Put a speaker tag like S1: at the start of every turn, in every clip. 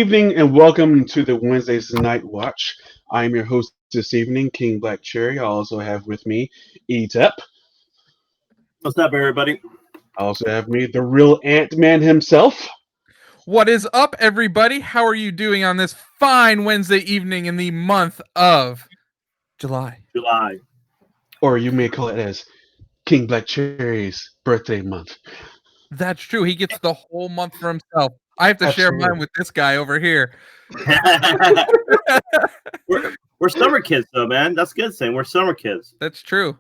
S1: Evening and welcome to the Wednesday's Night Watch. I am your host this evening, King Black Cherry. I also have with me ETEP.
S2: What's up, everybody?
S1: I also have me, the real Ant-Man himself.
S3: What is up, everybody? How are you doing on this fine Wednesday evening in the month of July?
S1: Or you may call it as King Black Cherry's birthday month.
S3: That's true. He gets the whole month for himself. I have to share
S1: Absolutely.
S3: mine with this guy over here.
S2: we're summer kids, though, man. That's a good thing. We're summer kids.
S3: That's true.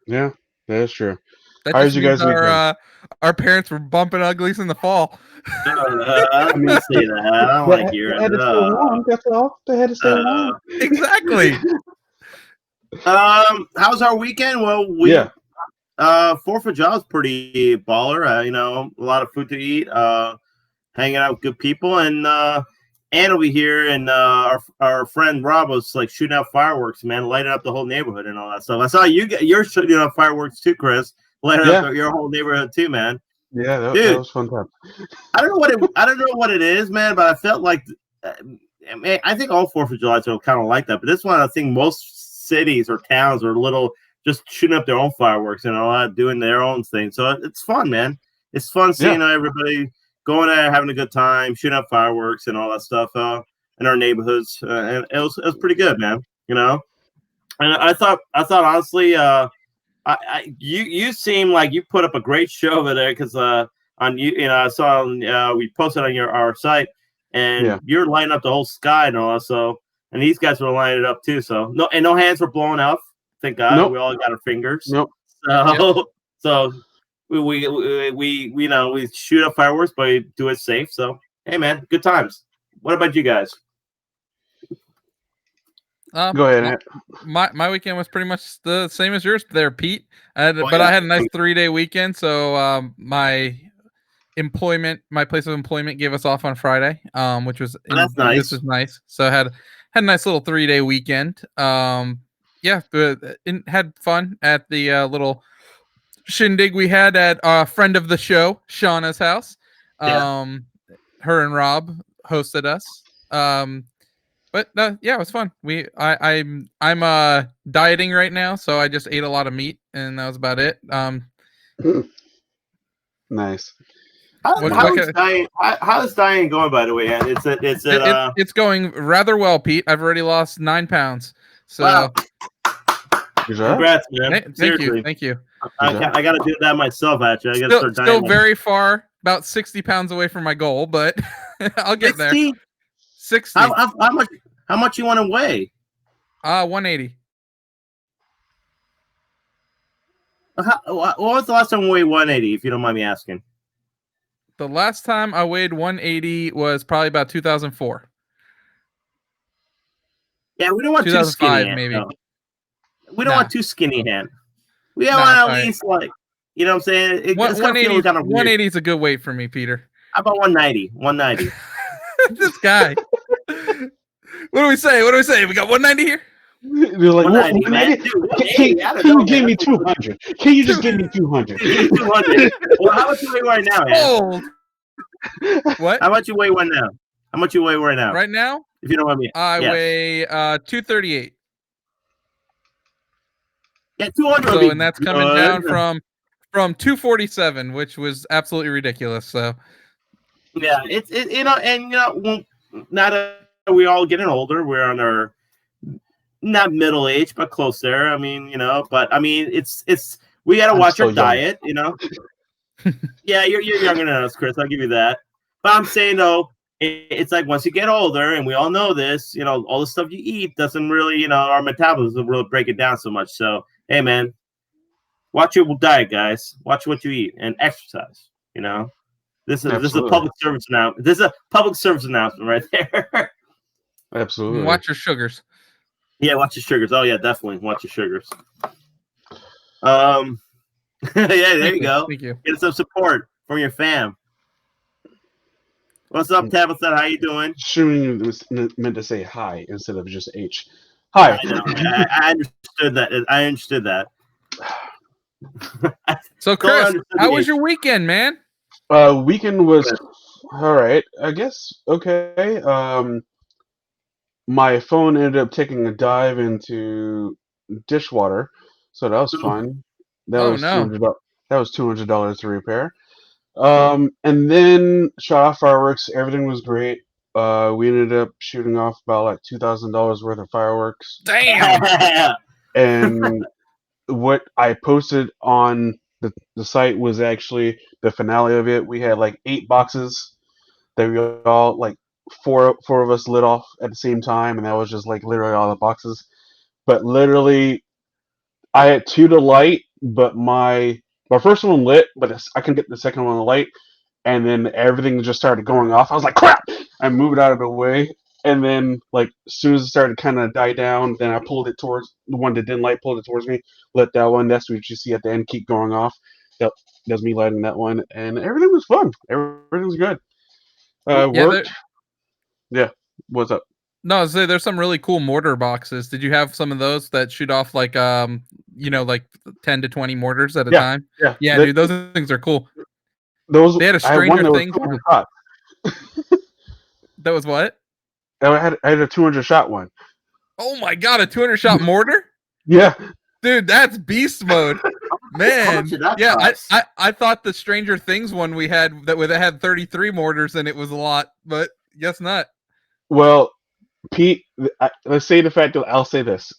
S1: Yeah, that is true.
S3: That
S1: How
S3: just
S1: is you
S3: means
S1: guys' weekend?
S3: our parents were bumping uglies in the fall.
S2: I didn't say that. I don't like hearing
S1: They had to stay warm, that's all. They had to stay warm.
S3: Exactly.
S2: How's our weekend? Well,
S1: Yeah.
S2: 4th of July is pretty baller. A lot of food to eat. Hanging out with good people, and Ann will be here, and our friend Rob was like shooting out fireworks, man, lighting up the whole neighborhood and all that stuff. I saw you're shooting out fireworks too, Chris, lighting up your whole neighborhood too, man.
S1: Yeah, that was fun time.
S2: I don't know what it is, man, but I felt like I think all 4th of July are kind of like that, but this one I think most cities or towns are a little just shooting up their own fireworks and all that, doing their own thing. So it's fun, man. It's fun seeing everybody going there, having a good time, shooting up fireworks and all that stuff in our neighborhoods, and it was pretty good, man. And I thought honestly, you seem like you put up a great show over there because I saw we posted on our site, and you're lighting up the whole sky and all that. So, and these guys were lighting it up too. So no hands were blowing off. Thank God. Nope. We all got our fingers.
S1: Nope.
S2: So we shoot up fireworks, but we do it safe. So hey, man, good times. What about you guys?
S1: Go ahead, Ant.
S3: My weekend was pretty much the same as yours there, Pete. I had a nice 3-day weekend. So my place of employment gave us off on Friday, which was
S2: that's nice.
S3: This was nice. So I had a nice little 3-day weekend. Had fun at the little shindig we had at a friend of the show, Shauna's house. Her and Rob hosted us. But it was fun. I'm dieting right now, so I just ate a lot of meat, and that was about it.
S1: Nice.
S2: How is dining going, by the way?
S3: It's going rather well, Pete. I've already lost 9 pounds. So
S2: wow. Congrats, man.
S3: Thank you.
S2: I got to do that myself, actually. I got to start
S3: dieting. Still very far, about 60 pounds away from my goal, but I'll get 60? There. 60.
S2: How much you want to weigh?
S3: 180.
S2: What was the last time you weighed 180, if you don't mind me asking?
S3: The last time I weighed 180 was probably about 2004.
S2: Yeah, we don't want too skinny, maybe. No. We don't want too skinny hand. We want at least like, you know what I'm saying?
S3: 180 is a good weight for me, Peter.
S2: How about 190? 190.
S3: This guy. What do we say? We got 190 here?
S1: You're like, 190? Can you give me 200? Can you just give me 200?
S2: 200. Well, how much you weigh right now, man?
S3: What?
S2: How much you weigh right now? How much you weigh right now?
S3: Right now?
S2: If you don't want me.
S3: I weigh 238.
S2: Yeah, 200.
S3: So, and that's coming down from 247, which was absolutely ridiculous. So,
S2: yeah, it's now that we're all getting older, we're on our not middle age, but close there. I mean, but I mean, it's we got to watch our diet, Yeah, you're younger than us, Chris. I'll give you that. But I'm saying though, it's like once you get older, and we all know this, all the stuff you eat doesn't really, our metabolism doesn't really break it down so much. So, hey, man, watch your diet, guys. Watch what you eat and exercise. This is a public service announcement. This is a public service announcement right there.
S1: Absolutely.
S3: Watch your sugars.
S2: Yeah, watch your sugars. Oh yeah, definitely watch your sugars. Yeah, there you go.
S3: Thank you.
S2: Get some support from your fam. What's up, Tabitha? How you doing?
S1: Assuming was meant to say hi instead of just H. Hi.
S2: I understood that.
S3: So, Chris, how was your weekend, man?
S1: Weekend was all right. I guess okay. My phone ended up taking a dive into dishwater, so that was fun. That
S3: Oh
S1: was
S3: no.
S1: That was $200 to repair. And then shot off fireworks. Everything was great. We ended up shooting off about like $2,000 worth of fireworks.
S3: Damn.
S1: And what I posted on the site was actually the finale of it. We had like 8 boxes that we all like four of us lit off at the same time, and that was just like literally all the boxes. But literally, I had two to light, but my first one lit, but I couldn't get the second one to light, and then everything just started going off. I was like, crap! I moved out of the way, and then like as soon as it started kind of die down, then I pulled it towards the one that didn't light, pulled it towards me, lit that one. That's what you see at the end, keep going off. That was me lighting that one, and everything was fun. Everything was good.
S3: Yeah, there,
S1: Worked. Yeah. What's up?
S3: no, say there's some really cool mortar boxes. Did you have some of those that shoot off like like 10 to 20 mortars at a
S1: Yeah.
S3: time?
S1: Yeah.
S3: Yeah, dude, those things are cool.
S1: Those
S3: They had a
S1: I had one
S3: Stranger
S1: that was
S3: Things
S1: 200
S3: one.
S1: shots.
S3: That was what?
S1: I had a 200 shot one.
S3: Oh my god, a 200 shot mortar?
S1: Yeah.
S3: Dude, that's beast mode.
S2: How
S3: Man,
S2: much did that
S3: yeah,
S2: cost?
S3: I thought the Stranger Things one we had that had 33 mortars and it was a lot, but guess not.
S1: Well, Pete, let's say the fact that I'll say this.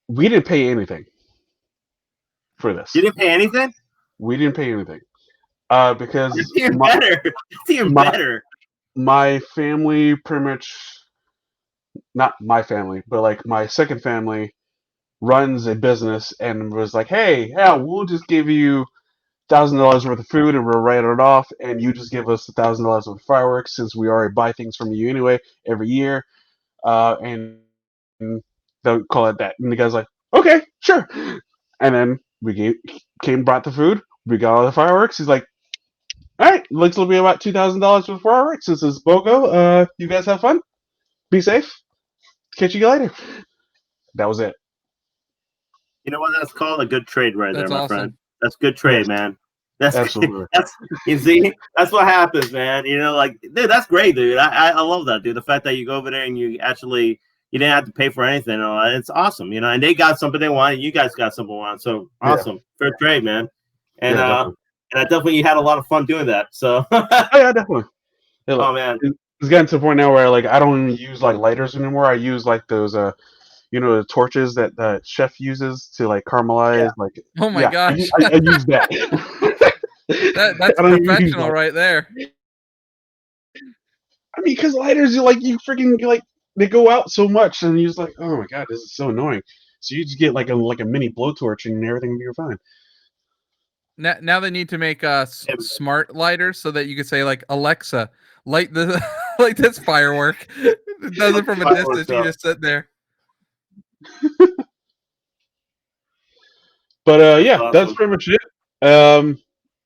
S1: We didn't pay anything for this.
S2: You didn't pay anything?
S1: We didn't pay anything. Because
S2: It's even better. It's even
S1: my
S2: better.
S1: my family pretty much, not my family, but like my second family runs a business and was like, hey, yeah, we'll just give you $1,000 worth of food and we'll write it off, and you just give us $1,000 worth of fireworks since we already buy things from you anyway every year, and they'll call it that. And the guy's like, okay, sure. And then brought the food, we got all the fireworks. He's like, all right, looks like we have about $2,000 worth of fireworks. Since it's BOGO, you guys have fun, be safe, catch you later. That was it.
S2: You know what that's called? A good trade right
S3: That's
S2: there, my
S3: awesome.
S2: friend. That's good trade,
S1: Yes.
S2: man. That's
S1: Absolutely.
S2: that's you see, that's what happens, man. You know, like dude, that's great, dude. I love that, dude. The fact that you go over there and you didn't have to pay for anything. It's awesome, you know. And they got something they wanted, you guys got something they wanted. So awesome, fair trade, man. And
S1: Yeah, definitely.
S2: and I definitely had a lot of fun doing that. So
S1: Oh yeah, definitely. Yeah,
S2: oh man,
S1: it's gotten to the point now where like I don't even use like lighters anymore. I use like those the torches that the chef uses to like caramelize.
S2: Yeah.
S1: Like
S3: Oh my gosh.
S1: I use that.
S3: That's
S1: I don't even use
S3: professional
S1: lighters.
S3: right there.
S1: I mean, because lighters, you freaking like they go out so much, and you're just like, oh my god, this is so annoying. So you just get like a mini blowtorch, and everything will be fine.
S3: Now they need to make smart lighters so that you could say like, Alexa, light the light this firework. It does it from a
S2: Fireworks
S3: distance. You
S2: up.
S3: just sit there.
S1: But yeah,
S2: Awesome.
S1: that's pretty much it.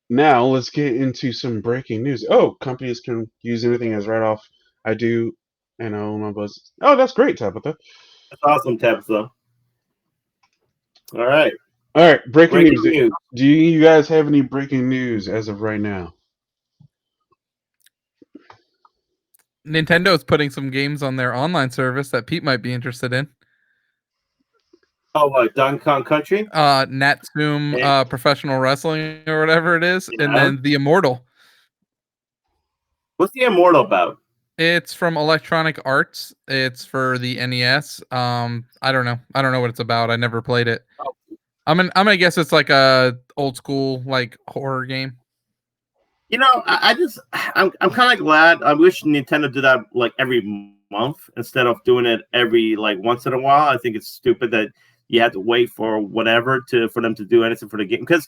S1: Now let's get into some breaking news. Oh, companies can use anything as write-off. I do, and I own my buzz. Oh, that's great, Tabitha.
S2: That's awesome, Tabitha. All right.
S1: All right, breaking
S2: Breaking
S1: news.
S2: news.
S1: Do you guys have any breaking news as of right now?
S3: Nintendo is putting some games on their online service that Pete might be interested in.
S2: Oh, what? Donkey Kong Country?
S3: Natsume
S2: Yeah.
S3: Professional Wrestling or whatever it is, and
S2: Yeah.
S3: then The Immortal.
S2: What's the Immortal about?
S3: It's from Electronic Arts. It's for the NES. I don't know what it's about. I never played it. I'm gonna guess it's like a old school like horror game.
S2: You know, I'm kind of glad. I wish Nintendo did that like every month instead of doing it every like once in a while. I think it's stupid that you have to wait for whatever for them to do anything for the game. Because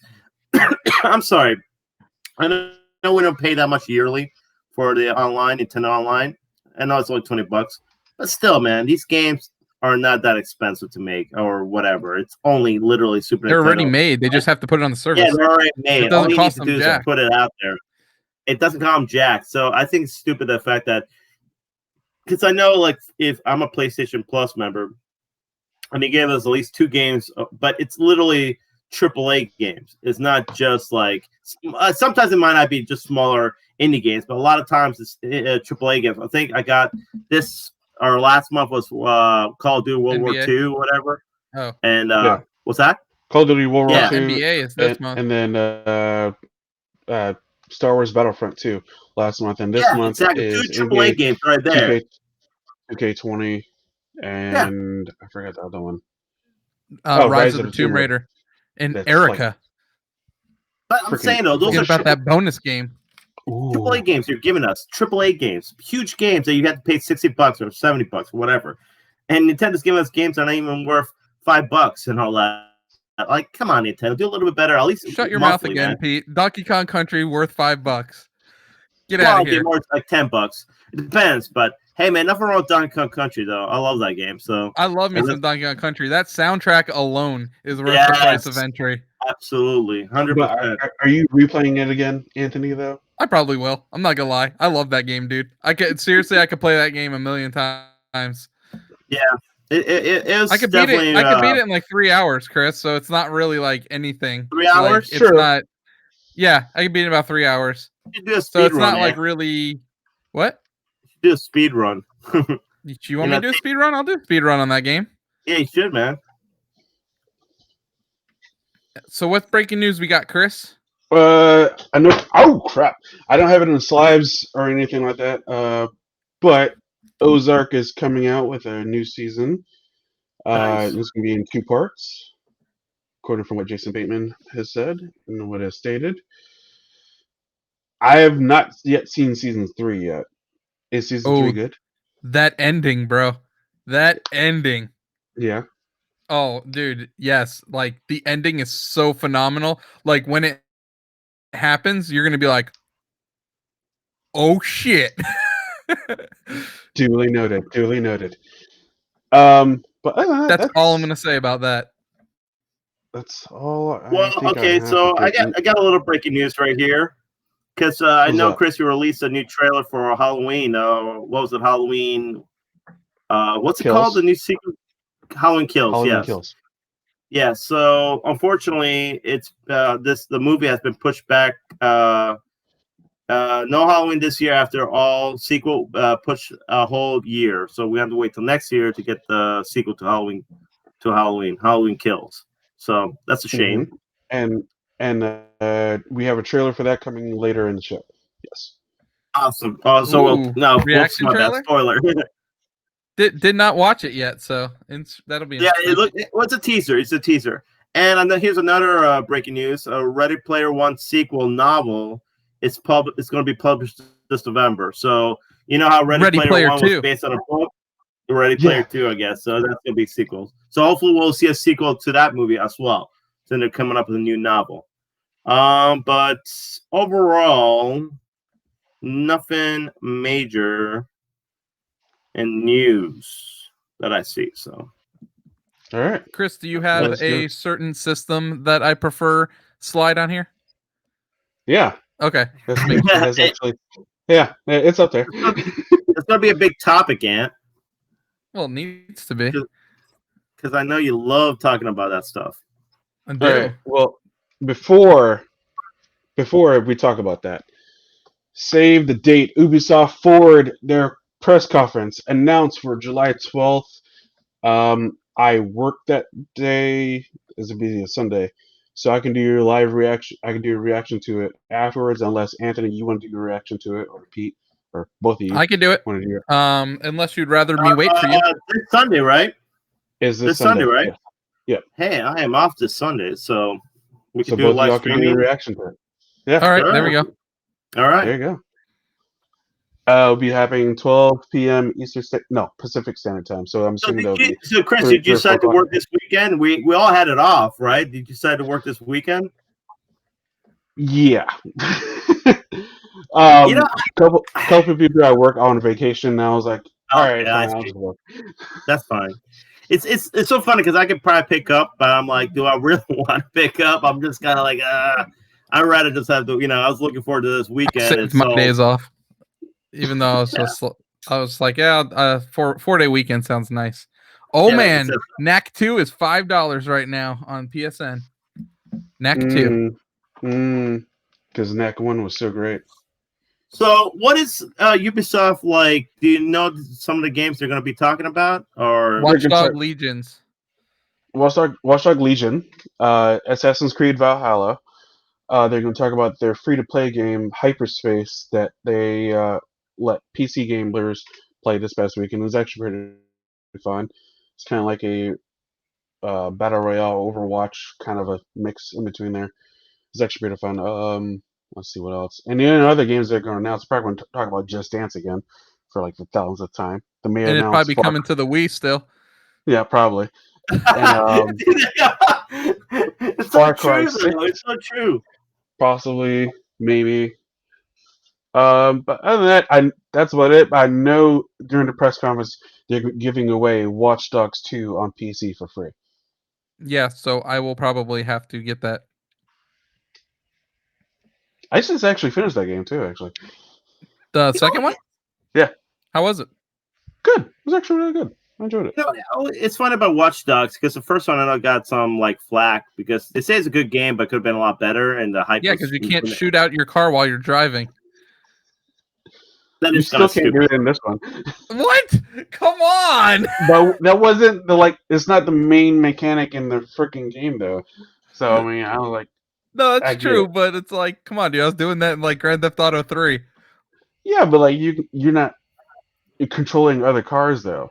S2: I'm sorry, I know we don't pay that much yearly for the online Nintendo Online. I know it's only $20, but still, man, these games are not that expensive to make or whatever. It's only literally Super
S3: They're
S2: Nintendo.
S3: already made. They just have to put it on the service.
S2: Yeah, they're already made.
S3: It doesn't
S2: All you
S3: cost
S2: need to
S3: them
S2: do is
S3: jack.
S2: put it out there. It doesn't cost them jack. So I think it's stupid the fact that, because I know like if I'm a PlayStation Plus member, and they gave us at least 2 games, but it's literally AAA games. It's not just like sometimes it might not be just smaller indie games, but a lot of times it's AAA games. I think I got this. Our last month was Call of Duty World War
S3: NBA?
S2: II, whatever.
S3: Oh,
S2: And
S1: Yeah.
S2: what's that?
S1: Call of Duty World War
S2: Yeah.
S1: II,
S3: NBA is this month.
S1: and then Star Wars Battlefront 2 last month, and this
S2: Yeah,
S1: month
S2: exactly.
S1: is
S2: 2 AAA
S1: NBA
S2: games right there.
S1: 2K20,
S2: Yeah.
S1: and I forgot the other one. Oh,
S3: Rise of the Tomb Raider and
S1: That's
S3: Erica.
S2: But I'm
S1: freaking
S2: saying though, those
S3: Forget
S2: are
S3: about that bonus game.
S2: AAA games you're giving us. AAA games, huge games that you have to pay $60 or $70 or whatever. And Nintendo's giving us games that are not even worth $5 and all that. Like, come on, Nintendo, do a little bit better. At least
S3: Shut your
S2: monthly,
S3: mouth again,
S2: man.
S3: Pete. Donkey Kong Country worth $5. Get
S2: Well,
S3: out
S2: I'll
S3: of here.
S2: get more like $10. It depends, but hey, man, nothing wrong with Donkey Kong Country though. I love that game. So
S3: I love me
S2: And
S3: some Donkey Kong Country. That soundtrack alone is worth the price of
S2: Yes.
S3: entry.
S2: absolutely, 100%.
S1: But are you replaying it again, Anthony? Though
S3: I probably will. I'm not gonna lie. I love that game, dude. I could play that game a million times.
S2: Yeah, it was
S3: I could beat it.
S2: definitely.
S3: I could beat it in like 3 hours, Chris. So it's not really like anything.
S2: 3
S3: Like,
S2: hours?
S3: it's
S1: Sure.
S3: not. Yeah, I could beat it in about 3 hours.
S2: You do a
S3: So
S2: speed
S3: it's
S2: run.
S3: not like really. What?
S2: do a speed run.
S3: You want me to do a speed run? I'll do a speed run on that game.
S2: Yeah, you should, man.
S3: So what breaking news we got, Chris?
S1: I know. Oh crap! I don't have it in the slides or anything like that. But Ozark is coming out with a new season.
S2: Nice.
S1: It's going to be in 2 parts, according from what Jason Bateman has said and what has stated. I have not yet seen season 3 yet. Is season 3 good?
S3: That ending, bro. That ending.
S1: Yeah.
S3: Oh, dude, yes. Like the ending is so phenomenal. Like when it happens, you're gonna be like, "Oh shit!"
S1: Duly noted. Duly noted. But
S3: That's all I'm gonna say about that.
S1: That's all. I
S2: Well,
S1: think
S2: okay,
S1: have
S2: so
S1: for
S2: I got a little breaking news right here because I
S1: What's
S2: know
S1: up?
S2: Chris, you released a new trailer for Halloween. What was it? Halloween. What's it
S1: Kills.
S2: called? The new sequel. Halloween Kills.
S1: Halloween
S2: Yes.
S1: Kills.
S2: Yeah. So unfortunately, it's the movie has been pushed back. No Halloween this year after all sequel pushed a whole year. So we have to wait till next year to get the sequel to Halloween. Halloween Kills. So that's a shame.
S1: And we have a trailer for that coming later in the show. Yes.
S2: Awesome.
S3: Ooh,
S2: no,
S3: reaction
S2: my bad.
S3: trailer?
S2: Spoiler.
S3: Did not watch it yet, so that'll be.
S2: Yeah, it's a teaser. It's a teaser. And then here's another breaking news: a Ready Player One sequel novel. It's going to be published this November. So you know how Ready Player One
S3: 2
S2: was based on a book. Ready Player 2, I guess. So that's going to be sequels. So hopefully we'll see a sequel to that movie as well. So they're coming up with a new novel. But overall, nothing major in news that I see. So,
S1: All right.
S3: Chris, do you have
S1: Let's
S3: a
S1: go.
S3: certain system that I prefer slide on here?
S1: Yeah.
S3: Okay.
S1: That's actually. Yeah, it's up there.
S2: it's going to be a big topic, Ant.
S3: Well, it needs to be.
S2: Because I know you love talking about that stuff.
S3: I do.
S1: All right. Well, before we talk about that, save the date. Ubisoft Forward their press conference announced for July 12th. I work that day. It's a Sunday, so I can do your live reaction. I can do a reaction to it afterwards, unless Anthony, you want to do your reaction to it, or Pete, or both of you.
S3: I can do it.
S1: Want to do it?
S3: Unless you'd rather me wait for you.
S2: This Sunday, right?
S1: Is
S2: this Sunday, right?
S1: Yeah. Yep.
S2: Hey, I am off this Sunday, so we can
S1: So
S2: do a
S1: both of
S2: live
S1: y'all can do
S2: streaming.
S1: a reaction to it. Yeah.
S3: All right,
S2: Sure.
S3: there we go.
S2: All right.
S1: There you go. It'll be happening 12 p.m. Pacific Standard Time. So I'm assuming that'll be.
S2: So Chris,
S1: 3
S2: did you decide to work this weekend? We all had it off, right? Did you decide to work this weekend?
S1: Yeah. Couple of people I work on vacation now. I was like, all right, fine, I'll just work.
S2: That's fine. It's so funny because I could probably pick up, but I'm like, do I really want to pick up? I'm just kind of like, I'd rather just have to, I was looking forward to this weekend.
S3: Saved my days off, even though I was I was like, yeah, 4-day weekend sounds nice. Oh man, Knack 2 is $5 right now on PSN. Knack 2.
S1: Because Knack 1 was so great.
S2: So, what is Ubisoft like? Do you know some of the games they're going to be talking about? Or
S3: Watchdog Legions.
S1: Watchdog Legion, Assassin's Creed Valhalla. They're going to talk about their free-to-play game Hyperspace that they let PC gamers play this past weekend. It was actually pretty fun. It's kind of like a battle royale Overwatch kind of a mix in between there. It's actually pretty fun. Let's see what else. And the other games they're going to announce, probably going to talk about Just Dance again for like the thousandth time. They may
S3: And it'd
S1: announce
S3: probably be coming to the Wii still.
S1: Yeah, probably. And,
S2: it's
S1: Far
S2: so
S1: Cry
S2: true.
S1: 6.
S2: Though. It's so true.
S1: Possibly, maybe. But other than that, that's about it. I know during the press conference they're giving away Watch Dogs 2 on PC for free.
S3: Yeah, so I will probably have to get that.
S1: I just actually finished that game too, actually.
S3: The second one?
S1: Yeah.
S3: How was it?
S1: Good. It was actually really good. I enjoyed it.
S2: You know, it's fun about Watch Dogs because the first one I know got some like flack because they say it's a good game, but could have been a lot better. And the hype.
S3: Yeah, because you can't shoot out your car while you're driving.
S2: That
S1: You
S2: is
S1: still
S2: kind of
S1: can't do
S2: stupid.
S1: it in this one.
S3: What? Come on!
S1: But that wasn't the like. It's not the main mechanic in the freaking game though. So I mean, I was like,
S3: No,
S1: I
S3: that's
S1: get
S3: true,
S1: it.
S3: but it's like, come on, dude. I was doing that in like Grand Theft Auto 3.
S1: Yeah, but like you're not controlling other cars though.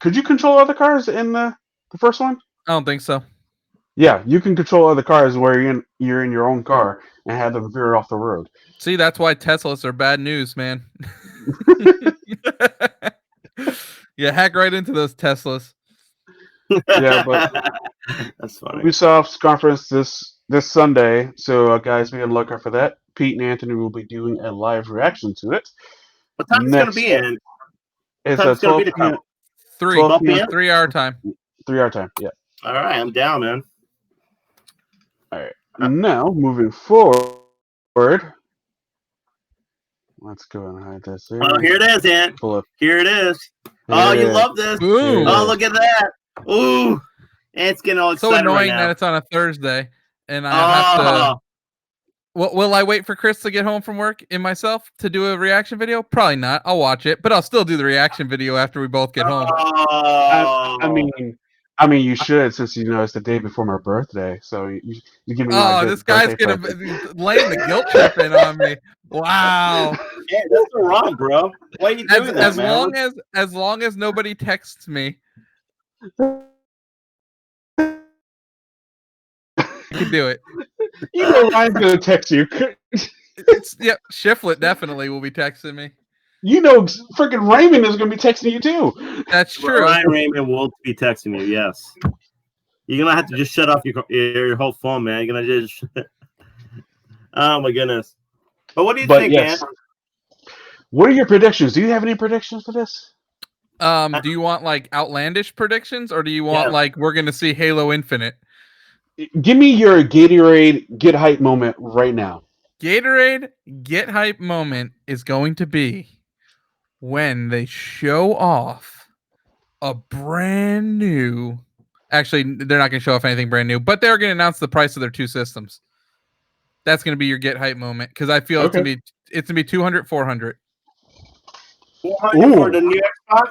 S1: Could you control other cars in the first one?
S3: I don't think so.
S1: Yeah, you can control other cars where you're in your own car and have them veer off the road.
S3: See, that's why Teslas are bad news, man. Yeah, hack right into those Teslas.
S1: Yeah, but
S2: that's funny.
S1: Ubisoft's conference this Sunday, so guys, be on the lookout for that. Pete and Anthony will be doing a live reaction to it.
S2: What time is it going to be in?
S1: It's
S2: Time's
S1: at
S2: gonna
S1: 12
S2: be the
S1: p.m.
S2: time?
S3: 12
S2: p.m.
S3: 3-hour time.
S1: 3-hour time. Yeah.
S2: All right, I'm down, man.
S1: All right. Now moving forward, let's go and hide this here.
S2: Oh, here it is, Ant.
S1: Pull up.
S2: Here it is.
S1: Here
S2: Oh,
S1: it
S2: you
S1: is.
S2: love this.
S3: Boom.
S2: Oh, look at that. Ooh. Ant's getting all excited
S3: So annoying
S2: right now.
S3: that it's on a Thursday, and I have to. Will I wait for Chris to get home from work and myself to do a reaction video? Probably not. I'll watch it, but I'll still do the reaction video after we both get home.
S1: I mean, you should since you know it's the day before my birthday. So you give me.
S3: Oh, this guy's gonna laying the guilt trip in on me. Wow.
S2: Yeah, that's so wrong, bro. Why are you doing that, man?
S3: As long as nobody texts me, I can do it.
S1: You know Ryan's gonna text you.
S3: Yep, Shiflet definitely will be texting me.
S1: You know, freaking Raymond is gonna be texting you too.
S3: That's true.
S2: Ryan Raymond will be texting you. Yes. You're gonna have to just shut off your whole phone, man. You're gonna just. Oh my goodness. But what do you think,
S1: yes.
S2: man?
S1: What are your predictions? Do you have any predictions for this?
S3: Do you want like outlandish predictions, or do you want like we're gonna see Halo Infinite?
S1: Give me your Gatorade get hype moment right now.
S3: Gatorade get hype moment is going to be when they show off a brand new. Actually, they're not going to show off anything brand new, but they're going to announce the price of their two systems. That's going to be your get hype moment because I feel it's going to be 200, 400.
S2: 400 for the new Xbox?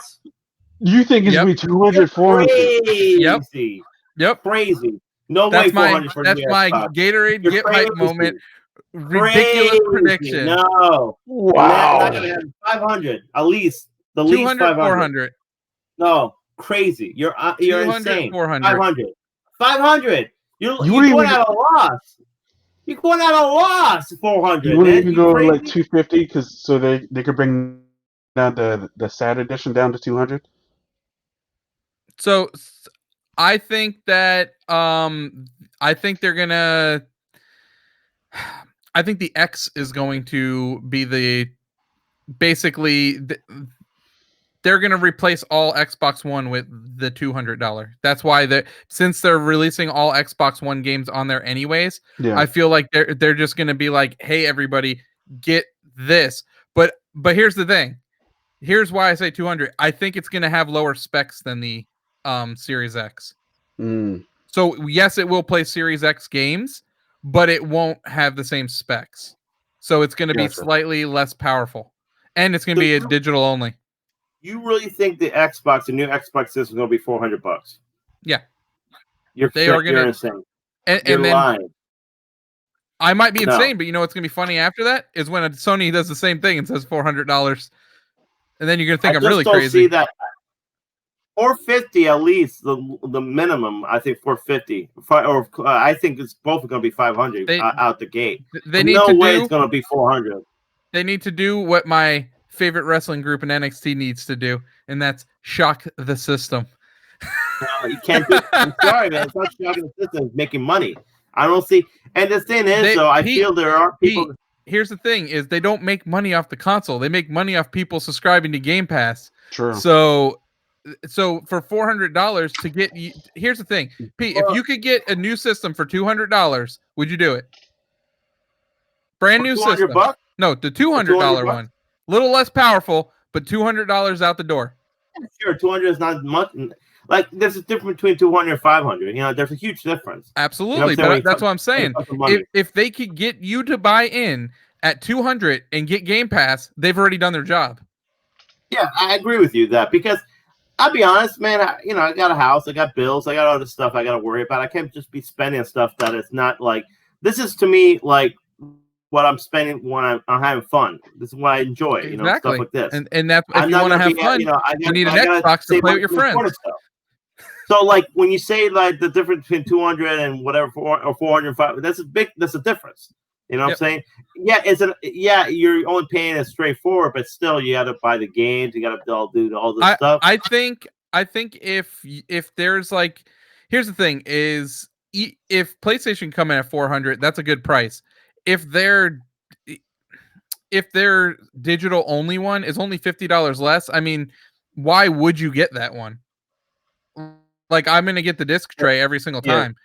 S1: You think it's going to be 200, 400?
S2: Crazy.
S3: Yep.
S2: Crazy. No
S3: that's
S2: way 400 for the new
S3: my
S2: Xbox.
S3: Gatorade
S2: You're
S3: get
S2: crazy.
S3: hype moment. Ridiculous prediction.
S2: No.
S1: Wow.
S2: Not going to have 500. At least. The
S3: 200,
S2: least 500.
S3: 400.
S2: No. Crazy. You're insane.
S3: 400.
S2: 500. 500. You're going at a loss. You're going at a loss. 400.
S1: You wouldn't even go
S2: crazy?
S1: like 250 because so they could bring down the SAT edition down to 200.
S3: So I think that I think they're gonna. I think the X is going to be they're going to replace all Xbox One with the $200. That's why since they're releasing all Xbox One games on there anyways, I feel like they're just going to be like, hey, everybody, get this. But here's the thing. Here's why I say 200. I think it's going to have lower specs than the Series X. So yes, it will play Series X games, but it won't have the same specs. so it's going to be
S1: Gotcha.
S3: slightly less powerful, and it's going to be a digital only.
S2: You really think the new Xbox system is going to be $400?
S3: Yeah,
S2: You're insane.
S3: And
S2: You're
S3: then
S2: lying.
S3: I might be
S2: No.
S3: insane, but you know what's going to be funny after that is when Sony does the same thing and says $400, and then you're going to think I'm really crazy.
S2: See that. 450 at least the minimum. I think 450. Or I think it's both going to be 500 out the gate. No way it's going to be 400.
S3: They need to do what my favorite wrestling group in NXT needs to do, and that's shock the system.
S2: No, you can't do it. I'm sorry, man. It's not shocking the system. It's making money. I don't see. And the thing is, I feel there are people.
S3: Here's the thing: is they don't make money off the console. They make money off people subscribing to Game Pass.
S1: True.
S3: So for $400 to get you, here's the thing, Pete. If you could get a new system for $200, would you do it? Brand new system.
S2: $200?
S3: No, the $200 one. A little less powerful, but $200 out the door.
S2: Sure, 200 is not much. Like, there's a difference between 200 and 500. You know, there's a huge difference.
S3: Absolutely, but that's what I'm saying. If they could get you to buy in at 200 and get Game Pass, they've already done their job.
S2: Yeah, I agree with you that, because I'll be honest, man. I got a house, I got bills, I got other stuff I got to worry about. I can't just be spending stuff that is not like. This is to me like what I'm spending when I'm having fun. This is what I enjoy. You know, stuff like this.
S3: And that's if you want to have fun. You need an Xbox to play with your friends.
S2: So, like, when you say like the difference between 200 and whatever, or 405, that's a difference. You know what I'm saying? Yeah, you're only paying it straightforward, but still, you got to buy the games. You got to do all this stuff.
S3: I think if there's like, here's the thing: is if PlayStation come in at 400, that's a good price. If their digital only one is only $50 less, I mean, why would you get that one? Like, I'm gonna get the disc tray every single time.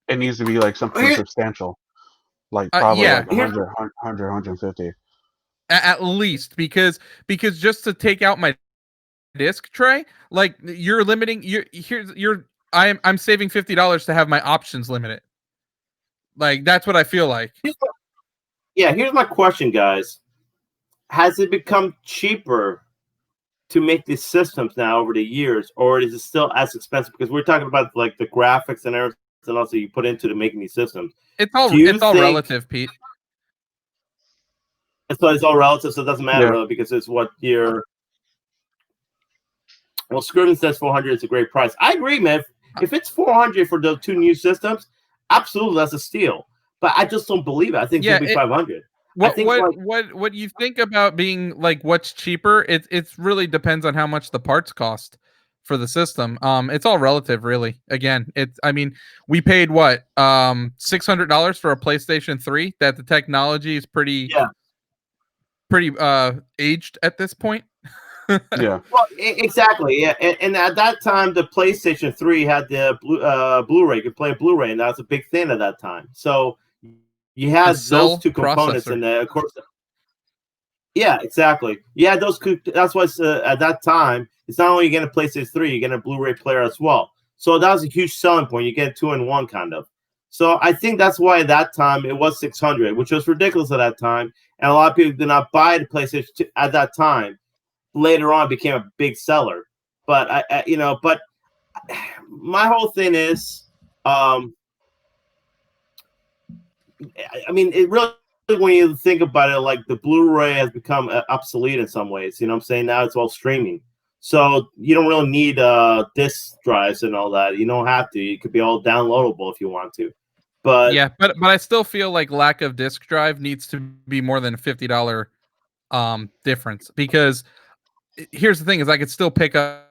S1: It needs to be like something substantial, like probably like 100, 150
S3: at least, because just to take out my disc tray, like, you're limiting. I'm saving $50 to have my options limited. Like, that's what I feel like.
S2: Here's my question, guys. Has it become cheaper to make these systems now over the years, or is it still as expensive? Because we're talking about like the graphics and everything else that you put into making these systems.
S3: It's all relative, Pete.
S2: So it's all relative, so it doesn't matter really, because it's what you're. Well, Scriven says 400 is a great price. I agree, man. If it's 400 for the two new systems, absolutely, that's a steal. But I just don't believe it. I think it's gonna be 500.
S3: What you think about being like what's cheaper? It really depends on how much the parts cost for the system. It's all relative, really. Again, we paid what $600 for a PlayStation 3. That the technology is pretty aged at this point.
S2: Yeah. Well, exactly. Yeah, and at that time, the PlayStation 3 had the Blu-ray. You could play a Blu-ray, and that was a big thing at that time. So you had those two components in there, of course. Yeah, exactly. Yeah, those. That's why at that time, it's not only you get a PlayStation 3, you get a Blu-ray player as well. So that was a huge selling point. You get 2-in-1 kind of. So I think that's why at that time it was 600, which was ridiculous at that time, and a lot of people did not buy the PlayStation 2 at that time. Later on, it became a big seller. But but my whole thing is, it really, when you think about it, like the Blu-ray has become obsolete in some ways. You know what I'm saying? Now it's all streaming. So you don't really need disk drives and all that. You don't have to. It could be all downloadable if you want to. But
S3: yeah, but I still feel like lack of disk drive needs to be more than a $50 difference, because here's the thing: is I could still pick up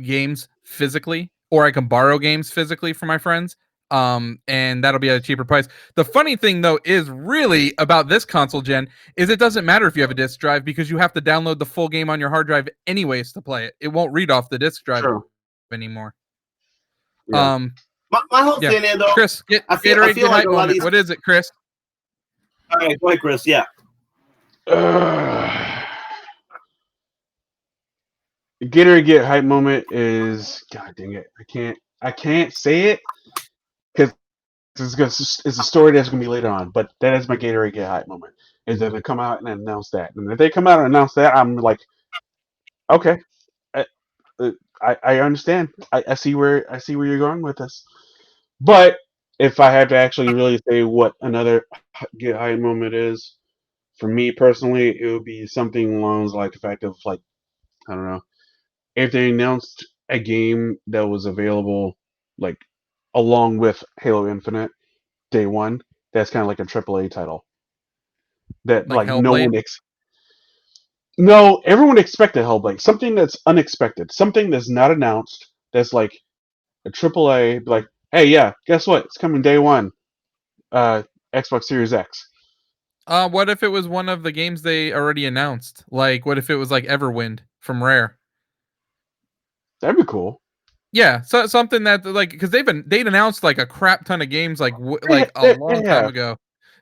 S3: games physically, or I can borrow games physically from my friends. And that'll be at a cheaper price. The funny thing, though, is really about this console gen is it doesn't matter if you have a disc drive, because you have to download the full game on your hard drive anyways to play it. It won't read off the disc drive anymore.
S2: Yeah. My whole thing is, though,
S3: Chris, Gatorade Good Night Moment. What is it, Chris?
S2: All right, go ahead, Chris. Yeah.
S1: Gatorade Get Hype Moment is, god dang it, I can't say it because it's a story that's going to be later on. But that is my Gatorade get hype moment. Is that they come out and announce that, and if they come out and announce that, I'm like, okay, I, I understand. I see where you're going with this. But if I had to actually really say what another get hype moment is, for me personally, it would be something along like the fact of like, I don't know, if they announced a game that was available like along with Halo Infinite day one, that's kind of like a AAA title that
S3: Like
S1: like no
S3: Hellblade.
S1: one no, everyone expected Hellblade, something that's unexpected, something that's not announced, that's like a AAA, like, hey, yeah, guess what? It's coming day one. Uh, Xbox Series X.
S3: What if it was one of the games they already announced? Like, what if it was like Everwind from Rare?
S1: That'd be cool.
S3: Yeah, so something that like because they'd announced like a crap ton of games like like a long time
S1: Yeah,
S3: ago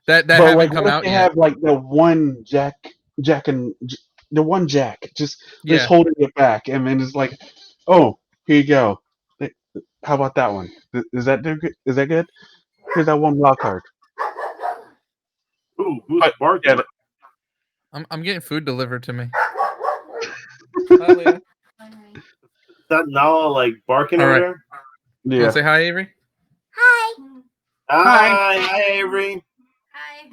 S3: that
S1: but
S3: haven't
S1: like,
S3: come
S1: what if
S3: out
S1: they
S3: yet.
S1: have like the one Jack and the one Jack just
S3: Yeah.
S1: holding it back, and then it's like, oh, here you go. How about that one? Is that good? Is that good? Here's that one wild card.
S2: Ooh, who's
S1: But
S2: barking?
S1: yeah,
S3: I'm getting food delivered to me. Hi, Leah.
S2: Is that Nala like barking
S3: All
S2: over
S3: right.
S2: there?
S3: You want to say hi, Avery?
S4: Hi.
S2: Hi, Avery.
S4: Hi.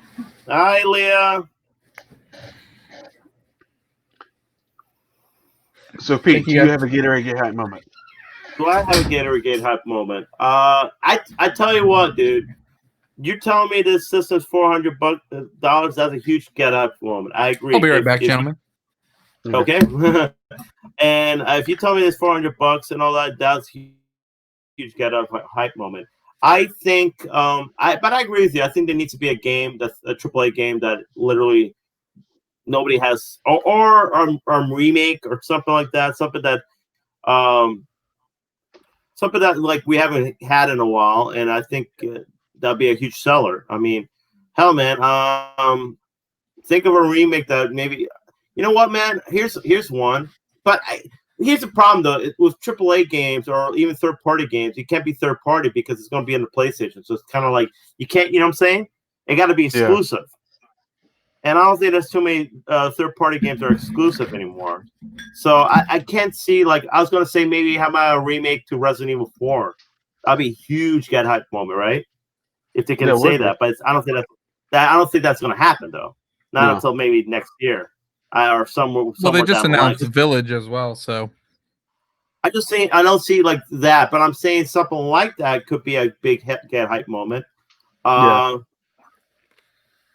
S2: Hi, Leah.
S1: So Pete,
S3: Thank
S1: do
S3: you,
S1: you
S3: guys.
S1: have a Gatorade get hype moment?
S2: Do I have a Gatorade hype moment? I tell you what, dude. You're telling me this system's $400 dollars? That's a huge get up moment. I agree.
S3: I'll be right back, gentlemen.
S2: Okay. And if you tell me this $400 and all that, that's huge get up hype moment. I think, but I agree with you. I think there needs to be a game that's a AAA game that literally nobody has, or remake or something like that. Um, something that like we haven't had in a while, and I think that'd be a huge seller. I mean, hell, man. Think of a remake that maybe, you know what, man? Here's one, but here's the problem though with AAA games or even third party games. You can't be third party because it's going to be on the PlayStation, so it's kind of like you can't. You know what I'm saying? It got to be exclusive. And I don't think there's too many third party games that are exclusive anymore. So I can't see, like, I was going to say maybe how about a remake to Resident Evil 4? That'd be a huge get hype moment, right? If they can say that. But I don't think that's going to happen, though. Not until maybe next year or somewhere.
S3: Well, they just
S2: down the line.
S3: announced Village as well, so.
S2: I don't see like that, but I'm saying something like that could be a big get hype moment.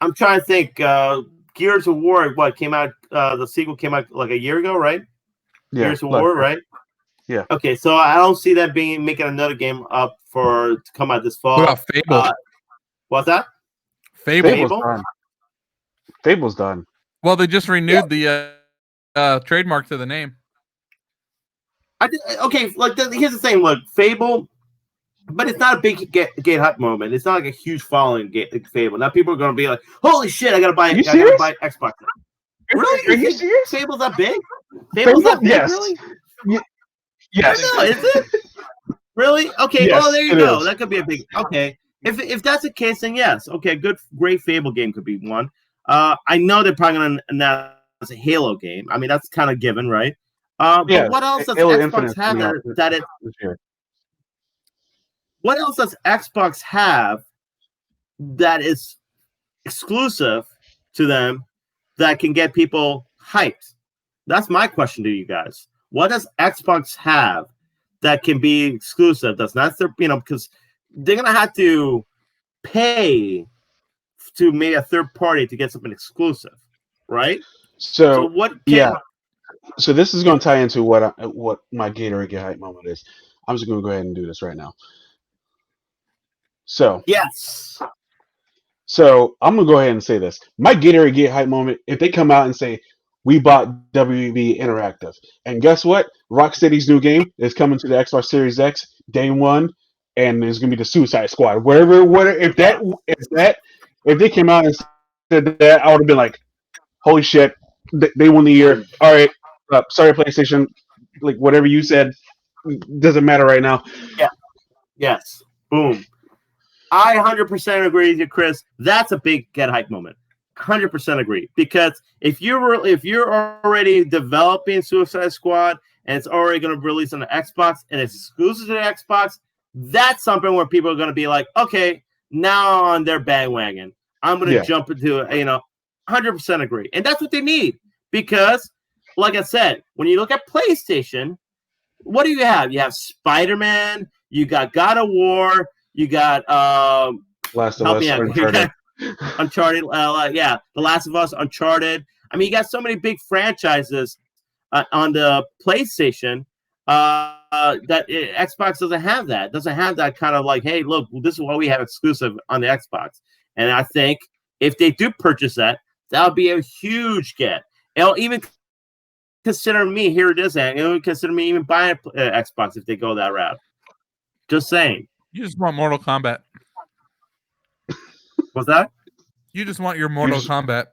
S2: I'm trying to think. Gears of War, what came out? The sequel came out like a year ago, right?
S1: Yeah,
S2: Gears of War, right?
S1: Yeah.
S2: Okay, so I don't see that making another game up to come out this fall.
S3: What about Fable?
S2: What's that?
S1: Fable's done.
S3: Well, they just renewed the trademark to the name.
S2: Here's the thing. Look, Fable. But it's not a big get hype moment. It's not like a huge following Fable. Now people are going to be like, "Holy shit! I gotta buy Xbox." Really?
S1: Are you serious?
S2: Fable's that big? Fable's that big?
S1: Yes.
S2: Really?
S1: Yes.
S2: I know, is it? Really? Okay.
S1: Yes,
S2: well, there you go.
S1: Is.
S2: That could be a big. Okay. If that's the case, then yes. Okay. Great Fable game could be one. I know they're probably going to announce a Halo game. I mean, that's kind of given, right? But what else does
S1: Halo
S2: Xbox have that it? What else does Xbox have that is exclusive to them that can get people hyped? That's my question to you guys. What does Xbox have that can be exclusive? That's not their, because they're gonna have to pay to maybe a third party to get something exclusive, right?
S1: So
S2: what?
S1: So this is going to tie into what my Gatorade get hype moment is. I'm just going to go ahead and do this right now. So
S2: yes.
S1: So I'm gonna go ahead and say this. My Gatorade get hype moment, if they come out and say we bought WB Interactive, and guess what? Rocksteady's new game is coming to the Xbox Series X day one, and there's gonna be the Suicide Squad. If they came out and said that, I would have been like, holy shit, they won the year. All right, sorry PlayStation, like whatever you said doesn't matter right now.
S2: Yeah. Yes. Boom. I 100% agree with you, Chris. That's a big get hype moment. 100% agree, because if you're already developing Suicide Squad and it's already going to release on the Xbox and it's exclusive to the Xbox, that's something where people are going to be like, okay, now on their bandwagon, I'm going to jump into it. 100% agree, and that's what they need, because, like I said, when you look at PlayStation, what do you have? You have Spider-Man, you got God of War, you got
S1: Last of Us, Uncharted.
S2: Uncharted, The Last of Us, Uncharted. I mean, you got so many big franchises on the PlayStation that Xbox doesn't have that. Doesn't have that kind of like, hey, look, this is what we have exclusive on the Xbox. And I think if they do purchase that, that'll be a huge get. It'll even consider me, here it is, and it'll consider me even buying Xbox if they go that route. Just saying.
S3: You just want Mortal Kombat.
S2: What's that?
S3: You just want your Mortal Kombat.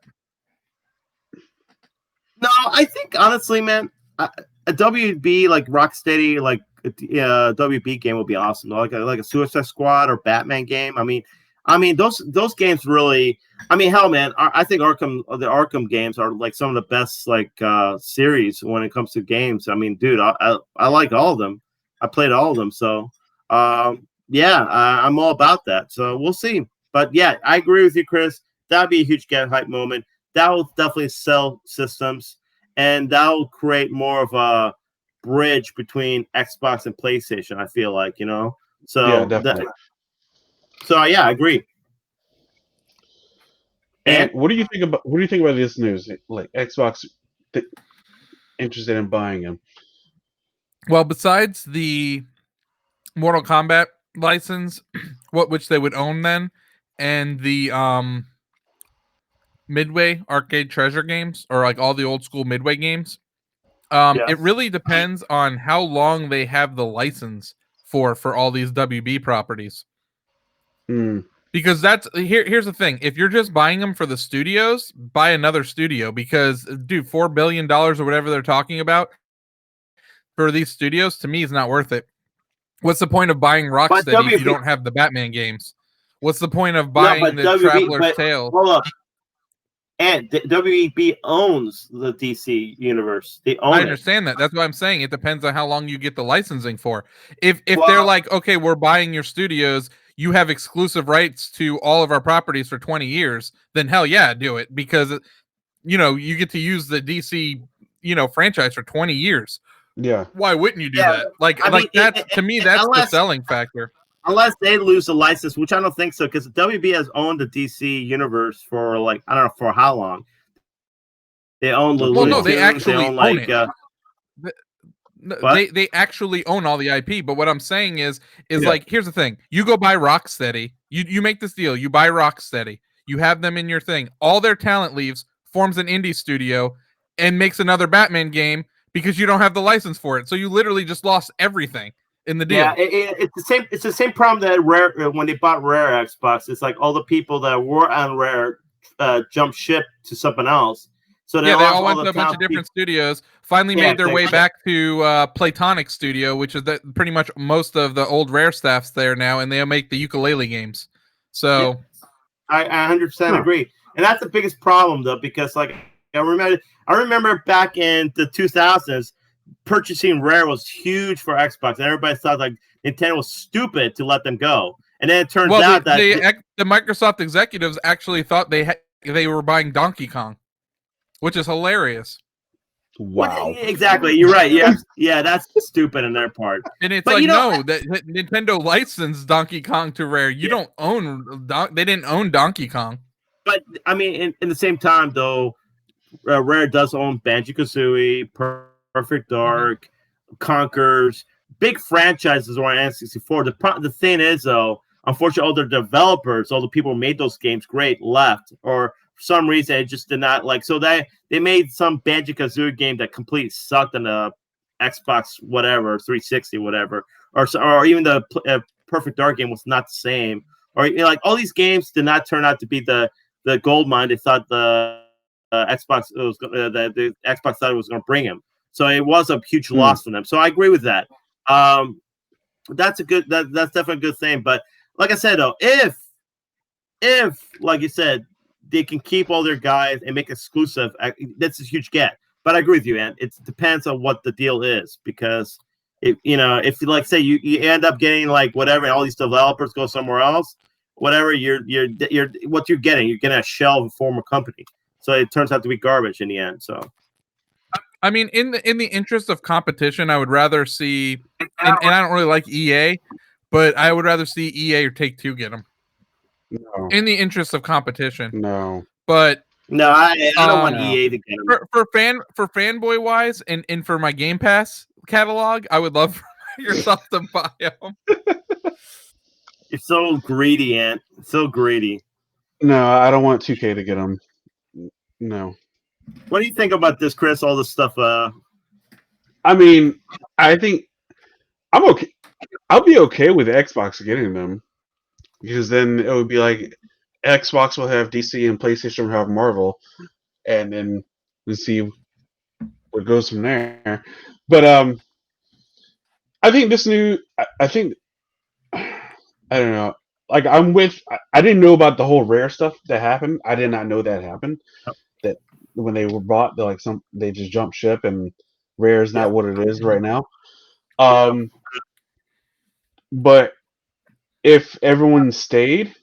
S2: No, I think honestly, man, a WB like Rocksteady, like WB game would be awesome. Like a Suicide Squad or Batman game. I mean those games really. I mean, hell, man, I think the Arkham games are like some of the best like series when it comes to games. I mean, dude, I like all of them. I played all of them, so yeah, I'm all about that. So we'll see. But yeah, I agree with you, Chris. That'd be a huge get hype moment. That will definitely sell systems, and that will create more of a bridge between Xbox and PlayStation. I feel like, So
S1: yeah, definitely.
S2: Yeah, I agree.
S1: And what do you think about this news? Like Xbox interested in buying them?
S3: Well, besides the Mortal Kombat license, which they would own then, and the Midway arcade treasure games, or like all the old school Midway games, it really depends on how long they have the license for all these WB properties. Because here's the thing: if you're just buying them for the studios, buy another studio, because dude, $4 billion or whatever they're talking about for these studios, to me, is not worth it. What's the point of buying Rocksteady if you don't have the Batman games? What's the point of buying the Traveler's Tale?
S2: Hold up. And WB owns the DC universe. They own
S3: I understand that. That's what I'm saying. It depends on how long you get the licensing for. If they're like, okay, we're buying your studios, you have exclusive rights to all of our properties for 20 years, then hell yeah, do it, because you get to use the DC franchise for 20 years.
S1: Yeah.
S3: Why wouldn't you do that? To me, that's the selling factor.
S2: Unless they lose the license, which I don't think so, because WB has owned the DC universe for I don't know for how long. They own the
S3: they actually own it. They actually own all the IP. But what I'm saying is like, here's the thing: you go buy Rocksteady, you make this deal, you buy Rocksteady, you have them in your thing. All their talent leaves, forms an indie studio, and makes another Batman game because you don't have the license for it. So you literally just lost everything in the deal.
S2: Yeah, it's the same. It's the same problem that Rare, when they bought Rare Xbox. It's like all the people that were on Rare jumped ship to something else. So
S3: they all went to a bunch of different studios. Finally, made their way back to Platonic Studio, which is pretty much most of the old Rare staff's there now, and they make the ukulele games. So,
S2: I 100% agree, and that's the biggest problem though, because like I remember back in the 2000s. Purchasing Rare was huge for Xbox, and everybody thought like Nintendo was stupid to let them go. And then it turns out that
S3: the Microsoft executives actually thought they were buying Donkey Kong, which is hilarious.
S1: Wow!
S2: Exactly, you're right. Yeah, that's stupid on their part.
S3: And it's that Nintendo licensed Donkey Kong to Rare. You don't own they didn't own Donkey Kong.
S2: But I mean, in the same time though, Rare does own Banjo-Kazooie, Perfect Dark, Conkers, big franchises on N64. The thing is, though, unfortunately, all the developers, all the people who made those games left, or for some reason it just did not like. So they made some Banjo-Kazooie game that completely sucked on the Xbox, whatever, 360, whatever, or even the Perfect Dark game was not the same. Or like all these games did not turn out to be the gold mine they thought the Xbox the Xbox thought it was going to bring him. So it was a huge loss for them. So I agree with that. That's definitely a good thing. But like I said though, if like you said, they can keep all their guys and make exclusive, that's a huge get. But I agree with you, man. It depends on what the deal is, because if if like say you end up getting like whatever, and all these developers go somewhere else, whatever you're what you're getting a shell of a former company. So it turns out to be garbage in the end. So
S3: I mean, in the interest of competition, I would rather see, and I don't really like EA, but I would rather see EA or Take-Two get them.
S1: No.
S3: In the interest of competition.
S1: No.
S3: But
S2: no, I don't want EA to get them.
S3: For fanboy wise, and for my Game Pass catalog, I would love for Microsoft to buy them.
S2: You're so greedy, Ant. So greedy.
S1: No, I don't want 2K to get them. No.
S2: What do you think about this, Chris? All this stuff.
S1: I mean, I think I'm okay. I'll be okay with Xbox getting them, because then it would be like Xbox will have DC and PlayStation will have Marvel, and then we see what goes from there. But I think this new. I think I don't know. Like I didn't know about the whole Rare stuff that happened. I did not know that happened. That when they were bought, they just jumped ship, and Rare is not what it is right now. But if everyone stayed,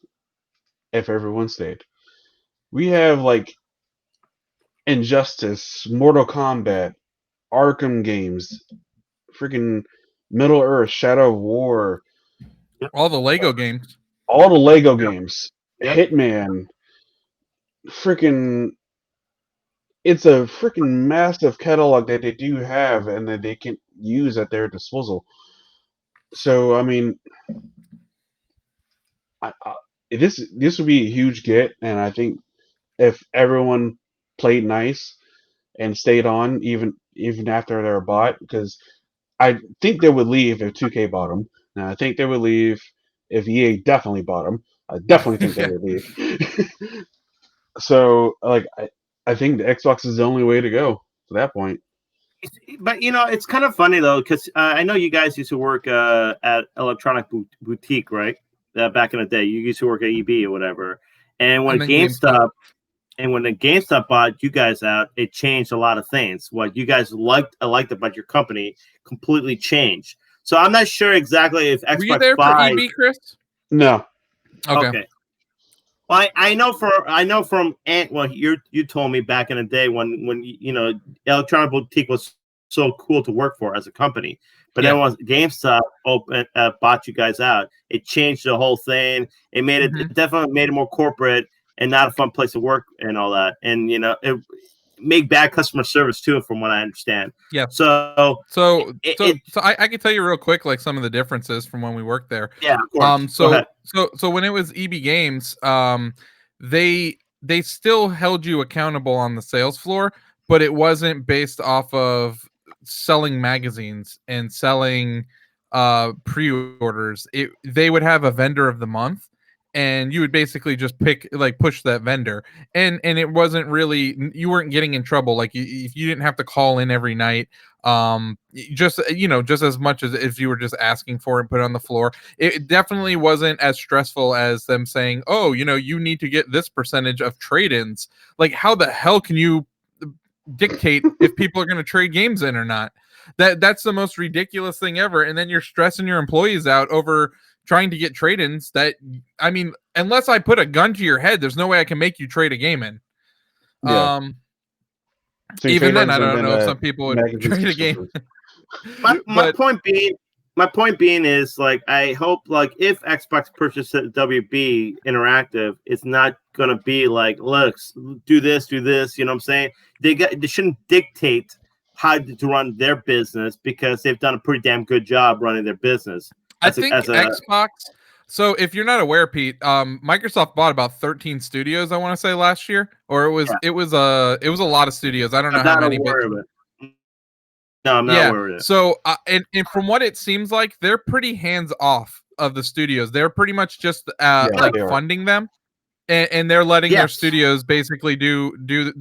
S1: we have like Injustice, Mortal Kombat, Arkham games, freaking Middle Earth, Shadow of War,
S3: all the Lego games,
S1: Hitman, freaking. It's a freaking massive catalog that they do have and that they can use at their disposal. So I mean, this would be a huge get, and I think if everyone played nice and stayed on even after they're bought, because I think they would leave if 2K bought them, and I think they would leave if EA definitely bought them. I definitely think they would leave. So like I think the Xbox is the only way to go to that point.
S2: But it's kind of funny though, because I know you guys used to work at Electronic Boutique, right? Back in the day, you used to work at EB or whatever. And when GameStop bought you guys out, it changed a lot of things. What you guys liked about your company completely changed. So I'm not sure exactly if Xbox.
S3: Were you there for EB, Chris?
S1: No.
S2: Okay. Well, I know from Ant. Well, you told me back in the day when Electronic Boutique was so cool to work for as a company, but then once GameStop bought you guys out, it changed the whole thing. It made it definitely made it more corporate and not a fun place to work and all that. And it made bad customer service too, from what I understand.
S3: Yeah.
S2: So
S3: I can tell you real quick, like some of the differences from when we worked there.
S2: Yeah. Of course.
S3: So when it was EB Games, they still held you accountable on the sales floor, but it wasn't based off of selling magazines and selling pre-orders. They would have a vendor of the month, and you would basically just push that vendor, and it wasn't really, you weren't getting in trouble. Like if you didn't have to call in every night, just as much as if you were just asking for it and put it on the floor. It definitely wasn't as stressful as them saying, oh, you need to get this percentage of trade-ins. Like, how the hell can you dictate if people are going to trade games in or not? That's the most ridiculous thing ever. And then you're stressing your employees out over trying to get trade-ins. That, I mean, unless I put a gun to your head, there's no way I can make you trade a game in.
S1: Yeah. So
S3: even then, I don't know if some people would trade a game.
S2: my point being is, like, I hope, like, if Xbox purchases WB Interactive, it's not gonna be like, look, do this. You know what I'm saying? They shouldn't dictate how to run their business, because they've done a pretty damn good job running their business.
S3: I think Xbox. So if you're not aware, Pete, Microsoft bought about 13 studios, I want to say, last year, or it was a lot of studios. I don't know how many.
S2: No, I'm not aware of it.
S3: So and from what it seems like, they're pretty hands off of the studios. They're pretty much just funding them, and they're letting their studios basically do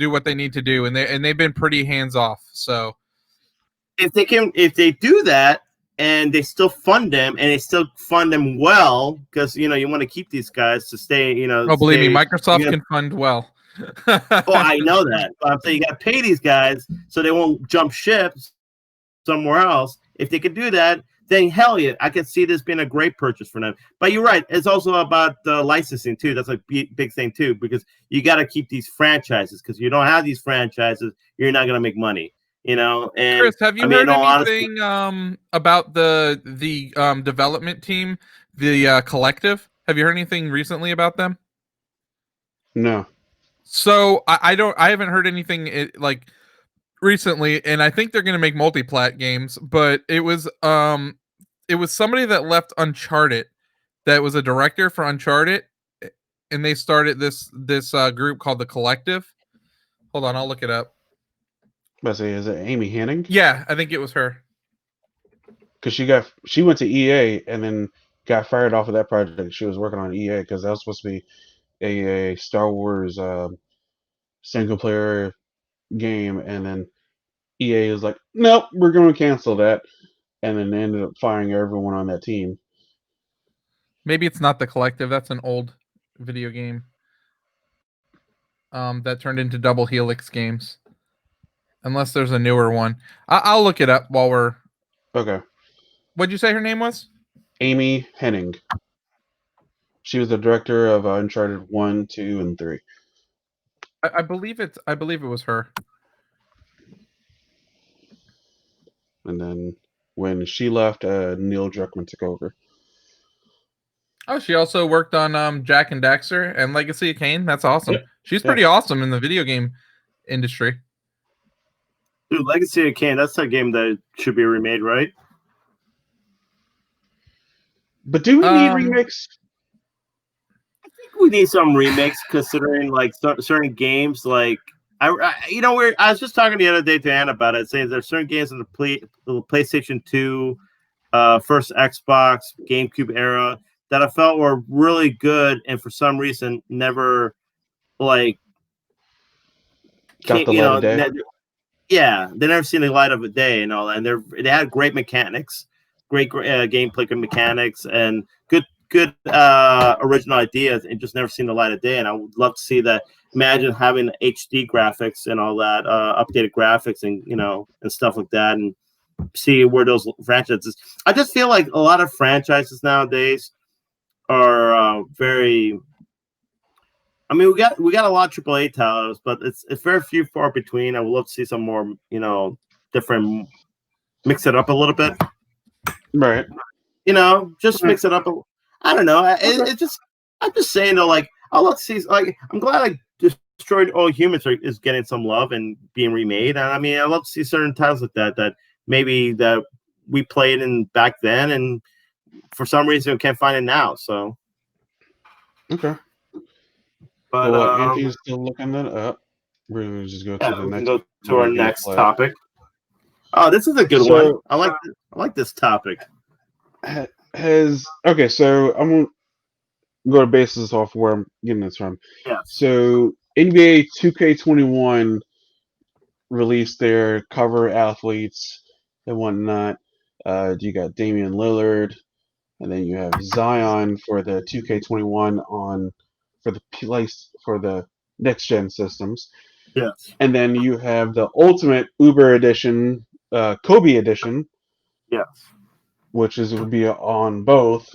S3: what they need to do, and they've been pretty hands off. So
S2: if they do that, and they still fund them, and they still fund them well because you want to keep these guys to stay.
S3: Oh, believe me, Microsoft can fund well.
S2: Oh, I know that. But I'm saying you got to pay these guys so they won't jump ship somewhere else. If they could do that, then hell yeah, I could see this being a great purchase for them. But you're right. It's also about licensing too. That's a big thing too, because you got to keep these franchises, because you don't have these franchises, you're not going to make money. And
S3: Chris, have you heard anything about the development team, the collective? Have you heard anything recently about them?
S1: No.
S3: So I haven't heard anything like recently, and I think they're going to make multi-plat games. But it was somebody that left Uncharted, that was a director for Uncharted, and they started this group called the Collective. Hold on, I'll look it up.
S1: Let's say, is it Amy Hennig?
S3: Yeah, I think it was her.
S1: Because she went to EA and then got fired off of that project she was working on EA, because that was supposed to be a Star Wars single player game, and then EA was like, nope, we're going to cancel that, and then they ended up firing everyone on that team.
S3: Maybe it's not the Collective. That's an old video game that turned into Double Helix games. Unless there's a newer one. I'll look it up while we're...
S1: Okay.
S3: What'd you say her name was?
S1: Amy Hennig. She was the director of Uncharted 1, 2, and 3.
S3: I believe it was her.
S1: And then when she left, Neil Druckmann took over.
S3: Oh, she also worked on Jack and Daxter and Legacy of Kain. That's awesome. Yep. She's pretty awesome in the video game industry.
S2: Dude, Legacy of Kain, that's a game that should be remade, right?
S1: But do we need remakes?
S2: I think we need some remakes, considering like certain games. Like I was just talking the other day to Ann about it, saying there's certain games in the PlayStation 2, first Xbox, GameCube era that I felt were really good, and for some reason never like
S1: got the light of day.
S2: Yeah, they never seen the light of a day and all that. And they had great mechanics, great gameplay mechanics, and good original ideas, and just never seen the light of day. And I would love to see that. Imagine having HD graphics and all that, updated graphics, and and stuff like that, and see where those franchises. I just feel like a lot of franchises nowadays are very. I mean, we got a lot of AAA titles, but it's very few, far between. I would love to see some more, different, mix it up a little bit.
S1: Right.
S2: Just mix it up. I don't know. I'm just saying though, like, I love to see, like, I'm glad like Destroyed All Humans is getting some love and being remade. And I mean, I love to see certain titles like that maybe that we played in back then, and for some reason we can't find it now. So.
S1: Okay. But Anthony's still looking that up. We're going to just go to the next.
S2: Go to our next topic. Oh, this is a good one. I like this topic.
S1: Okay, so I'm going to go to basis off where I'm getting this from.
S2: Yeah.
S1: So NBA 2K21 released their cover athletes and whatnot. You got Damian Lillard, and then you have Zion for the 2K21 for the next gen systems.
S2: Yes.
S1: And then you have the Ultimate Uber Edition, Kobe Edition.
S2: Yes.
S1: Which would be on both.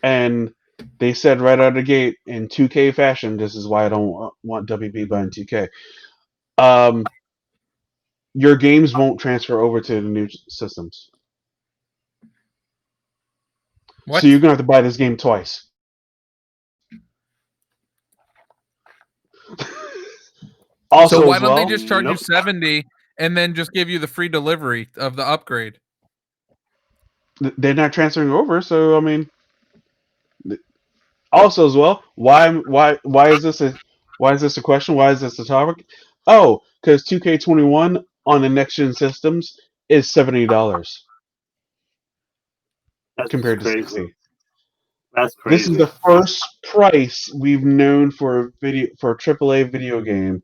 S1: And they said right out of the gate, in 2K fashion, this is why I don't want WB buying 2K. Your games won't transfer over to the new systems.
S3: What?
S1: So you're going to have to buy this game twice. Also,
S3: so why don't they just charge you $70 and then just give you the free delivery of the upgrade?
S1: They're not transferring over, so I mean. Also, as well, why is this a question? Why is this a topic? Oh, because 2K21 on the next gen systems is $70 compared to $60.
S2: That's crazy.
S1: This is the first price we've known for a AAA video game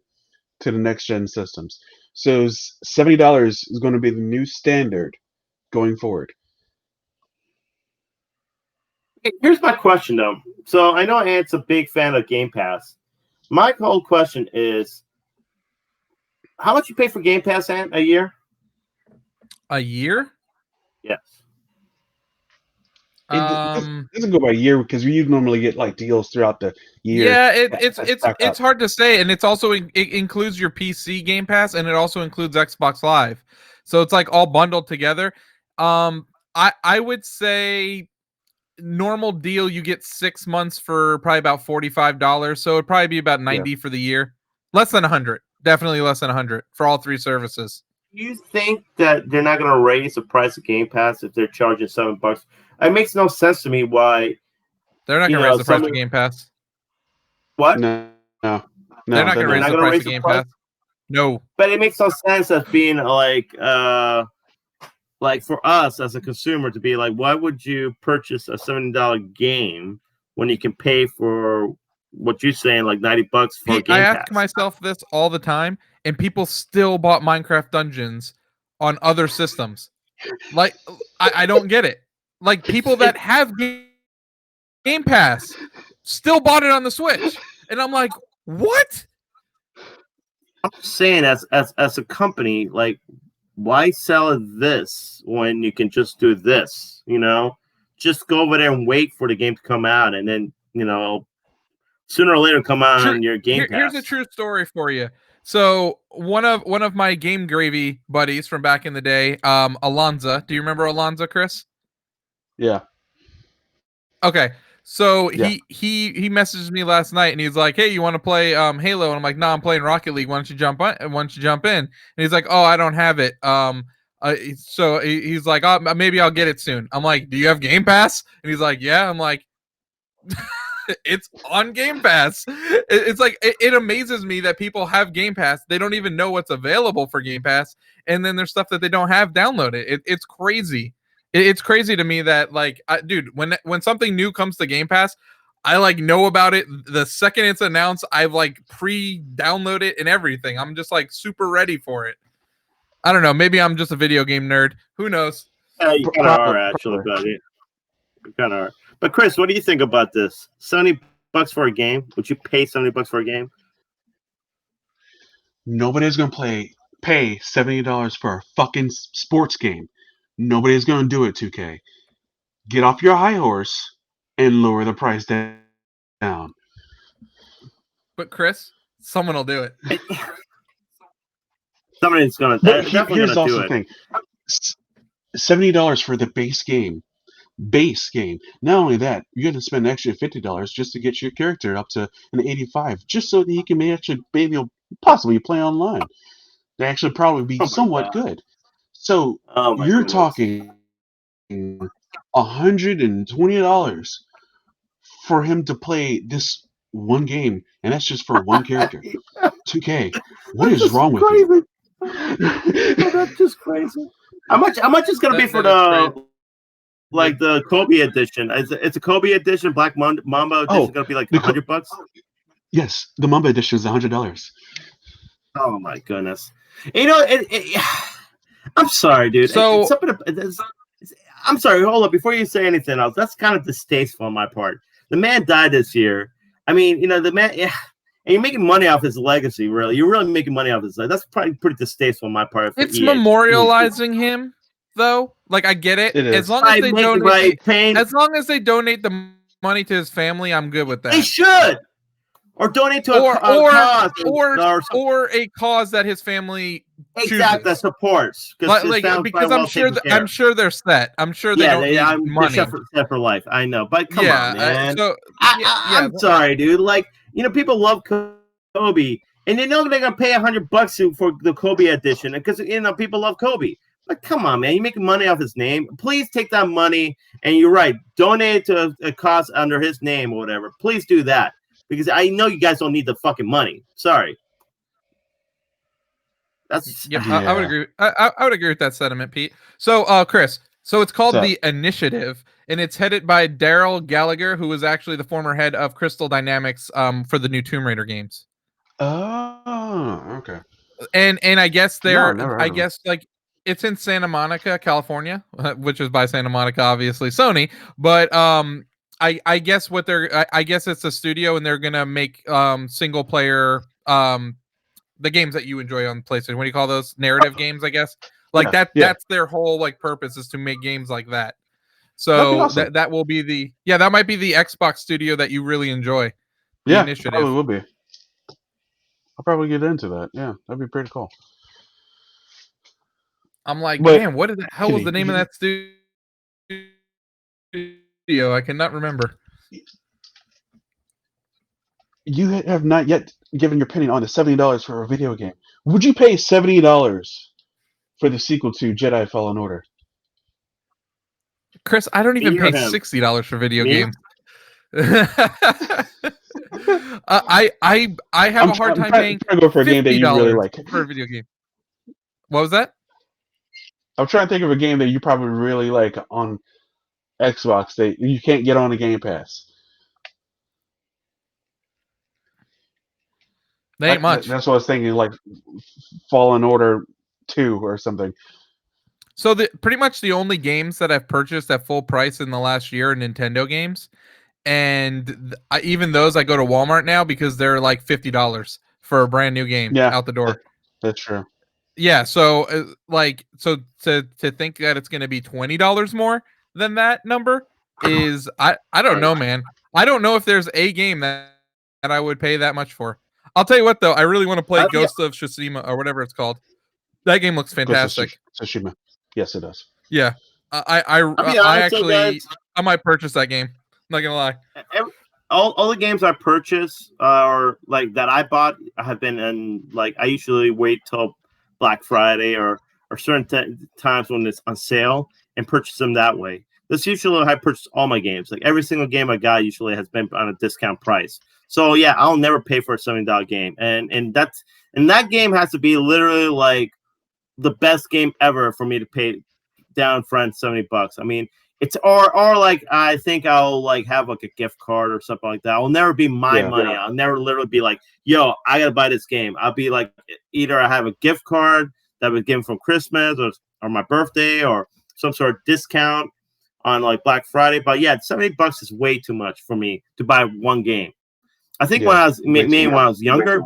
S1: to the next gen systems. So $70 is going to be the new standard going forward.
S2: Here's my question, though. So I know Ant's a big fan of Game Pass. My whole question is, how much you pay for Game Pass, Ant, a year?
S3: A year?
S2: Yes.
S1: It doesn't go by year because you normally get like deals throughout the year.
S3: Yeah, it's hard to say, and it's also it includes your PC Game Pass, and it also includes Xbox Live, so it's like all bundled together. I would say normal deal you get 6 months for probably about $45, so it'd probably be about 90 for the year, less than 100, definitely less than 100 for all three services.
S2: Do you think that they're not going to raise the price of Game Pass if they're charging $7? It makes no sense to me why
S3: they're not going to raise the price of Game Pass.
S2: What?
S1: No,
S3: they're not going to raise the price of Game Pass. No,
S2: but it makes no sense as being like for us as a consumer to be like, why would you purchase a $70 game when you can pay for what you're saying, like $90 for a Game Pass?
S3: I ask myself this all the time, and people still bought Minecraft Dungeons on other systems. Like, I don't get it. Like, people that have Game Pass still bought it on the Switch, and I'm like, what?
S2: I'm saying, as a company, like, why sell this when you can just do this? You know, just go over there and wait for the game to come out, and then sooner or later come out on your Game Pass.
S3: Here's a true story for you. So one of my Game Gravy buddies from back in the day, Alonza. Do you remember Alonza, Chris?
S1: Yeah.
S3: Okay. So he messaged me last night and he's like, "Hey, you want to play Halo?" And I'm like, "No, I'm playing Rocket League. Why don't you jump on? Why don't you jump in?" And he's like, "Oh, I don't have it." So he's like, "Oh, maybe I'll get it soon." I'm like, "Do you have Game Pass?" And he's like, "Yeah." I'm like, it's on Game Pass. It's like it amazes me that people have Game Pass. They don't even know what's available for Game Pass, and then there's stuff that they don't have downloaded. It's crazy. It's crazy to me that, like, dude, when something new comes to Game Pass, I like know about it the second it's announced. I've like pre-download it and everything. I'm just like super ready for it. I don't know. Maybe I'm just a video game nerd. Who knows?
S2: Yeah, you kind of are actually, buddy. You kind of are. But Chris, what do you think about this? $70 for a game? Would you pay $70 for a game?
S1: Nobody's gonna pay $70 for a fucking sports game. Nobody's gonna do it. 2K, get off your high horse and lower the price down.
S3: But Chris, someone will do it.
S2: Somebody's gonna.
S1: Here's also the thing: $70 for the base game. Not only that, you're gonna spend an extra $50 just to get your character up to an 85, just so that he can maybe possibly play online. They actually probably be somewhat good. So you're talking $120 for him to play this one game, and that's just for one character. 2K, what is wrong with you?
S2: That's just crazy. How much is gonna be for the like the Kobe edition? It's a Kobe edition, Black Mamba edition. Gonna be like $100.
S1: Yes, the Mamba edition is $100.
S2: Oh my goodness! I'm sorry, dude.
S3: So
S2: I'm sorry. Hold up, before you say anything else, that's kind of distasteful on my part. The man died this year. I mean, the man. Yeah, and you're making money off his legacy. Really, you're really making money off his legacy. That's probably pretty distasteful on my part.
S3: It's memorializing him, though. Like, I get it. As long as they donate, as long as they donate the money to his family, I'm good with that.
S2: They should. Or donate to a cause,
S3: or a cause that his family chooses.
S2: That supports.
S3: Because I'm sure they're set. I'm sure they don't need money.
S2: Set for life. I know, but come on, man. I'm sorry, dude. Like, people love Kobe, and they know they're gonna pay $100 for the Kobe edition because people love Kobe. But come on, man, you're making money off his name. Please take that money, and you're right, donate it to a cause under his name or whatever. Please do that. Because I know you guys don't need the fucking money. Sorry.
S3: I would agree. I would agree with that sentiment, Pete. So, Chris. So it's called The Initiative, and it's headed by Daryl Gallagher, who was actually the former head of Crystal Dynamics for the new Tomb Raider games.
S1: Oh, okay.
S3: And I guess it's in Santa Monica, California, which is by Santa Monica, obviously Sony. But I guess what I guess it's a studio, and they're gonna make single player the games that you enjoy on PlayStation. What do you call those? Narrative games, I guess. Like
S1: Yeah, yeah.
S3: that's their whole like purpose, is to make games like that.
S1: That'd be
S3: So
S1: awesome.
S3: that will be that might be the Xbox studio that you really enjoy. The
S1: Yeah,
S3: initiative.
S1: probably will be. I'll probably get into that. Yeah, that'd be pretty cool.
S3: I'm like,
S1: But
S3: man, what the hell was the name of that studio? I cannot remember.
S1: You have not yet given your opinion on the $70 for a video game. Would you pay $70 for the sequel to Jedi Fallen Order?
S3: Chris, I don't even
S2: Me or
S3: pay
S2: him?
S3: $60 for video
S2: Me?
S3: games. I have a hard time paying
S1: trying to go for a game that you really
S3: $50
S1: like.
S3: for a video game. What was that?
S1: I'm trying to think of a game that you probably really like on Xbox that you can't get on the Game Pass.
S3: They ain't much.
S1: That's what I was thinking, like Fallen Order 2 or something.
S3: So pretty much the only games that I've purchased at full price in the last year are Nintendo games, and even those I go to Walmart now because they're like $50 for a brand new game out the door.
S1: That's true.
S3: Yeah, so to think that it's going to be $20 more than that number is I don't know, man. I don't know if there's a game that I would pay that much for. I'll tell you what though, I really want to play Ghost of Tsushima or whatever it's called. That game looks fantastic.
S1: Tsushima. Yes, it does.
S3: Yeah, I might purchase that game. I'm not gonna lie.
S2: All the games I purchase or like that I bought have been in like I usually wait till Black Friday or certain times when it's on sale and purchase them that way. That's usually how I purchase all my games. Like every single game I got usually has been on a discount price. So yeah, I'll never pay for a $70 game, and that game has to be literally like the best game ever for me to pay down front $70. I mean, it's or like I think I'll like have like a gift card or something like that. It'll never be my money. I'll never literally be like, yo, I gotta buy this game. I'll be like, either I have a gift card that was given from Christmas or my birthday or some sort of discount on like Black Friday. But yeah, $70 is way too much for me to buy one game. I think when I was when I was younger,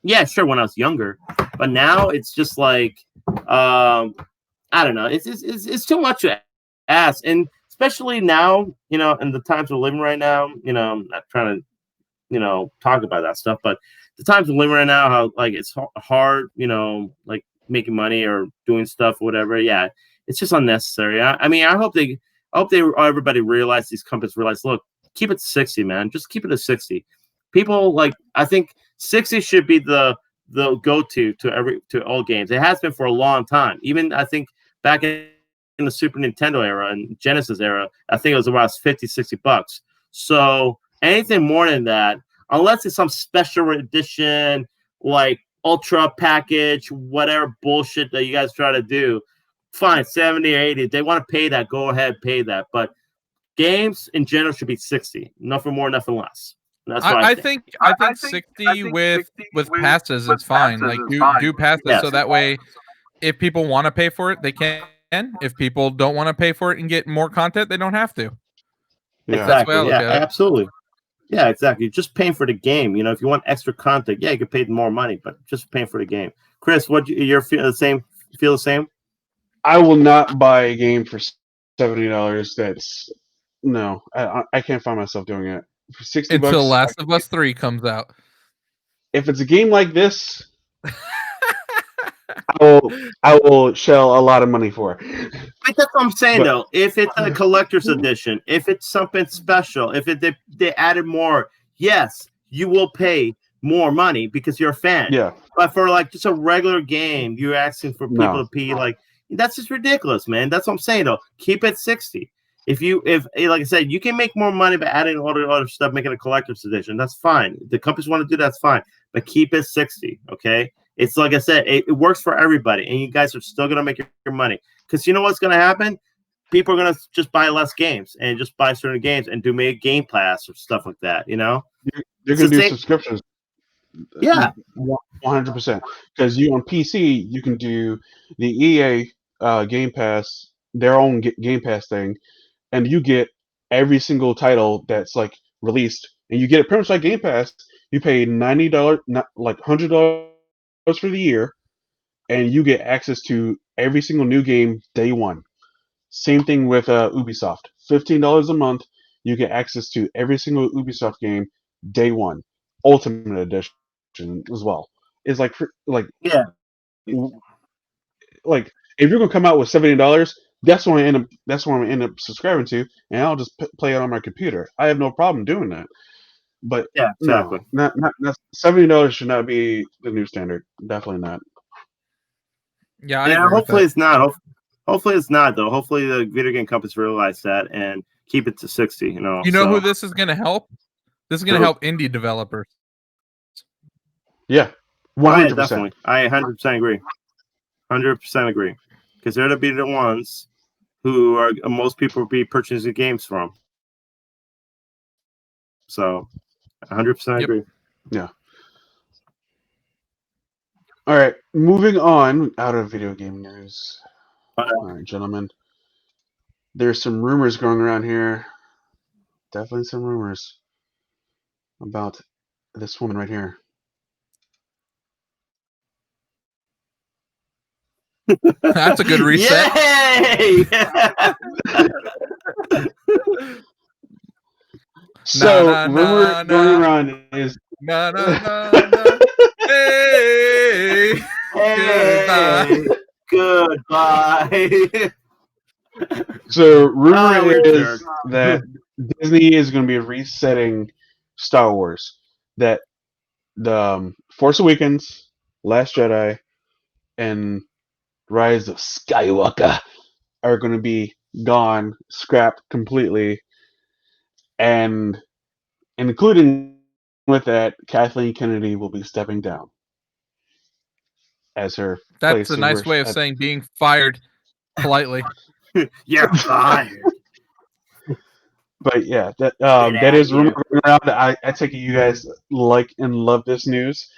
S2: yeah, sure, when I was younger, but now it's just like I don't know, it's too much to ask, and especially now, you know, in the times we're living right now, you know, I'm not trying to, you know, talk about that stuff, but the times we're living right now, how like it's hard, you know, like making money or doing stuff or whatever. Yeah, it's just unnecessary. I mean, I hope everybody realize, these companies realize, look, keep it 60, man. Just keep it at 60. People like, I think 60 should be the go-to to all games. It has been for a long time. Even I think back in the Super Nintendo era and Genesis era, I think it was around $50-$60. So anything more than that, unless it's some special edition, like ultra package, whatever bullshit that you guys try to do, fine, 70 or 80. If they want to pay that, go ahead, pay that. But games in general should be 60. Nothing more, nothing less. That's what I think.
S3: I think 60 with passes is fine. Like do passes so that way if people want to pay for it, they can. If people don't want to pay for it and get more content, they don't have to.
S1: Yeah.
S2: Exactly. Yeah, absolutely. Yeah, exactly. Just paying for the game. You know, if you want extra content, yeah, you can pay more money, but just paying for the game. Chris, what you feel the same? Feel the same?
S1: I will not buy a game for $70. That's no. I can't find myself doing it for $60
S3: until Last of Us 3 comes out.
S1: If it's a game like this, I will shell a lot of money for.
S2: But that's what I'm saying, though. If it's a collector's edition, if it's something special, if they added more, yes, you will pay more money because you're a fan.
S1: Yeah.
S2: But for like just a regular game, you're asking for people to pay like that's just ridiculous, man. That's what I'm saying, though. Keep it 60. If like I said, you can make more money by adding all the other stuff, making a collector's edition. That's fine. The companies want to do that's fine. But keep it 60, okay? It's like I said, it works for everybody, and you guys are still gonna make your money. Because you know what's gonna happen? People are gonna just buy less games and just buy certain games and do maybe Game Pass or stuff like that. You know,
S1: you're gonna do subscriptions.
S2: Yeah.
S1: 100%. Because you on PC, you can do the EA Game Pass, their own Game Pass thing, and you get every single title that's like released, and you get it pretty much like Game Pass. You pay $90, not like $100 for the year, and you get access to every single new game day one. Same thing with Ubisoft. $15 a month, you get access to every single Ubisoft game day one. Ultimate Edition as well. It's
S2: Yeah.
S1: like if you're gonna come out with $70, that's what I end up. That's what I'm gonna end up subscribing to, and I'll just play it on my computer. I have no problem doing that. But
S2: Yeah,
S1: no,
S2: exactly.
S1: not $70 should not be the new standard. Definitely not.
S3: Yeah, I
S2: Yeah,
S3: agree with
S2: hopefully
S3: that.
S2: it's not. Hopefully it's not though. Hopefully the video game companies realize that and keep it to 60.
S3: You know who
S2: So
S3: this is going to help? This is going to
S2: Who?
S3: help indie developers.
S1: Yeah,
S2: oh yeah,
S1: 100%.
S2: definitely. I 100% agree. 100% agree. Because they're to be the ones who are most people will be purchasing games from. So 100%
S3: Yep.
S2: agree.
S1: Yeah. All right, moving on out of video game news. All right, gentlemen. There's some rumors going around here. Definitely some rumors about this woman right here.
S3: That's a good reset.
S2: Yay!
S1: So,
S3: Na, na,
S1: rumor
S3: na,
S1: going
S3: na.
S1: around is
S3: Na, na, na, na. Hey, goodbye.
S2: Hey, goodbye.
S1: so rumor
S2: Oh, we're
S1: is
S2: jerks.
S1: that Disney is going to be resetting Star Wars. That the Force Awakens, Last Jedi, and Rise of Skywalker are going to be gone, scrapped completely, and including with that, Kathleen Kennedy will be stepping down as her
S3: That's
S1: place
S3: a
S1: of
S3: nice way of
S1: worship.
S3: saying being fired politely.
S2: You're fired.
S1: But yeah, that
S2: Get
S1: that
S2: out
S1: is
S2: of
S1: rumor
S2: here.
S1: going around. I take it you guys like and love this news.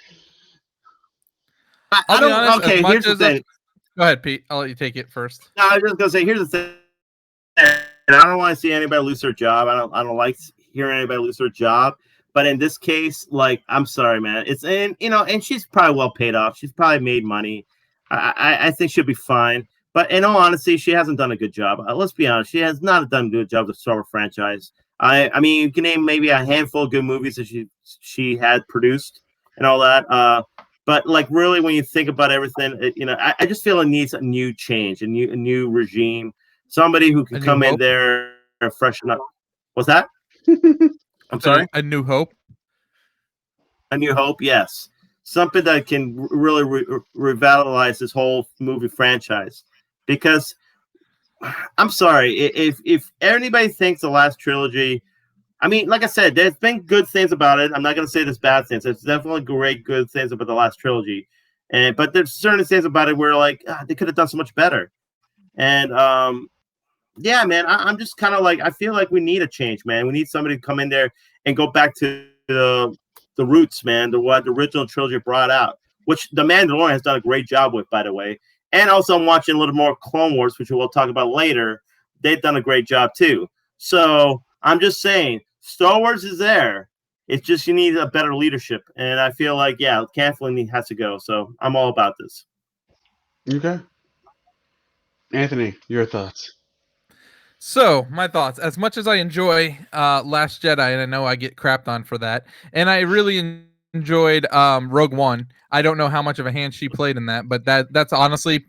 S2: I
S3: I'll be
S2: don't.
S3: honest, as
S2: Okay,
S3: much
S2: here's the
S3: as
S2: thing.
S3: go ahead, Pete. I'll let you take it first.
S2: No, I was just gonna say. Here's the thing. And I don't want to see anybody lose their job. I don't like hearing anybody lose their job. But in this case, like, I'm sorry, man. It's and she's probably well paid off. She's probably made money. I think she'll be fine. But in all honesty, she hasn't done a good job. Let's be honest. She has not done a good job with the Star Wars franchise. I mean, you can name maybe a handful of good movies that she had produced and all that. But like really, when you think about everything, I just feel it needs a new change, a new regime, somebody who can
S3: A New
S2: come in
S3: Hope.
S2: there and freshen up. What's that? I'm
S3: Sorry,
S2: sorry.
S3: A New Hope.
S2: A New Hope, yes. Something that can really revitalize this whole movie franchise. Because I'm sorry, if anybody thinks the last trilogy, I mean, like I said, there's been good things about it. I'm not going to say there's bad things. There's definitely great, good things about the last trilogy, but there's certain things about it where like they could have done so much better. And yeah, man, I'm just kind of like I feel like we need a change, man. We need somebody to come in there and go back to the roots, man. What the original trilogy brought out, which the Mandalorian has done a great job with, by the way. And also, I'm watching a little more Clone Wars, which we'll talk about later. They've done a great job too. So I'm just saying, Star Wars is there. It's just you need a better leadership, and I feel like Kathleen has to go. So I'm all about this.
S1: Okay, Anthony, your thoughts?
S3: So, my thoughts. As much as I enjoy Last Jedi, and I know I get crapped on for that, and I really enjoyed Rogue One. I don't know how much of a hand she played in that, but that's honestly,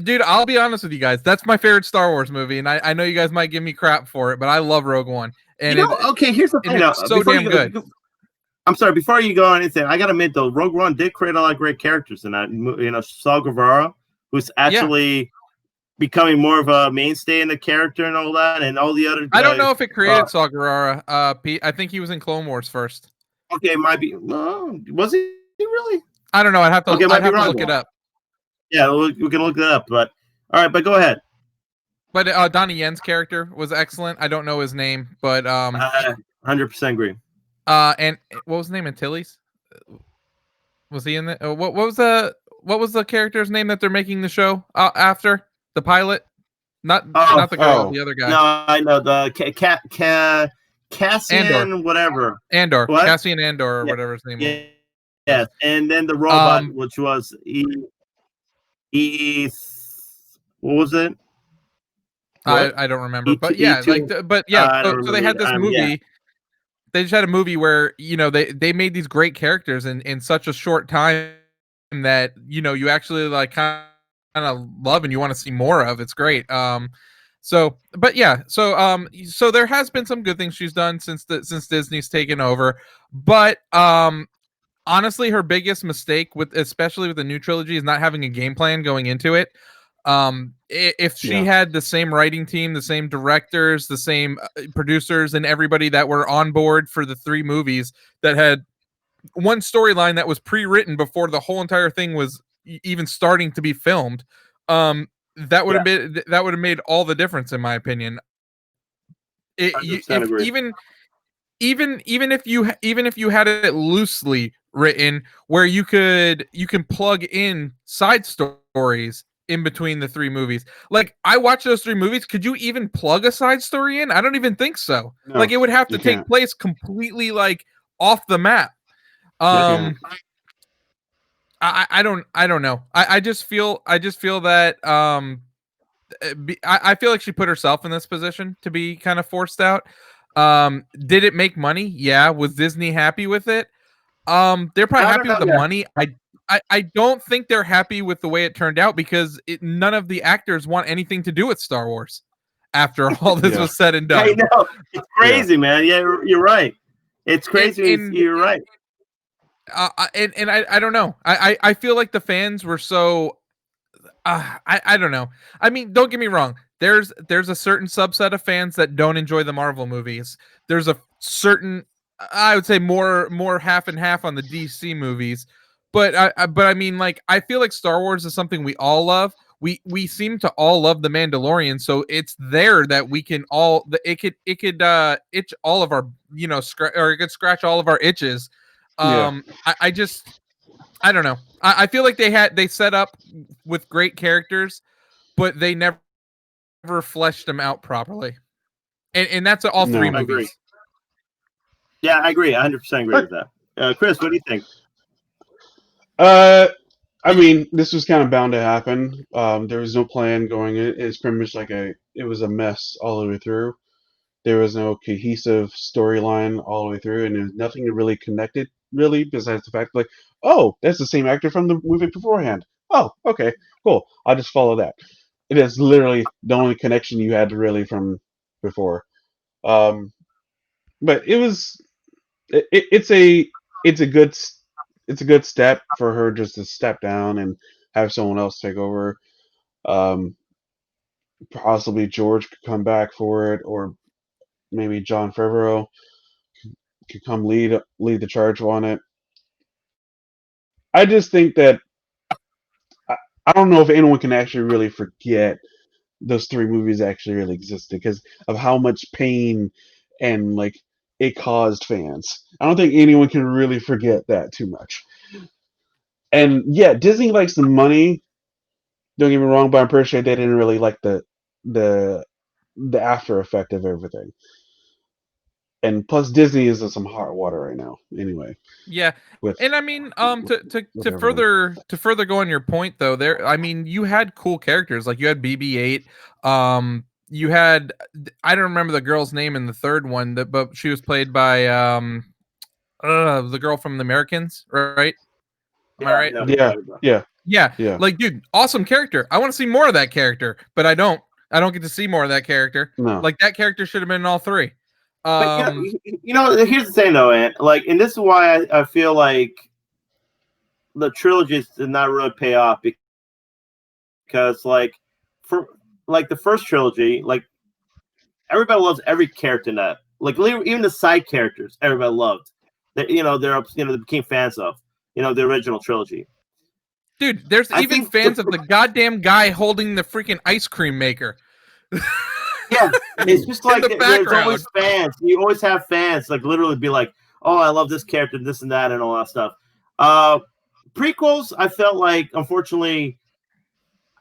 S3: dude, I'll be honest with you guys. That's my favorite Star Wars movie, and I know you guys might give me crap for it, but I love Rogue One, and
S2: Okay. Here's the thing.
S3: it's so damn good.
S2: I'm sorry. Before you go on anything, I got to admit though, Rogue One did create a lot of great characters in that. Saw Guevara, who's actually becoming more of a mainstay in the character and all that, and all the other.
S3: I don't know if it created Saw Gerrera, Pete. I think he was in Clone Wars first.
S2: Okay, it might be. Was he really?
S3: I don't know. I'd have to.
S2: Okay,
S3: I'd have to look it up.
S2: Yeah, we can look that up. But all right, but go ahead.
S3: But Donnie Yen's character was excellent. I don't know his name, but
S2: 100% agree.
S3: and what was the name? Antilles? Was he in it? What was the character's name that they're making the show after the pilot? Not the girl, the other guy.
S2: No, I know the Cassian,
S3: Andor.
S2: whatever.
S3: Andor.
S2: What?
S3: Cassian Andor or whatever his name was.
S2: Yes, and then the robot, which was what was it?
S3: I don't remember, but yeah, so they had this movie.
S2: Yeah.
S3: They just had a movie where they made these great characters in such a short time that you actually like kind of love and you want to see more of. It's great. So there has been some good things she's done since Disney's taken over, but honestly, her biggest mistake especially with the new trilogy is not having a game plan going into it. If she had the same writing team, the same directors, the same producers, and everybody that were on board for the 3 movies that had one storyline that was pre-written before the whole entire thing was even starting to be filmed, that would have made all the difference, in my opinion. Even if you had it loosely written where you can plug in side stories in between the 3 movies. Like, I watched those 3 movies. Could you even plug a side story in? I don't even think so. No, like, it would have to take place completely like off the map. I don't know. I just feel that I feel like she put herself in this position to be kind of forced out. Did it make money? Yeah. Was Disney happy with it? They're probably happy with the money. I don't think they're happy with the way it turned out because none of the actors want anything to do with Star Wars after all this was said and done.
S2: I know. It's crazy, man. Yeah, you're right. It's crazy. You're right.
S3: And I don't know. I feel like the fans were so I don't know. I mean, don't get me wrong. There's a certain subset of fans that don't enjoy the Marvel movies. There's a certain, I would say more half and half on the DC movies. But I mean, like, I feel like Star Wars is something we all love. We seem to all love the Mandalorian, so it's there that we can all it could itch all of our it could scratch all of our itches. I don't know. I feel like they set up with great characters, but they never fleshed them out properly, and that's all 3 movies.
S2: I agree. Yeah, I agree. 100% agree with that. Chris, what do you think?
S1: I mean, this was kind of bound to happen. There was no plan going in. It's pretty much like it was a mess all the way through. There was no cohesive storyline all the way through, and there was nothing really connected, really, besides the fact, like, oh, that's the same actor from the movie beforehand. Oh, okay, cool. I'll just follow that. It is literally the only connection you had really from before. But it's a good step for her just to step down and have someone else take over. Possibly George could come back for it, or maybe Jon Favreau could come lead the charge on it. I just think that I don't know if anyone can actually really forget those 3 movies actually really existed because of how much pain and like it caused fans. I don't think anyone can really forget that too much. And yeah, Disney likes the money. Don't get me wrong, but I'm pretty sure they didn't really like the after effect of everything. And plus, Disney is in some hot water right now. Anyway.
S3: Yeah, and I mean, to further go on your point though, I mean, you had cool characters like you had BB-8. You had, I don't remember the girl's name in the 3rd one, but she was played by the girl from The Americans, right? Am I right? Yeah. Like, dude, awesome character. I want to see more of that character, but I don't get to see more of that character.
S1: No.
S3: Like, that character should have been in all 3.
S2: But here's the thing though, Ant. Like, and this is why I feel like the trilogies did not really pay off because, like, for like the first trilogy, like everybody loves every character in that. Like, even the side characters, everybody loved. That they became fans of. The original trilogy.
S3: Dude, there's even fans of the goddamn guy holding the freaking ice cream maker.
S2: Yeah, it's just like there's always fans. You always have fans, like, literally be like, "Oh, I love this character, this and that, and all that stuff." prequels, I felt like, unfortunately,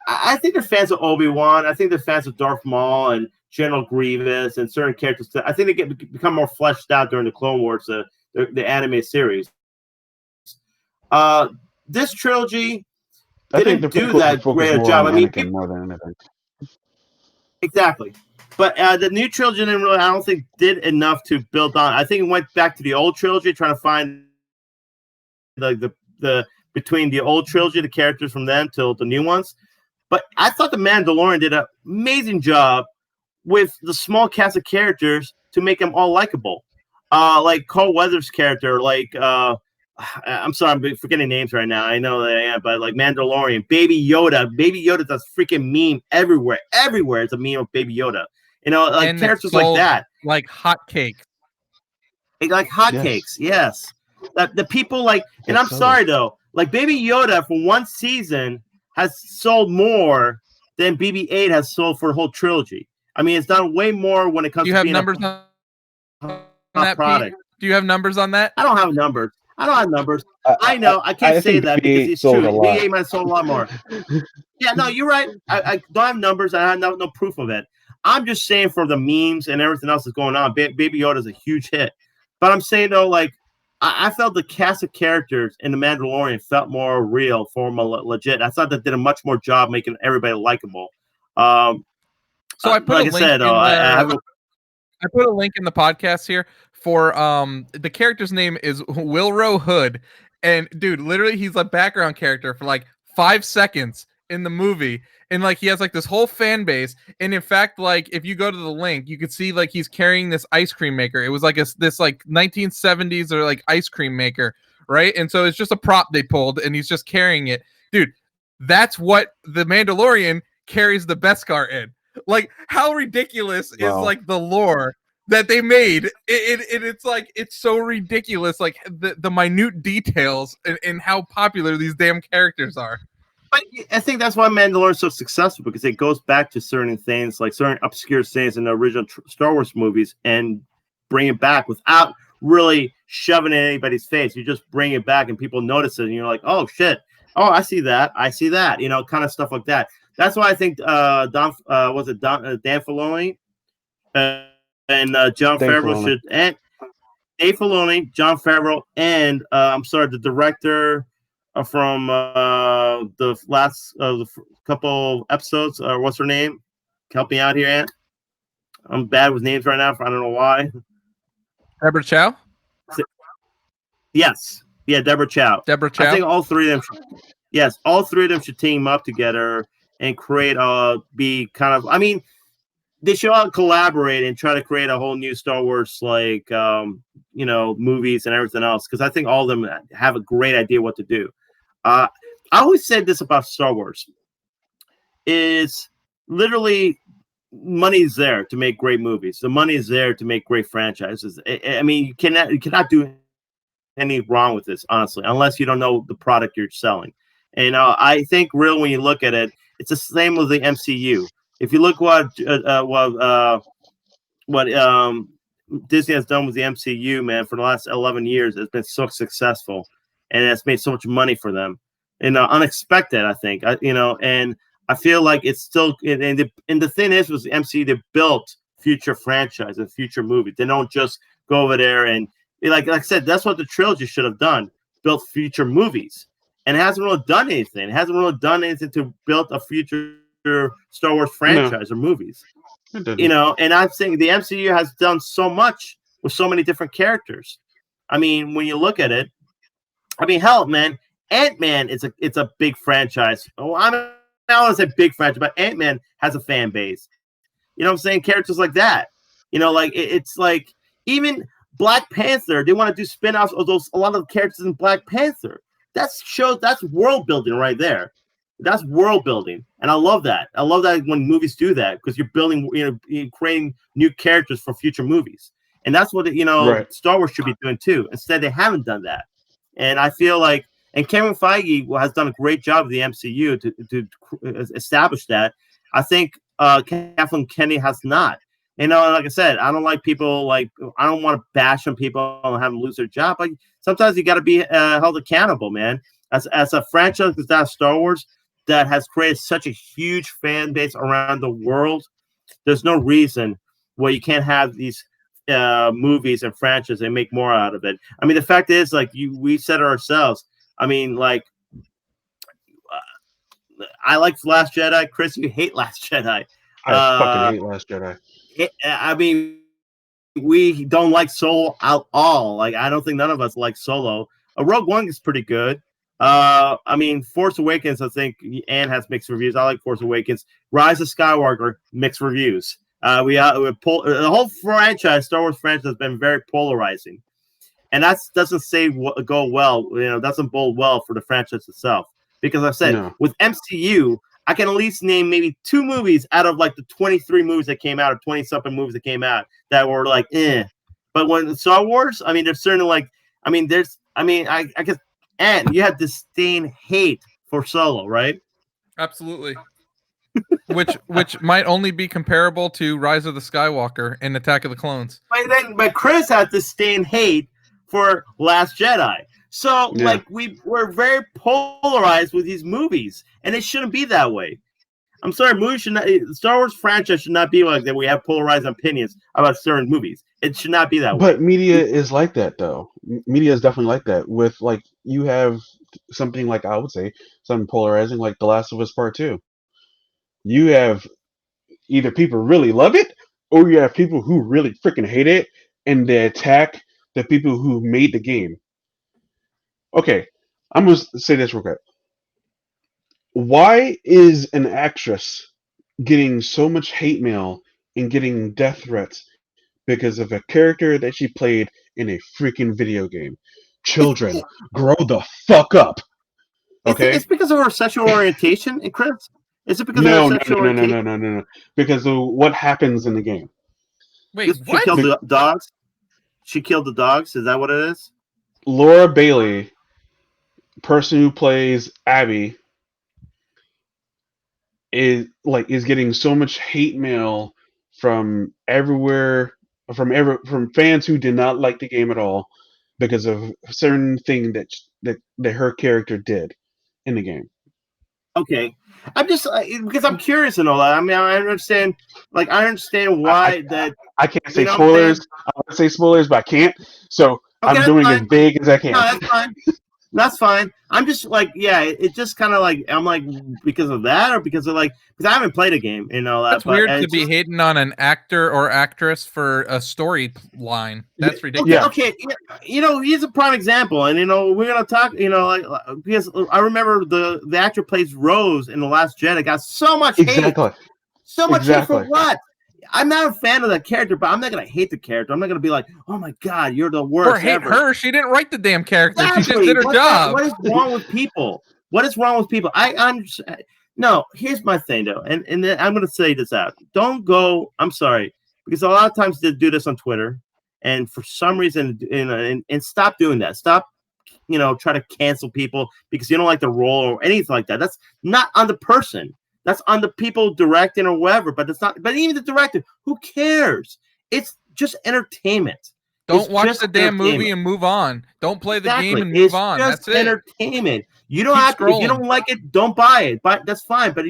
S2: I think they're fans of Obi-Wan. I think they're fans of Darth Maul and General Grievous and certain characters. I think they become more fleshed out during the Clone Wars, the anime series. This trilogy didn't do that great a job. I mean,
S1: more than anything.
S2: Exactly. But the new trilogy didn't really, I don't think, did enough to build on. I think it went back to the old trilogy, trying to find the between the old trilogy, the characters from them till the new ones. But I thought the Mandalorian did an amazing job with the small cast of characters to make them all likable. Like Carl Weathers' character, like I'm sorry, I'm forgetting names right now. I know that I am, but like Mandalorian, Baby Yoda. Baby Yoda does freaking meme everywhere. Everywhere it's a meme of Baby Yoda. You know, like and characters like that.
S3: Like hotcakes.
S2: Like hotcakes, yes. The people like, and I'm sorry though, like Baby Yoda for one season has sold more than BB-8 has sold for the whole trilogy. I mean, it's done way more when it comes to being
S3: numbers on that product. Pete? Do you have numbers on that?
S2: I don't have numbers. I know. I can't say that because it's true. BB-8 might have sold a lot more. Yeah, no, you're right. I don't have numbers. I have no proof of it. I'm just saying for the memes and everything else that's going on, Baby Yoda is a huge hit. But I'm saying though, like, I felt the cast of characters in The Mandalorian felt more real, more legit. I thought that did a much more job making everybody likable.
S3: So I put like a link I put a link in the podcast here for the character's name is Wilro Hood, and dude, literally he's a background character for like 5 seconds in the movie, and like he has like this whole fan base. And in fact, like if you go to the link, you could see like he's carrying this ice cream maker. It was like this like 1970s or like ice cream maker, right? And so it's just a prop they pulled, and he's just carrying it, dude. That's what the Mandalorian carries the Beskar in. Like, how ridiculous is like the lore that they made? It's like, it's so ridiculous, like the minute details and how popular these damn characters are.
S2: But I think that's why Mandalorian is so successful, because it goes back to certain things, like certain obscure things in the original Star Wars movies, and bring it back without really shoving it in anybody's face. You just bring it back and people notice it, and you're like, oh shit, oh I see that, you know, kind of stuff like that. That's why I think Dan Filoni and Jon Favreau should, and Dave Filoni, Jon Favreau, and the director from the last couple episodes. What's her name? Help me out here, Ant. I'm bad with names right now. I don't know why.
S3: Deborah Chow?
S2: Yes. Yeah, Deborah Chow.
S3: Deborah Chow.
S2: I think all three of them should team up together and create be kind of, I mean, they should all collaborate and try to create a whole new Star Wars, like you know, movies and everything else, because I think all of them have a great idea what to do. I always said this about Star Wars: is literally money is there to make great movies. The money is there to make great franchises. I mean, you cannot do any wrong with this, honestly, unless you don't know the product you're selling. And I think really when you look at it, it's the same with the MCU. If you look what Disney has done with the MCU, man, for the last 11 years, it's been so successful, and it's made so much money for them, and unexpected, I think. And I feel like it's still. And the thing is, with the MCU, they built future franchise and future movies. They don't just go over there and like I said. That's what the trilogy should have done: built future movies. And it hasn't really done anything. It hasn't really done anything to build a future Star Wars franchise or movies. You know, and I'm saying the MCU has done so much with so many different characters. I mean, when you look at it, I mean, hell, man, Ant-Man it's a big franchise. Oh, I don't want to say big franchise, but Ant-Man has a fan base. You know what I'm saying? Characters like that. You know, like it's like even Black Panther, they want to do spin-offs of a lot of the characters in Black Panther. That's world building right there. That's world building, and I love that. I love that when movies do that, because you're building, you're creating new characters for future movies, and that's what Star Wars should be doing too. Instead, they haven't done that, and I feel like, and Kevin Feige has done a great job with the MCU to establish that. I think Kathleen Kennedy has not. You know, like I said, I don't like people I don't want to bash on people and have them lose their job. But sometimes you got to be held accountable, man. As a franchise that's Star Wars that has created such a huge fan base around the world, there's no reason why you can't have these movies and franchises and make more out of it. I mean, the fact is, we said it ourselves. I mean, I like Last Jedi. Chris, you hate Last Jedi.
S1: I fucking hate Last Jedi.
S2: I mean, we don't like Solo at all. Like, I don't think none of us like Solo. Rogue One is pretty good. I mean, Force Awakens, I think Anne has mixed reviews. I like Force Awakens. Rise of Skywalker, mixed reviews. The whole franchise, Star Wars franchise, has been very polarizing, and that doesn't go well. You know, doesn't bode well for the franchise itself. Because I said with MCU, I can at least name maybe 2 movies out of like the 23 movies that came out, or 20-something movies that came out that were like, eh. But when Star Wars, I mean, there's certainly I guess, and you have disdain hate for Solo, right?
S3: Absolutely. which might only be comparable to Rise of the Skywalker and Attack of the Clones.
S2: But Chris has disdain hate for Last Jedi. So we're very polarized with these movies, and it shouldn't be that way. I'm sorry, Star Wars franchise should not be like that. We have polarized opinions about certain movies. It should not be that way.
S1: But media is like that, though. Media is definitely like that. With you have something like, I would say, something polarizing like The Last of Us Part 2. You have either people really love it, or you have people who really freaking hate it, and they attack the people who made the game. Okay, I'm going to say this real quick. Why is an actress getting so much hate mail and getting death threats because of a character that she played in a freaking video game? Children, grow the fuck up. Okay?
S2: It's because of her sexual orientation, Chris? Is it because of her sexual orientation?
S1: No. Because of what happens in the game.
S3: Wait, what?
S2: She killed the dogs? She killed the dogs? Is that what it is?
S1: Laura Bailey, person who plays Abby, is getting so much hate mail from everywhere, from fans who did not like the game at all because of a certain thing that her character did in the game.
S2: Okay, I'm just because I'm curious and all that. I mean, I understand why
S1: I can't say spoilers. I want to say spoilers, but I can't. So okay, I'm doing as vague as I can.
S2: No, that's fine. That's fine. I'm just it just kind of I'm like, because of that, or because I haven't played a game,
S3: That's weird to be hating on an actor or actress for a storyline. That's ridiculous.
S2: Okay, he's a prime example, and we're gonna talk, because I remember the actor plays Rose in The Last Jedi got so much hate, so much hate for what? I'm not a fan of that character, but I'm not gonna hate the character. I'm not gonna be like, "Oh my god, you're the worst."
S3: Or hate her. She didn't write the damn character. Exactly. She just did her job.
S2: What is wrong with people? What is wrong with people? No. Here's my thing though, and I'm gonna say this out. Don't go. I'm sorry, because a lot of times they do this on Twitter, and for some reason, and stop doing that. Stop, try to cancel people because you don't like the role or anything like that. That's not on the person. That's on the people directing or whatever, but it's not. But even the director, who cares? It's just entertainment.
S3: Don't watch the damn movie and move on. Don't play the game and move on. That's it.
S2: Entertainment. You don't have to. If you don't like it, don't buy it. But that's fine. But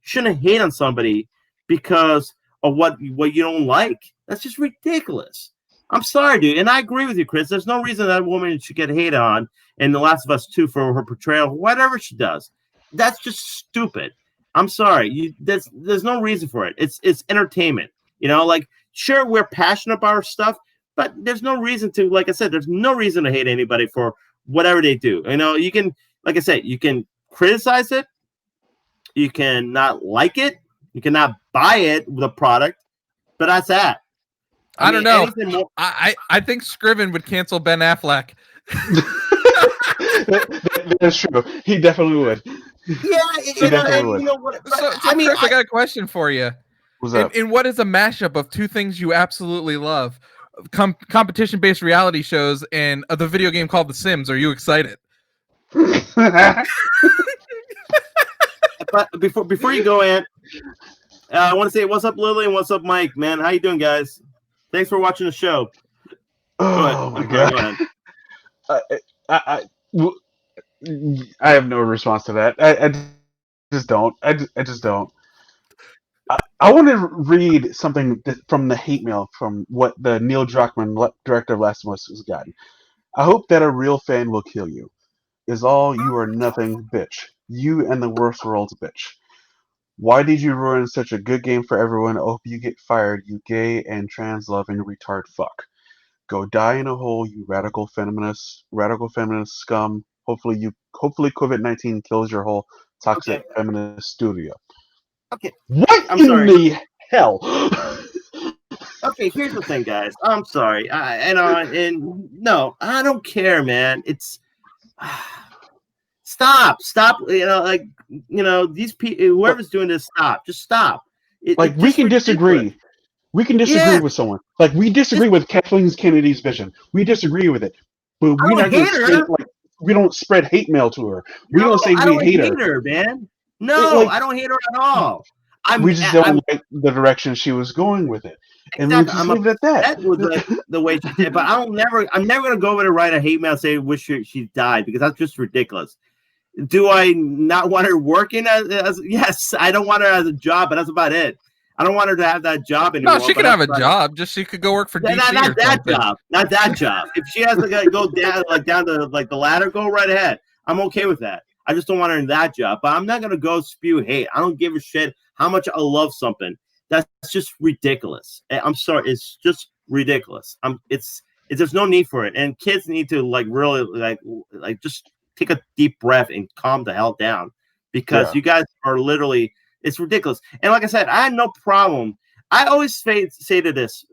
S2: shouldn't hate on somebody because of what you don't like. That's just ridiculous. I'm sorry, dude, and I agree with you, Chris. There's no reason that woman should get hated on in The Last of Us 2 for her portrayal, whatever she does. That's just stupid. I'm sorry. There's no reason for it. It's entertainment. Sure, we're passionate about our stuff, but there's no reason to, like I said, there's no reason to hate anybody for whatever they do. You can, like I said, you can criticize it. You can not like it. You cannot buy it with a product, but that's that.
S3: I don't know. I think Scriven would cancel Ben Affleck.
S1: That's true. He definitely would.
S2: Yeah,
S3: Chris, I got a question for you.
S1: What's up?
S3: In what is a mashup of 2 things you absolutely love? Competition-based reality shows and the video game called The Sims. Are you excited?
S2: But before you go, Ant, I want to say what's up, Lily, and what's up, Mike. Man, how you doing, guys? Thanks for watching the show. Go ahead.
S1: Oh my
S2: I'm sorry.
S1: god.
S2: Go ahead.
S1: I have no response to that. I just don't. I just don't. I want to read something from the hate mail from what the Neil Druckmann, director of Last of Us, has gotten. I hope that a real fan will kill you. Is all you are nothing, bitch. You and the worst world's bitch. Why did you ruin such a good game for everyone? I hope you get fired, you gay and trans loving retard fuck. Go die in a hole, you radical feminist scum. Hopefully COVID-19 kills your whole toxic
S2: Okay.
S1: feminist studio.
S2: Okay.
S1: What
S2: I'm
S1: in
S2: sorry.
S1: the hell?
S2: Okay, here's the thing, guys. I'm sorry. And no, I don't care, man. It's stop. These people, whoever's doing this, stop. Just stop.
S1: Like
S2: It's
S1: we
S2: just
S1: can
S2: ridiculous.
S1: disagree. We can disagree
S2: Yeah,
S1: with someone. Like we
S2: just
S1: disagree with Kathleen Kennedy's vision. We disagree with it, but
S2: I
S1: we're
S2: don't
S1: not going to
S2: hate
S1: spread
S2: her.
S1: like we don't spread hate mail to her. We
S2: No,
S1: don't say
S2: I
S1: we
S2: don't
S1: hate
S2: hate
S1: her.
S2: her, man. No,
S1: Like
S2: I don't hate her at all.
S1: we just don't
S2: I'm
S1: like the direction she was going with it, and we'll
S2: exactly.
S1: just
S2: I'm
S1: leave it at that.
S2: upset with the way she did, but I'm never gonna go over to write a hate mail and say wish she died because that's just ridiculous. Do I not want her working as yes, I don't want her as a job, but that's about it. I don't want her to have that job
S3: No,
S2: anymore.
S3: she
S2: but
S3: could
S2: that's
S3: have a
S2: about it.
S3: job. Just she could go work for DC
S2: Not
S3: or
S2: that
S3: something.
S2: job. Not that job. If she has to go down down to the ladder, go right ahead. I'm okay with that. I just don't want her in that job. But I'm not gonna go spew hate. I don't give a shit how much I love something. That's just ridiculous. I'm sorry, it's just ridiculous. It's there's no need for it. And kids need to really just take a deep breath and calm the hell down because
S1: Yeah,
S2: you guys are literally it's ridiculous. And like I said, I had no problem. I always say to this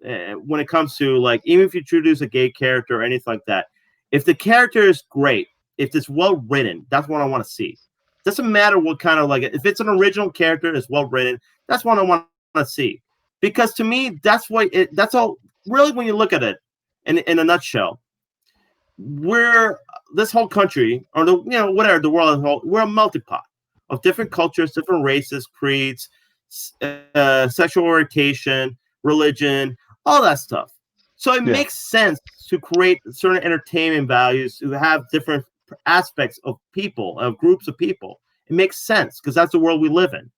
S2: when it comes to even if you introduce a gay character or anything like that, if the character is great, if it's well written, that's what I want to see. Doesn't matter what kind of if it's an original character, it's well written. That's what I want to see because to me that's all really when you look at it in a nutshell. We're this whole country or whatever the world as a whole, we're a melting pot of different cultures, different races, creeds, sexual orientation, religion, all that stuff. So it
S1: yeah,
S2: makes sense to create certain entertainment values to have different aspects of people, of groups of people. It makes sense because that's the world we live in.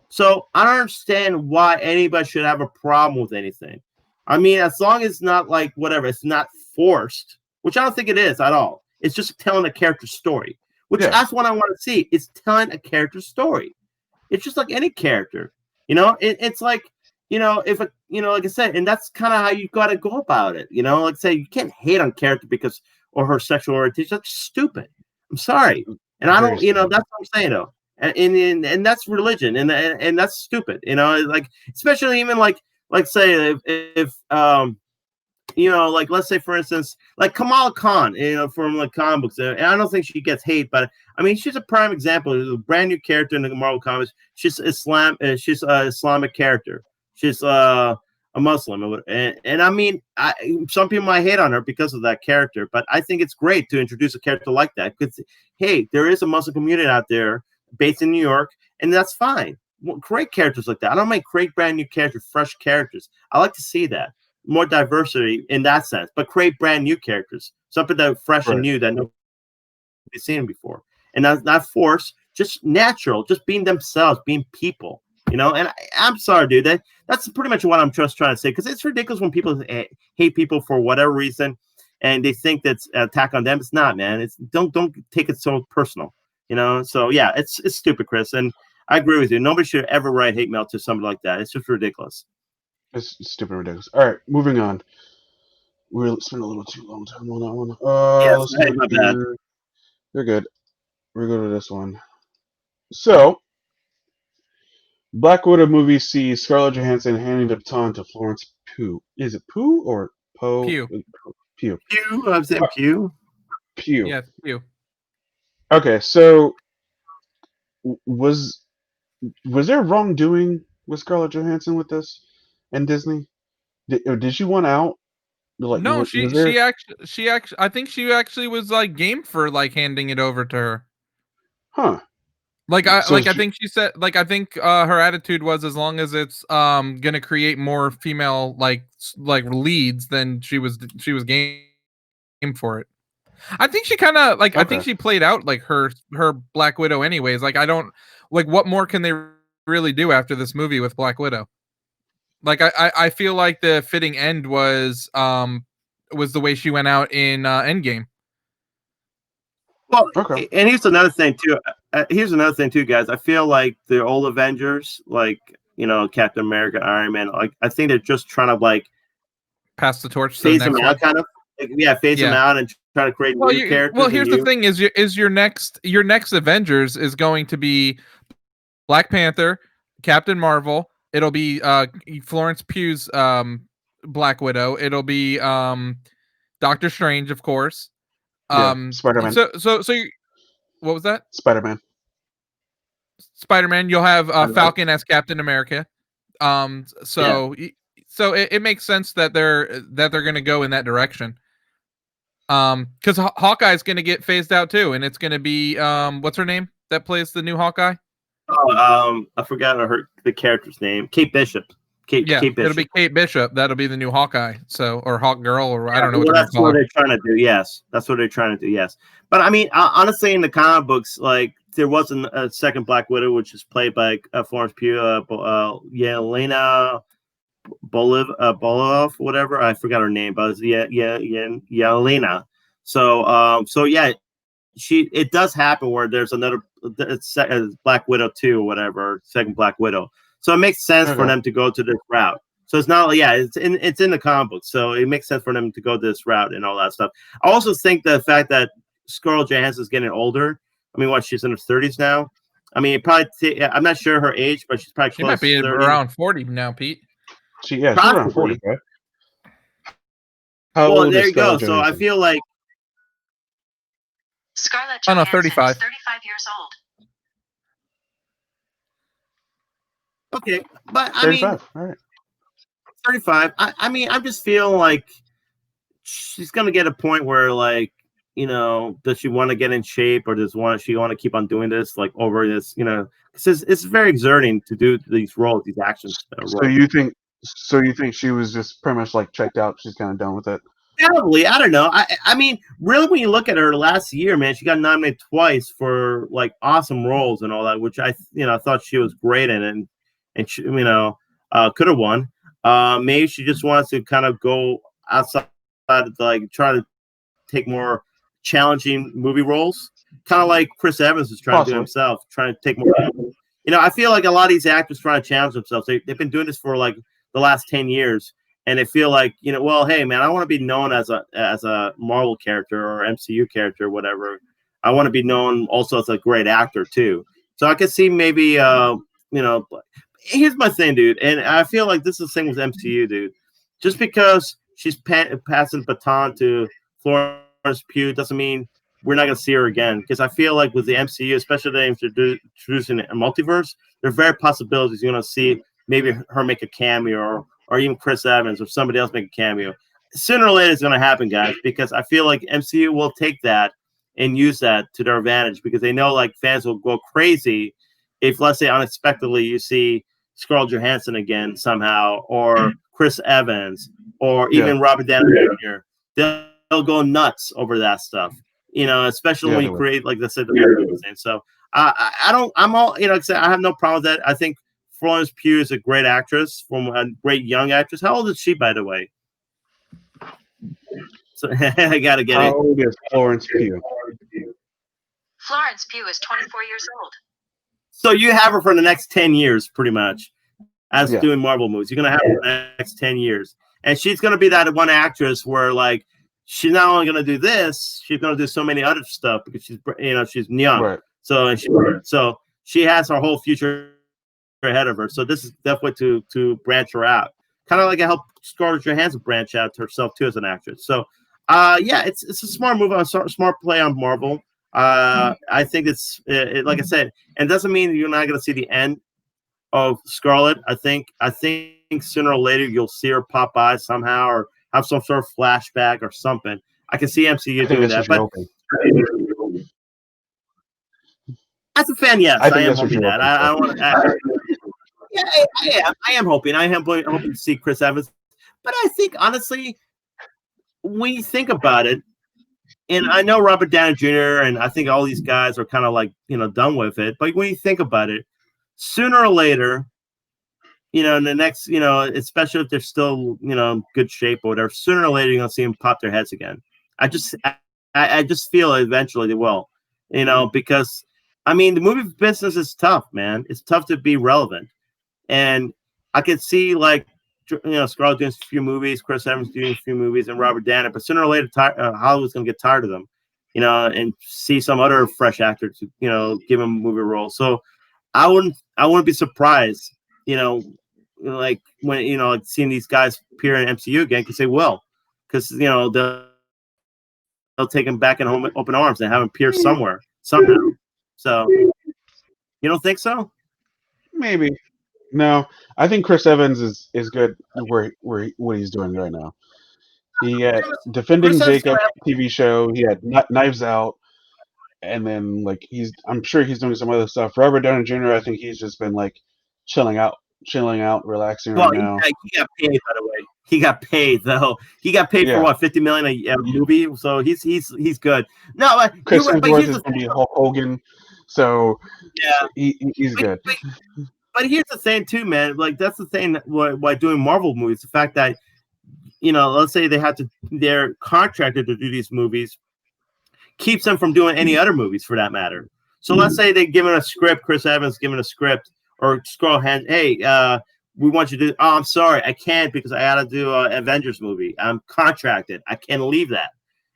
S2: So I don't understand why anybody should have a problem with anything. I mean, as long as it's not whatever, it's not forced, which I don't think it is at all. It's just telling a character story, which
S1: yeah.
S2: that's what I want to see. It's telling a character story. It's just like any character, it's like, if like I said, and that's kind of how you got to go about it. Like I say, you can't hate on character because or her sexual orientation. That's stupid. I'm sorry, and I
S1: Very
S2: don't.
S1: stupid.
S2: That's what I'm saying though, and that's religion, and that's stupid. Especially even say if let's say for instance, like Kamala Khan, from comic books, and I don't think she gets hate, but I mean she's a prime example. She's a brand new character in the Marvel comics. She's she's an Islamic character. She's a Muslim, and I mean, some people might hate on her because of that character, but I think it's great to introduce a character like that because hey, there is a Muslim community out there based in New York, and that's fine. Great characters like that. I don't make great brand new characters, fresh characters. I like to see that more diversity in that sense, but create brand new characters, something that fresh and
S1: Right.
S2: new that nobody's seen before, and not forced, just natural, just being themselves, being people, And I'm sorry, dude, that's pretty much what I'm just trying to say because it's ridiculous when people hate people for whatever reason, and they think that's an attack on them. It's not, man. It's don't take it so personal, So yeah, it's stupid, Chris, and I agree with you. Nobody should ever write hate mail to somebody like that. It's just ridiculous.
S1: It's stupid and ridiculous. All right, moving on. We're spending a little too long time on that one.
S2: Yes,
S1: Let's
S2: hey,
S1: go
S2: my bad.
S1: here. You're good. We'll go to this one. So, Black Widow movie sees Scarlett Johansson handing the baton to Florence Pugh. Is it Pugh or Poe?
S3: Pew.
S1: Pugh.
S2: Pew, I'm saying Pew.
S1: Pugh.
S3: Yeah, pew.
S1: Okay, so was there wrongdoing with Scarlett Johansson with this and Disney? Did she want out? Like,
S3: No,
S1: was there?
S3: she actually I think she actually was game for handing it over to her.
S1: Huh?
S3: I think she said I think her attitude was as long as it's gonna create more female like leads, then she was game for it. I think she kind of I think she played out like her Black Widow anyways. Like I don't what more can they really do after this movie with Black Widow? Like I feel like the fitting end was the way she went out in Endgame.
S2: Well, and here's another thing too. Guys. I feel like the old Avengers, like Captain America, Iron Man, like I think they're just trying to
S3: pass the torch,
S2: phase them out, kind of. Phase them out and try to create new characters.
S3: Well, here's the thing: is your next Avengers is going to be Black Panther, Captain Marvel. It'll be Florence Pugh's Black Widow. It'll be Doctor Strange, of course.
S1: Spider-Man.
S3: So what was that?
S1: Spider-Man.
S3: You'll have Falcon as Captain America. So it makes sense that they're going to go in that direction. Because Hawkeye's going to get phased out too, and it's going to be what's her name that plays the new Hawkeye?
S2: I forgot the character's name. Kate Bishop. Kate Bishop.
S3: It'll be Kate Bishop. That'll be the new Hawkeye. So, or Hawk Girl, or I don't know.
S2: That's what they're trying to do. Yes, that's what they're trying to do. Yes, but I mean, honestly, in the comic books, like there wasn't a second Black Widow, which is played by Florence Pugh, Yelena Bolov, whatever. I forgot her name, but Yelena. So yeah, it does happen where there's another Black Widow 2 or whatever, second Black Widow. So it makes sense for them to go to this route. So it's not it's in the comic book, so it makes sense for them to go this route and all that stuff. I also think the fact that Scarlett Johansson is getting older. I mean, she's in her 30s now. I mean, I'm not sure her age, but she's probably close.
S3: She might be around 40 now, Pete.
S1: She's around 40, right?
S2: Well, there you go. So I feel like
S4: Scarlett Johansson
S3: 35.
S4: 35 years old.
S2: Okay, but I
S1: 35.
S2: mean,
S1: all right.
S2: 35. I mean, I just feel like she's gonna get a point where, does she want to get in shape, or she want to keep on doing this, over this? It's very exerting to do these roles, these actions.
S1: So you think she was just pretty much checked out? She's kind of done with it.
S2: Probably, I don't know. I mean, really, when you look at her last year, man, she got nominated twice for awesome roles and all that, which I thought she was great in, and she, could have won. Maybe she just wants to kind of go outside, try to take more challenging movie roles, kind of like Chris Evans is trying to do himself, trying to take more. I feel like a lot of these actors trying to challenge themselves. They've been doing this for the last 10 years. And they feel like, well, hey, man, I want to be known as a Marvel character or MCU character or whatever. I want to be known also as a great actor, too. So I could see maybe, here's my thing, dude. And I feel like this is the thing with MCU, dude. Just because she's passing the baton to Florence Pugh doesn't mean we're not going to see her again. Because I feel like with the MCU, especially they introducing a multiverse, there are very possibilities you're going to see maybe her make a cameo or even Chris Evans or somebody else make a cameo. Sooner or later, it's going to happen, guys, because I feel like MCU will take that and use that to their advantage, because they know fans will go crazy if, let's say, unexpectedly you see Scarlett Johansson again somehow, or Chris Evans, or even Robert Downey Jr. They'll go nuts over that stuff, especially when you create, like I said, the thing. So I have no problem with that. I think Florence Pugh is a great actress, from a great young actress. How old is she, by the way? So I gotta get it.
S1: How old is Florence Pugh?
S4: Florence Pugh is 24 years old.
S2: So you have her for the next 10 years, pretty much, as doing Marvel movies. You're gonna have her for the next 10 years, and she's gonna be that one actress where she's not only gonna do this, she's gonna do so many other stuff because she's young. Right. So she has her whole future ahead of her. So this is definitely to branch her out, kind of like I helped Scarlett Johansson branch out to herself too as an actress. So it's a smart move, a smart play on Marvel. I think it's like I said, and it doesn't mean you're not going to see the end of Scarlett. I think sooner or later you'll see her pop by somehow, or have some sort of flashback or something. I can see MCU doing that, but As a fan, yes,
S1: I
S2: I
S1: think
S2: am
S1: that's what
S2: hoping
S1: you're
S2: that.
S1: hoping
S2: I
S1: for.
S2: want. Yeah, I am hoping. I am hoping to see Chris Evans. But I think honestly, when you think about it, and I know Robert Downey Jr. and I think all these guys are kind of like done with it. But when you think about it, sooner or later, in the next, especially if they're still, good shape or whatever, sooner or later you're gonna see them pop their heads again. I just feel eventually they will, because I mean the movie business is tough, man. It's tough to be relevant, and I could see like Scarlett doing a few movies, Chris Evans doing a few movies, and Robert Downey, but sooner or later Hollywood's gonna get tired of them, and see some other fresh actor to give him a movie role. So I wouldn't be surprised, like when like seeing these guys appear in MCU again, because they will, because they'll take him back in open arms and have him appear somewhere somehow. So you don't think so?
S1: Maybe. No, I think Chris Evans is good what he's doing right now. He had
S2: Chris
S1: Defending
S2: Evans
S1: Jacob TV show. He had Knives Out, and then like I'm sure he's doing some other stuff. Robert Downey Jr. I think he's just been like chilling out, relaxing
S2: well,
S1: right now.
S2: he got paid, by the way. He got paid though. He got paid for what, $50 million a movie. So he's good. No,
S1: Chris
S2: but
S1: Hemsworth
S2: here's
S1: is
S2: the
S1: going to
S2: thing.
S1: be Hulk Hogan, so
S2: Yeah,
S1: he's good.
S2: but here's the thing too, man. Like that's the thing why doing Marvel movies. The fact that let's say they're contracted to do these movies, keeps them from doing any other movies for that matter. So let's say they given a script, Chris Evans given a script, or Scroll Hand, hey, we want you to do. Oh, I'm sorry, I can't because I got to do an Avengers movie. I'm contracted. I can't leave that.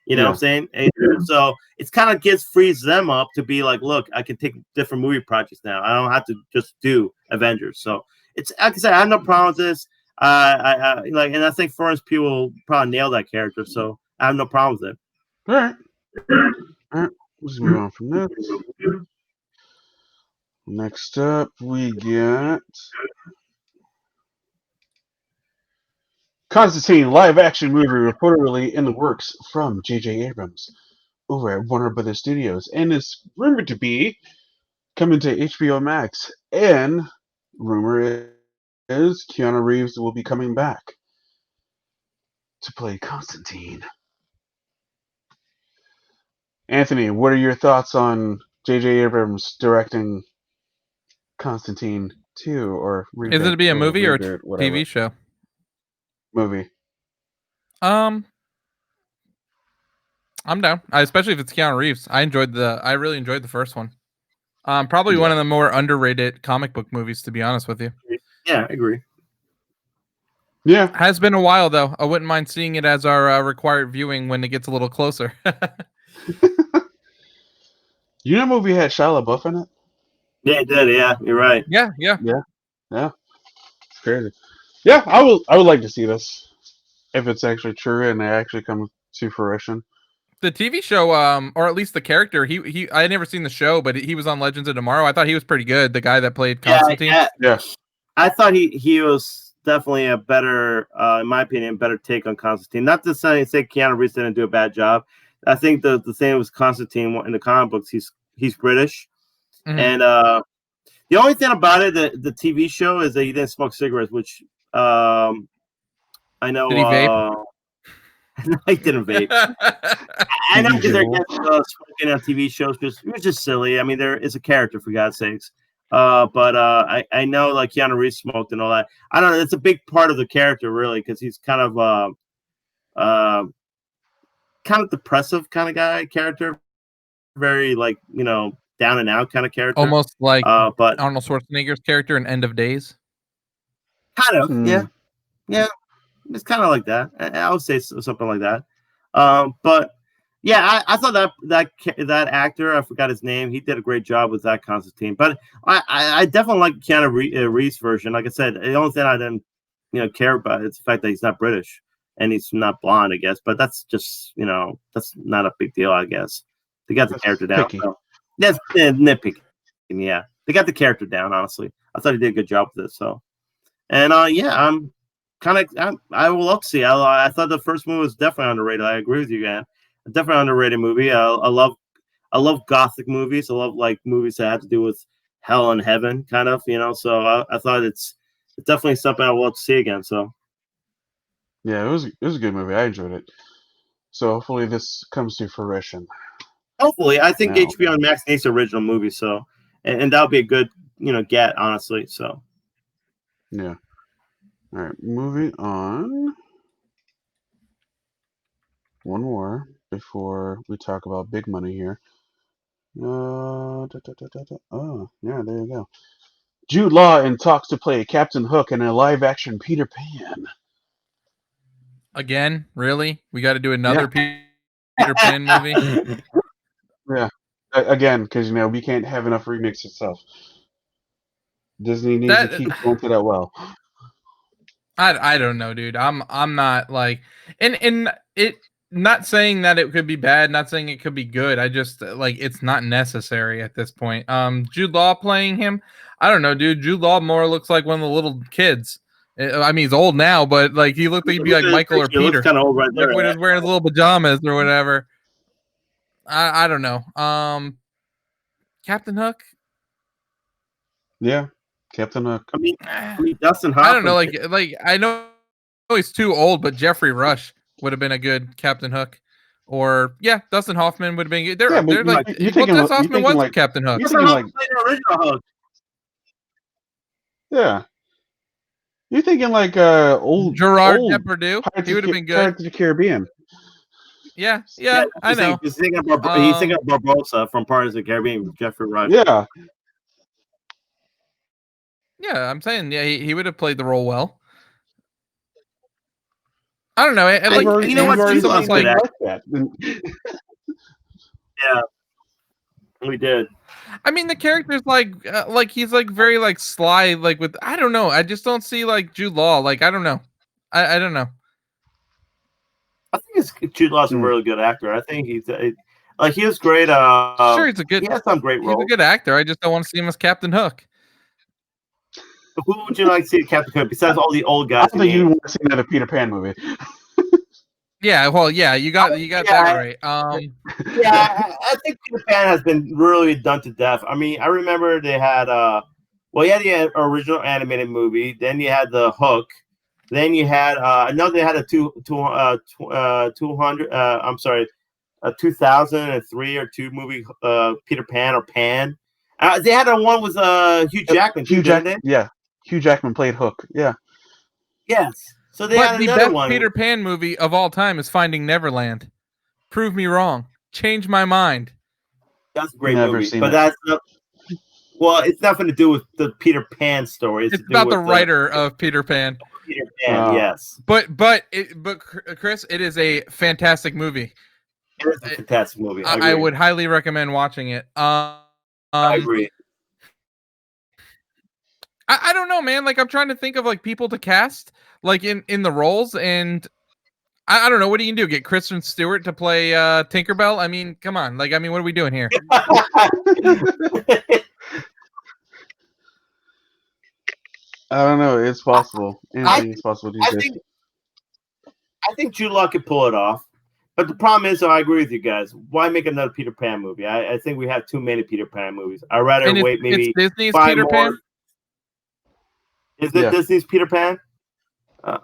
S2: You know what I'm saying? And so it's kind of frees them up to be like, look, I can take different movie projects now. I don't have to just do Avengers. So it's like I said, I have no problem with this. I like, and I think Florence Pugh will probably nail that character. So I have no problem with it.
S1: All right. Let's move on from this. Next up, we get Constantine live-action movie reportedly in the works from J.J. Abrams over at Warner Brothers Studios, and is rumored to be coming to HBO Max. And rumor is Keanu Reeves will be coming back to play Constantine. Anthony, what are your thoughts on J.J. Abrams directing Constantine 2 or reboot?
S3: Is it to be a movie or a
S1: whatever.
S3: TV show?
S1: Movie.
S3: I'm down, especially if it's Keanu Reeves. I really enjoyed the first one. Probably one of the more underrated comic book movies, to be honest with you.
S2: Yeah, I agree.
S1: Yeah,
S3: has been a while though. I wouldn't mind seeing it as our required viewing when it gets a little closer.
S1: You know, movie had Shia LaBeouf in it.
S2: Yeah, it did. Yeah, you're right.
S3: Yeah.
S1: It's crazy. Yeah, I would like to see this if it's actually true and it actually comes to fruition.
S3: The TV show, or at least the character, he I had never seen the show, but he was on Legends of Tomorrow. I thought he was pretty good. The guy that played Constantine.
S1: Yeah.
S2: I thought he was definitely a better, in my opinion, better take on Constantine. Not to say Keanu Reeves didn't do a bad job. I think the thing with Constantine in the comic books, he's British, and the only thing about it, the TV show, is that he didn't smoke cigarettes, which I know.
S3: Did he vape?
S2: I didn't vape. I know because they're smoking on TV shows, because it was just silly. I mean, there is a character, for God's sakes. But I know like Keanu Reeves smoked and all that. I don't know. It's a big part of the character, really, because he's kind of depressive kind of character, very like down and out kind of character,
S3: almost like
S2: but
S3: Arnold Schwarzenegger's character in End of Days.
S2: Kind of, yeah. It's kind of like that. I would say something like that. But yeah, I thought that actor, I forgot his name, he did a great job with that Constantine. But I definitely like Keanu Reeves' version. Like I said, the only thing I didn't care about is the fact that he's not British and he's not blonde, I guess. But that's just that's not a big deal, I guess. They got the character down. So. That's nitpicking. Yeah, they got the character down. Honestly, I thought he did a good job with it. So, and I'm I will look to see. I thought the first movie was definitely underrated. I agree with you, man. A definitely underrated movie. I love I love gothic movies. I love like movies that have to do with hell and heaven, kind of, So I thought it's definitely something I will love to see again. So
S1: Yeah, it was a good movie. I enjoyed it. So hopefully this comes to fruition.
S2: hopefully, I think
S1: Now,
S2: HBO Max needs an original movie. So and that would be a good get honestly. So
S1: yeah. All right, moving on. One more before we talk about big money here. Oh, yeah, there you go. Jude Law in talks to play Captain Hook in a live-action Peter Pan.
S3: Again, really? We got to do another
S1: Yeah.
S3: Peter Pan movie?
S1: Yeah, again, because we can't have enough remix itself. Disney needs to keep going to that well.
S3: I don't know, dude. I'm not like, and it, not saying that it could be bad, not saying it could be good. I just like it's not necessary at this point. Jude Law playing him, I don't know, dude. Jude Law more looks like one of the little kids. I mean, he's old now, but like he looked like he'd be like Michael or Peter,
S2: kind of old right
S3: like
S2: there.
S3: when he's wearing his little pajamas or whatever. I don't know. Captain Hook.
S1: Yeah, Captain Hook.
S2: I mean Dustin Hoffman.
S3: I don't know, like I know he's too old, but Jeffrey Rush would have been a good Captain Hook. Or Dustin Hoffman would have been good. They're like, Dustin Hoffman was
S1: like
S3: Captain Hook.
S2: Dustin Hoffman played the original Hook.
S1: Yeah. You're thinking like old
S3: Depardieu. He would have been good.
S1: Pirates of the Caribbean.
S3: Yeah, I know.
S2: He's thinking of Barbosa from Pirates of the Caribbean with Jeffrey Rush.
S1: Yeah.
S3: Yeah, I'm saying, he would have played the role well. I don't know.
S2: You know what?
S1: Jude
S2: Law's
S1: like
S2: that. Yeah, we did.
S3: I mean, the character's like he's like very like sly, like with I don't know. I just don't see like Jude Law. Like I don't know. I don't know.
S2: I think Jude Law's a really good actor. I think he's like he was great.
S3: Sure, he's a good.
S2: He has some great roles.
S3: He's a good actor. I just don't want to see him as Captain Hook.
S2: Who would you like to see Captain Hook besides all the old guys?
S1: I don't think you want to see another Peter Pan movie.
S3: Yeah, well, you got that right.
S2: I think Peter Pan has been really done to death. I mean, I remember they had you had the original animated movie, then you had the Hook, then you had I know they had a 2003 or 2 movie Peter Pan or Pan. They had one with Hugh Jackman.
S1: Yeah, Hugh Jackman played Hook. Yeah.
S2: Yes. So they
S3: but
S2: had
S3: the
S2: another
S3: best
S2: one.
S3: Peter Pan movie of all time is Finding Neverland. Prove me wrong. Change my mind.
S2: That's a great movie, but that's not. Well, it's nothing to do with the Peter Pan story.
S3: It's about the writer of Peter Pan.
S2: Peter Pan, yes.
S3: But Chris, it is a fantastic movie.
S2: It is a fantastic movie.
S3: I would highly recommend watching it.
S2: I agree.
S3: I don't know, man. Like I'm trying to think of like people to cast like in the roles, and I don't know. What do you do? Get Kristen Stewart to play Tinkerbell? I mean, come on. Like, I mean, what are we doing here?
S1: I don't know. It's possible. Anything is possible.
S2: I think Jude Law could pull it off. But the problem is, I agree with you guys. Why make another Peter Pan movie? I think we have too many Peter Pan movies. I'd rather wait maybe
S3: it's Disney's
S2: 5
S3: Peter
S2: more.
S3: Pan?
S2: Is it Disney's Peter Pan? I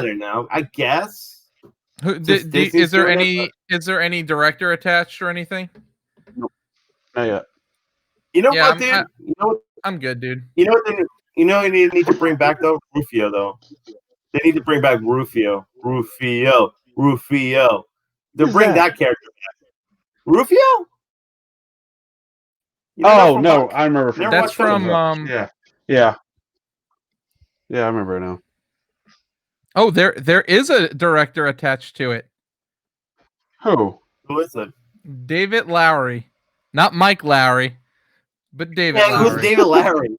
S2: don't know. I guess.
S3: Is there any director attached or anything?
S1: Nope. Not yet.
S2: You know what, dude?
S3: I'm good, dude.
S2: You know what? They need to bring back though Rufio though. They need to bring back Rufio. To bring that character back. Rufio?
S1: Oh no, I remember.
S3: That's from
S1: Yeah, I remember it now.
S3: Oh, there is a director attached to it.
S1: Who
S2: is it?
S3: David Lowery, not Mike Lowry, but David.
S2: Yeah,
S3: Lowery.
S2: who's David Lowery?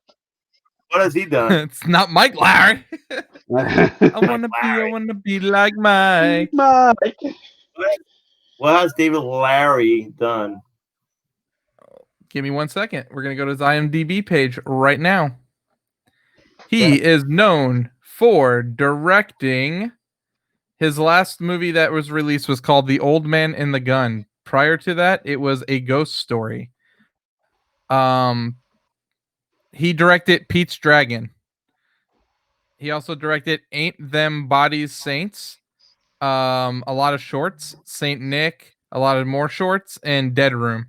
S2: What has he done?
S3: It's not Mike Lowry. I wanna be like Mike.
S2: What has David Lowery done?
S3: Give me 1 second. We're gonna go to his IMDb page right now. He is known for directing His last movie that was released was called The Old Man and the Gun. Prior to that, it was A Ghost Story. He directed Pete's Dragon. He also directed Ain't Them Bodies Saints. A lot of shorts, Saint Nick, a lot of more shorts, and Dead Room.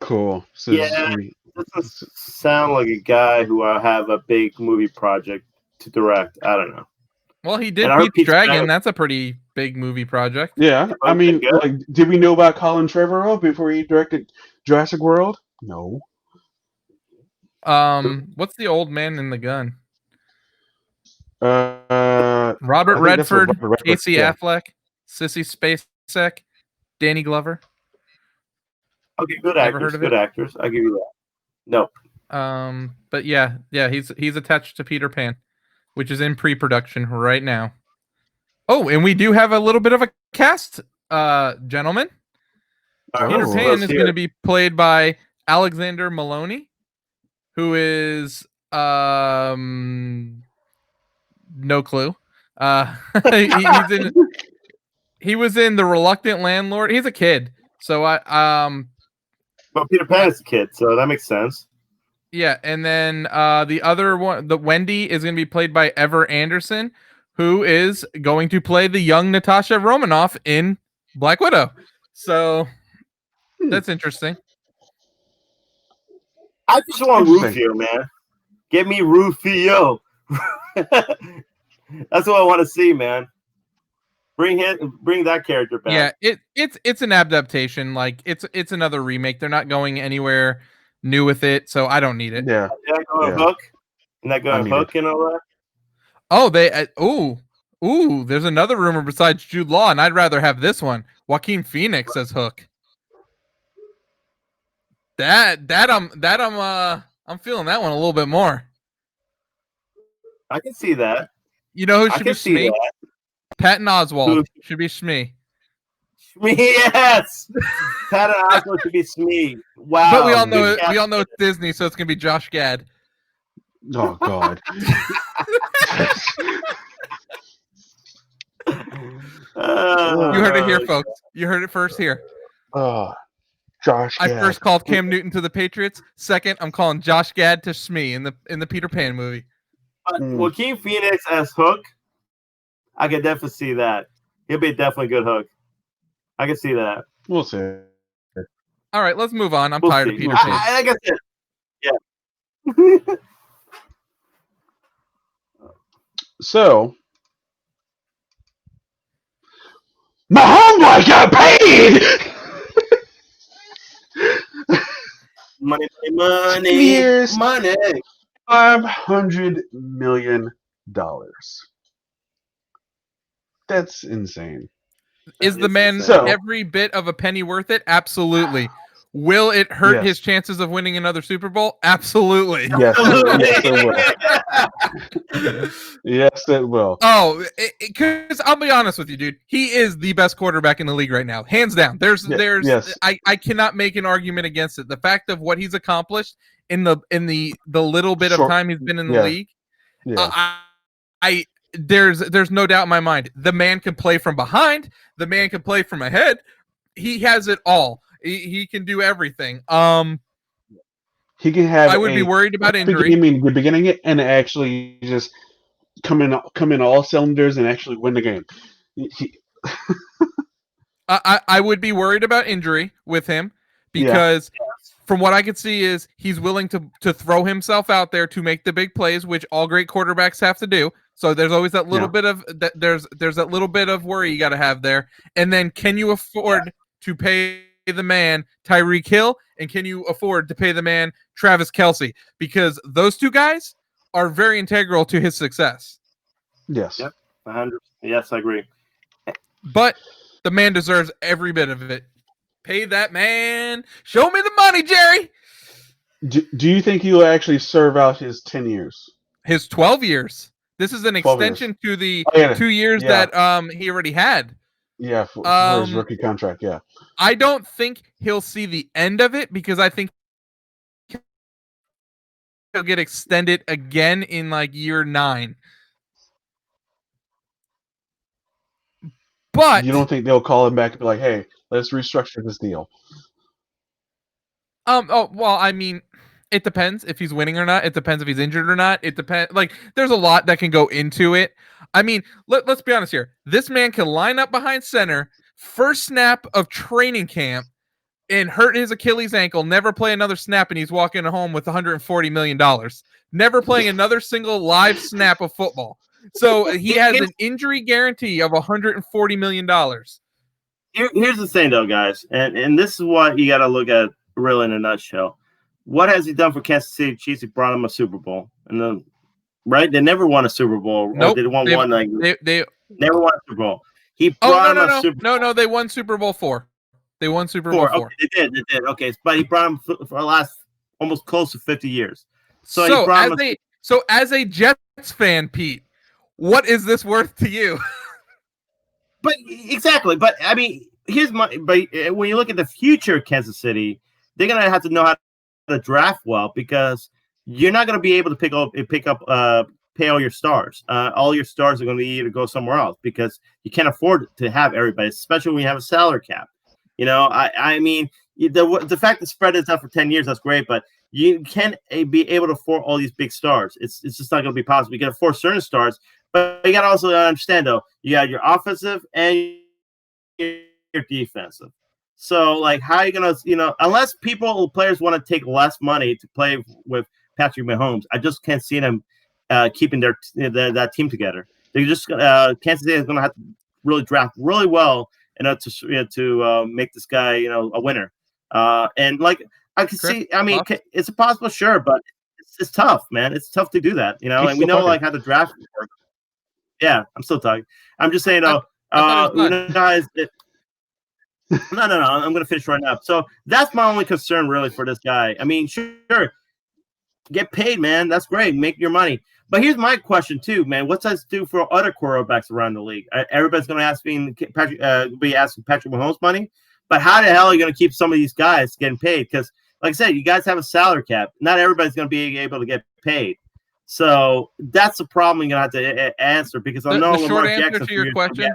S1: Cool. So
S2: Yeah, this doesn't sound like a guy who have a big movie project to direct. I don't know.
S3: Well, he did
S2: And I heard
S3: Pete's Dragon.
S2: Dragon-
S3: That's a pretty big movie project.
S1: yeah, I
S2: Okay,
S1: mean,
S2: good.
S1: like, did we know about Colin Trevorrow before he directed Jurassic World? No.
S3: What's The Old Man and the Gun?
S1: I
S3: Robert
S1: think that's what
S3: Redford,
S1: Robert Redford-
S3: Casey
S1: yeah.
S3: Affleck, Sissy Spacek, Danny Glover.
S2: Okay, good
S3: Never
S2: actors.
S3: heard of
S2: Good
S3: it?
S2: actors. I'll give you that. No.
S3: But yeah, he's attached to Peter Pan, which is in pre-production right now. Oh, and we do have a little bit of a cast, gentlemen. Peter
S1: Oh,
S3: Pan is going to be played by Alexander Maloney, who is no clue. He was in The Reluctant Landlord. He's a kid, so
S2: But Peter Pan is a kid, so that makes sense.
S3: yeah, and then the other one, the Wendy, is going to be played by Ever Anderson, who is going to play the young Natasha Romanoff in Black Widow. So that's interesting.
S2: I just want
S1: Interesting.
S2: Rufio, man. Get me Rufio. That's what I want to see, man. Bring that character back.
S3: Yeah, it's an adaptation. Like it's another remake. They're not going anywhere new with it, so I don't need it.
S1: Yeah.
S2: Isn't that going
S1: Yeah.
S2: Hook? Isn't that going
S1: I need
S2: Hook and all that?
S3: Oh, there's another rumor besides Jude Law, and I'd rather have this one. Joaquin Phoenix as Hook. I'm feeling that one a little bit more.
S2: I can see that.
S3: You know who
S2: I
S3: should be
S2: can see
S3: Shmee?
S2: that.
S3: Patton Oswalt
S2: Who?
S3: should be Shmee.
S2: Yes. Patton Oswalt should be Smee. Wow.
S3: But we all know
S2: Good
S3: it's Disney, so it's gonna be Josh Gad.
S1: Oh God.
S3: You heard it here, folks. You heard it first here.
S1: Oh, Josh.
S3: I
S1: Gad.
S3: first called Cam Newton to the Patriots. Second, I'm calling Josh Gad to Shmee in the Peter Pan movie.
S2: Joaquin Phoenix as Hook, I can definitely see that. He'll be definitely a good Hook. I can see that.
S1: We'll see.
S3: All right, let's move on. I'm
S2: We'll
S3: tired
S2: see.
S3: of Peter
S1: We'll see.
S3: Pan.
S2: Like I said, yeah.
S1: So, my homeboy got paid.
S2: Money,
S1: Years.
S2: money.
S1: $500 million. That's insane.
S3: Is the man
S1: So-
S3: every bit of a penny worth it? Absolutely. Will it hurt
S1: Yes.
S3: his chances of winning another Super Bowl? Absolutely.
S1: Yes, it will. Yes, it will.
S3: Oh, because I'll be honest with you, dude. He is the best quarterback in the league right now, hands down.
S1: Yes.
S3: I cannot make an argument against it. The fact of what he's accomplished in the little bit of
S1: Short-
S3: time he's been in the
S1: yeah.
S3: league,
S1: Yeah.
S3: there's no doubt in my mind. The man can play from behind. The man can play from ahead. He has it all. He can do everything.
S1: He can have.
S3: I would be worried about injury.
S1: The beginning and actually just come in all cylinders and actually win the game.
S3: I would be worried about injury with him because from what I could see is he's willing to throw himself out there to make the big plays, which all great quarterbacks have to do. So there's always that little bit of that. There's that little bit of worry you got to have there. And then can you afford to pay the man Tyreek Hill, and can you afford to pay the man Travis Kelce? Because those two guys are very integral to his success.
S1: Yes.
S2: Yep. 100. Yes, I agree.
S3: But the man deserves every bit of it. Pay that man. Show me the money, Jerry.
S1: Do you think he'll actually serve out his 10 years?
S3: His 12 years. This is an
S1: 12
S3: extension to the 2 years
S1: Yeah.
S3: that he already had.
S1: Yeah, for his rookie contract, yeah.
S3: I don't think he'll see the end of it because I think he'll get extended again in like year 9. But
S1: you don't think they'll call him back and be like, "Hey, let's restructure this deal"?
S3: Oh well, I mean, it depends if he's winning or not. It depends if he's injured or not. It depends. Like, there's a lot that can go into it. I mean, let's be honest here. This man can line up behind center, first snap of training camp, and hurt his Achilles ankle, never play another snap, and he's walking home with $140 million. Never playing another single live snap of football. So he has an injury guarantee of $140 million.
S2: Here's the thing, though, guys, and this is what you got to look at really in a nutshell. What has he done for Kansas City Chiefs? He brought him a Super Bowl, and then right, they never won a Super Bowl.
S3: Nope,
S2: or they won one. Like
S3: they
S2: never won a Super Bowl. He brought him a Super Bowl.
S3: No, they won Super Bowl 4. They won Super Bowl 4.
S2: Okay, they did. Okay, but he brought him for the last almost close to 50 years. So he brought him
S3: as a Jets fan, Pete, what is this worth to you?
S2: But exactly. But I mean, but when you look at the future of Kansas City, they're gonna have to know how to draft well, because you're not gonna be able to pay all your stars. All your stars are gonna need to go somewhere else, because you can't afford to have everybody, especially when you have a salary cap. You know, I mean, the fact that spread is out for 10 years, that's great, but you can't be able to afford all these big stars. It's just not going to be possible. You can afford certain stars, but you got to also understand, though, you got your offensive and your defensive. So, like, how are you going to, unless players want to take less money to play with Patrick Mahomes, I just can't see them keeping that team together. They just Kansas City is going to have to really draft really well to make this guy, a winner. And like I can see, I mean, it's possible, sure, but it's tough, man. It's tough to do that, and we know like how the draft works. Yeah, I'm still talking. I'm just saying, no, I'm going to finish right now. So that's my only concern, really, for this guy. I mean, sure, get paid, man. That's great. Make your money. But here's my question too, man. What's that do for other quarterbacks around the league? Everybody's going to be asking Patrick Mahomes money. But how the hell are you going to keep some of these guys getting paid? Because, like I said, you guys have a salary cap. Not everybody's going to be able to get paid. So that's the problem you're going to have to answer. Because I know
S3: the short answer to your question.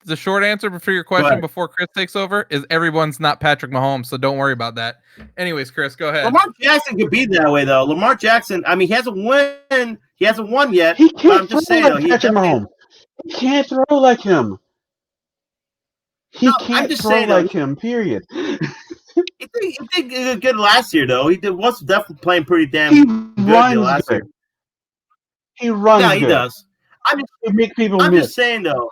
S3: The short answer for your question before Chris takes over is everyone's not Patrick Mahomes, so don't worry about that. Anyways, Chris, go ahead.
S2: Lamar Jackson could be that way, though. Lamar Jackson, I mean, he hasn't won yet.
S1: He can't throw like Patrick Mahomes. He can't throw like him. He can't throw like him, period.
S2: He did good last year, though. He was definitely playing pretty damn good last year.
S1: He runs
S2: Yeah, he does. I'm just saying, though.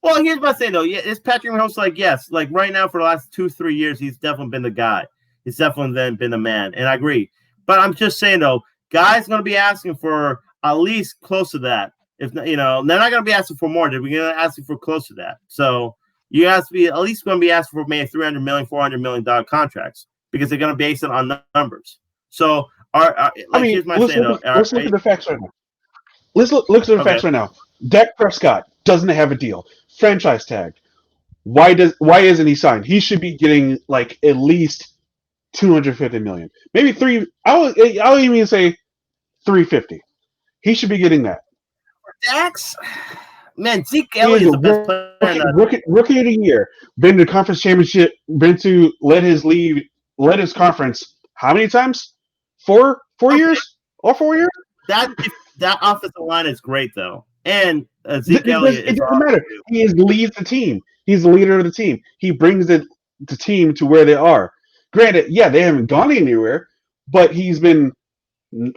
S2: Well, here's my thing, though. Yeah, is Patrick Mahomes like, yes, like right now for the last 2-3 years, he's definitely been the guy. He's definitely been the man, and I agree. But I'm just saying, though, guys going to be asking for at least close to that. If they're not going to be asking for more. They're going to ask for close to that. So you have to be at least going to be asking for maybe $300 million, $400 million contracts, because they're going to base it on numbers. So, here's my thing, though.
S1: Let's look at the facts right now. Let's look at the facts right now. Dak Prescott doesn't have a deal. Franchise tag. Why isn't he signed? He should be getting like at least $250 million, maybe $3. I'll even say $350. He should be getting that.
S2: Dax, man, Zeke Elliott is the best player.
S1: Rookie of the year, been to conference championship, been to led his conference. How many times? 4 years? All 4 years?
S2: That offensive line is great, though. And Zeke Elliott.
S1: It doesn't matter. He leads the team. He's the leader of the team. He brings the team to where they are. Granted, yeah, they haven't gone anywhere, but he's been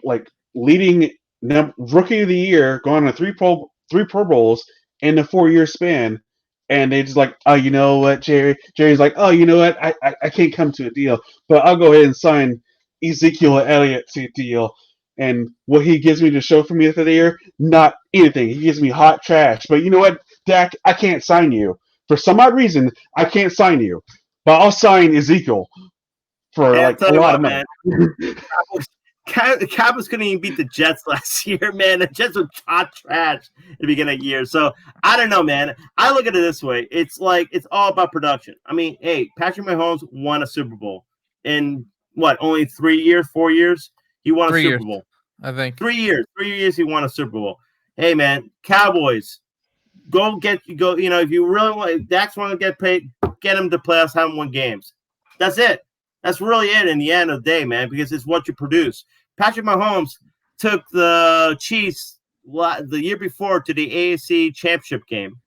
S1: like leading them, rookie of the year, going to three Pro Bowls in a 4-year span, and they just like, oh, you know what, Jerry? Jerry's like, oh, you know what? I can't come to a deal, but I'll go ahead and sign Ezekiel Elliott to a deal. And what he gives me to show for me for the year, not anything. He gives me hot trash. But you know what, Dak? I can't sign you. For some odd reason, I can't sign you. But I'll sign Ezekiel for a lot of money.
S2: The Cowboys couldn't even beat the Jets last year, man. The Jets were hot trash at the beginning of the year. So, I don't know, man. I look at it this way. It's like it's all about production. I mean, hey, Patrick Mahomes won a Super Bowl in, only 3 years, 4 years? He won a Super Bowl.
S3: I think
S2: 3 years. 3 years he won a Super Bowl. Hey, man, Cowboys, go. If you really want, Dak's want to get paid, get him to playoffs, have him win games. That's it. That's really it in the end of the day, man, because it's what you produce. Patrick Mahomes took the Chiefs the year before to the AFC Championship game.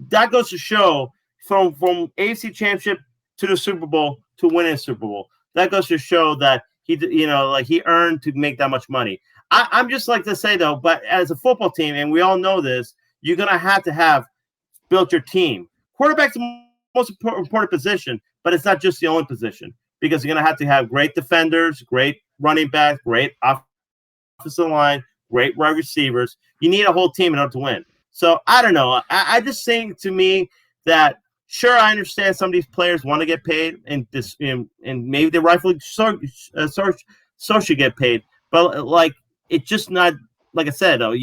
S2: That goes to show from AFC Championship to the Super Bowl to winning a Super Bowl. That goes to show that he earned to make that much money. I'm just like to say though, but as a football team, and we all know this, you're gonna have to have built your team. Quarterback's the most important position, but it's not just the only position because you're gonna have to have great defenders, great running backs, great offensive line, great wide receivers. You need a whole team in order to win. So I don't know. I just think to me that sure, I understand some of these players want to get paid, and maybe they rightfully so should get paid. But like, it's just not like I said. Though,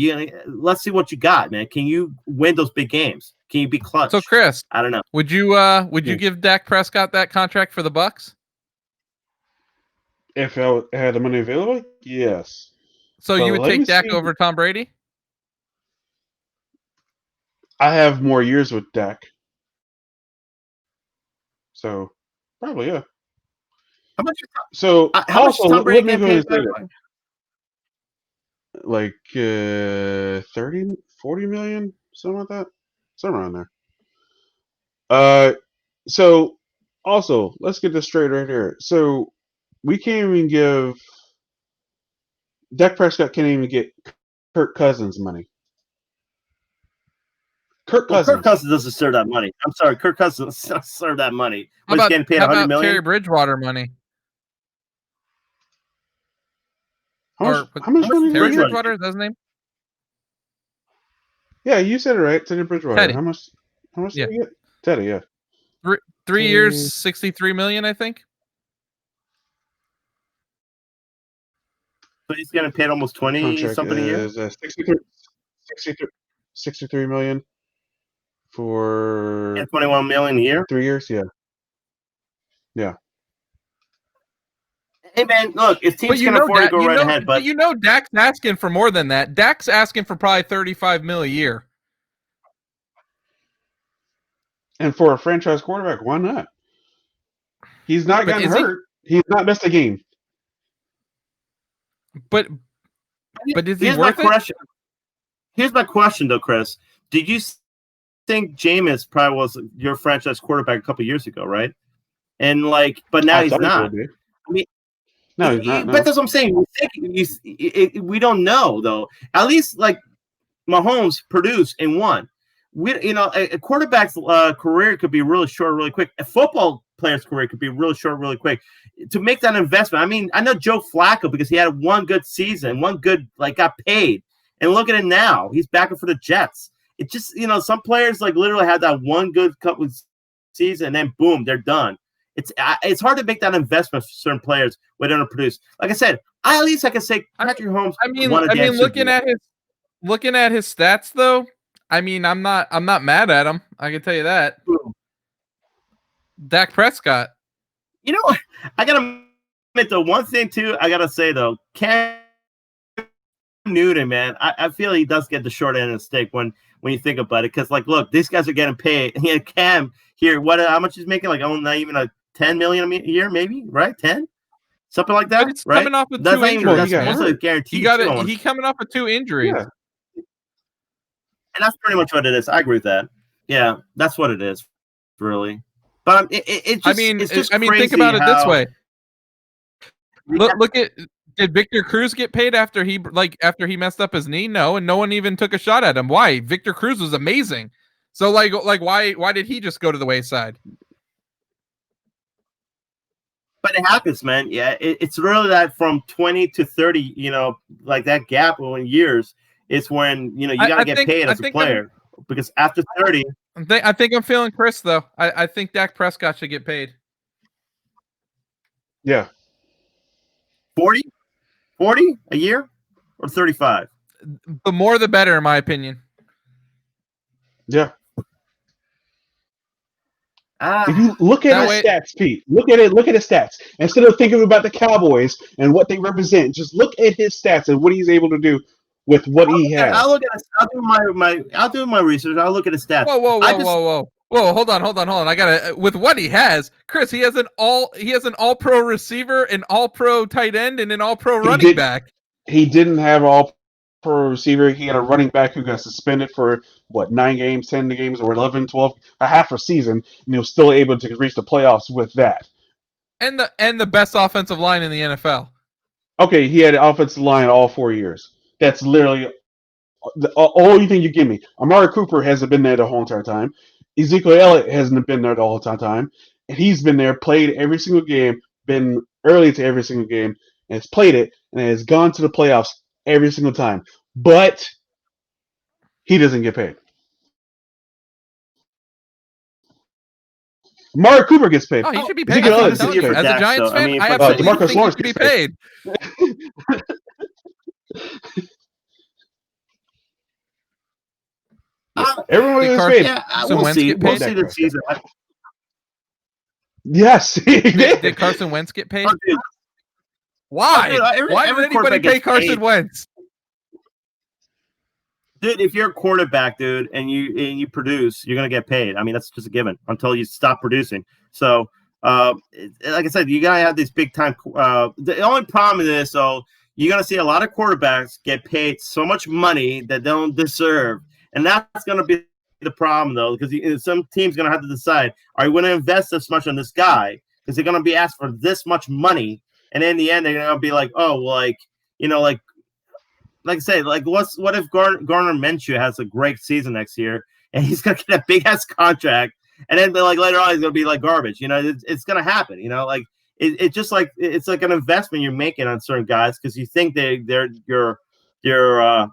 S2: let's see what you got, man. Can you win those big games? Can you be clutch?
S3: So, Chris,
S2: I don't know.
S3: Would you give Dak Prescott that contract for the Bucks?
S1: If I had the money available, yes.
S3: So
S1: But
S3: you would
S1: let me
S3: take Dak
S1: see.
S3: over Tom Brady?
S1: I have more years with Dak. So, probably, yeah.
S2: How much?
S1: So,
S2: How much
S1: also,
S2: Tom Brady
S1: let me
S2: getting
S1: go ahead
S2: paid?
S1: and say that. Like 30, 40 million, something like that. Somewhere around there. So, also, let's get this straight right here. So, we can't even give Dak Prescott can't even get Kirk Cousins money. Kirk
S2: Well,
S1: Cousins.
S2: Kirk Cousins doesn't serve that money. I'm sorry, Kirk Cousins doesn't serve that money.
S3: How
S2: Was
S3: about,
S2: getting paid
S3: how
S2: $100
S3: about
S2: million?
S3: Terry Bridgewater money?
S1: How much money did
S3: Terry
S1: he get?
S3: Bridgewater, is that his name?
S1: Yeah, you said it right. Teddy Bridgewater.
S3: Teddy.
S1: How much
S3: Yeah.
S1: did he get? Teddy, yeah.
S3: Three years, $63 million, I think.
S2: So he's getting paid almost 20
S1: Contract
S2: something a year.
S1: is 63 million for
S2: And 21 million a year.
S1: 3 years. Yeah. Yeah.
S2: Hey man, look, if teams can afford to go right ahead, but
S3: Dak's asking for more than that. Dak's asking for probably $35 million a year.
S1: And for a franchise quarterback, why not? He's not gotten hurt. He's not missed a game.
S3: But is he
S2: here's
S3: worth
S2: my question. Here's my question, though, Chris. Did you think Jameis probably was your franchise quarterback a couple years ago, right? And but now he's not. I mean,
S1: no, he's not. No.
S2: But that's what I'm saying. We don't know though. At least Mahomes produced and won. A quarterback's career could be really short, really quick. A football player's career could be really short, really quick. To make that investment, I mean, I know Joe Flacco because he had one good season, got paid, and look at it now. He's back for the Jets. It just, some players literally had that one good couple season, and then boom, they're done. It's hard to make that investment for certain players when they don't produce. Like I said, at least I can say Patrick Mahomes.
S3: Looking at his stats though. I mean, I'm not mad at him. I can tell you that. Dak Prescott.
S2: You know, I gotta admit the one thing too. I gotta say though, Cam Newton, man, I feel he does get the short end of the stick when you think about it. Because look, these guys are getting paid. He had Cam here. How much he's making? Not even $10 million a year, maybe, right? 10, something like that.
S3: It's
S2: right?
S3: Coming off of two injuries.
S2: That's a guarantee.
S3: He coming off of 2 injuries.
S1: Yeah.
S2: And that's pretty much what it is. I agree with that. Yeah, that's what it is, really. But it's just
S3: think about it this way. Look at, did Victor Cruz get paid after he messed up his knee? No, and no one even took a shot at him. Why? Victor Cruz was amazing. So why did he just go to the wayside?
S2: But it happens, man. Yeah, it's really that from 20 to 30, that gap in years is when you got to get paid as a player. Because after 30,
S3: I think I'm feeling Chris though. I think Dak Prescott should get paid.
S1: Yeah.
S2: 40 a year or 35.
S3: The more the better, in my opinion.
S1: Yeah. If you look at his stats, Pete, look at his stats. Instead of thinking about the Cowboys and what they represent, just look at his stats and what he's able to do with what he has.
S2: I'll look at it. I'll do my research. I'll look at his stats.
S3: Whoa, hold on. I gotta with what he has, Chris, he has an all pro receiver, an all pro tight end, and an all pro running back.
S1: He didn't have all pro receiver. He had a running back who got suspended for 9 games, 10 games, or 11, 12, a half a season, and he was still able to reach the playoffs with that.
S3: And the best offensive line in the NFL.
S1: Okay, he had an offensive line all 4 years. That's literally the only thing you give me. Amari Cooper hasn't been there the whole entire time. Ezekiel Elliott hasn't been there the whole entire time. And he's been there, played every single game, been early to every single game, and has played it, and has gone to the playoffs every single time. But he doesn't get paid. Amari Cooper gets paid.
S3: Oh, he should be paid.
S1: Ezekiel Elliott
S3: As a Giants fan, I absolutely
S1: DeMarcus
S3: think
S1: Lawrence
S3: he should be paid.
S1: Everyone is paid.
S2: Yeah, we'll see. We'll see this season.
S1: Yes, he did.
S3: Did Carson Wentz get paid?
S2: Oh, dude.
S3: Why?
S2: Oh, dude,
S3: Why would anybody pay Carson Wentz?
S2: Dude, if you're a quarterback, dude, and you produce, you're gonna get paid. I mean, that's just a given until you stop producing. So, like I said, you gotta have these big time. The only problem is this, so you're gonna see a lot of quarterbacks get paid so much money that they don't deserve, and that's gonna be the problem, though, because some team's gonna have to decide: are you going to invest this much on this guy? Because they're gonna be asked for this much money, and in the end, they're gonna be like, oh, like I say, like what if Gardner Minshew has a great season next year and he's gonna get a big ass contract, and then like later on he's gonna be like garbage. It's gonna happen. Like it's just like it's like an investment you're making on certain guys because you think they're your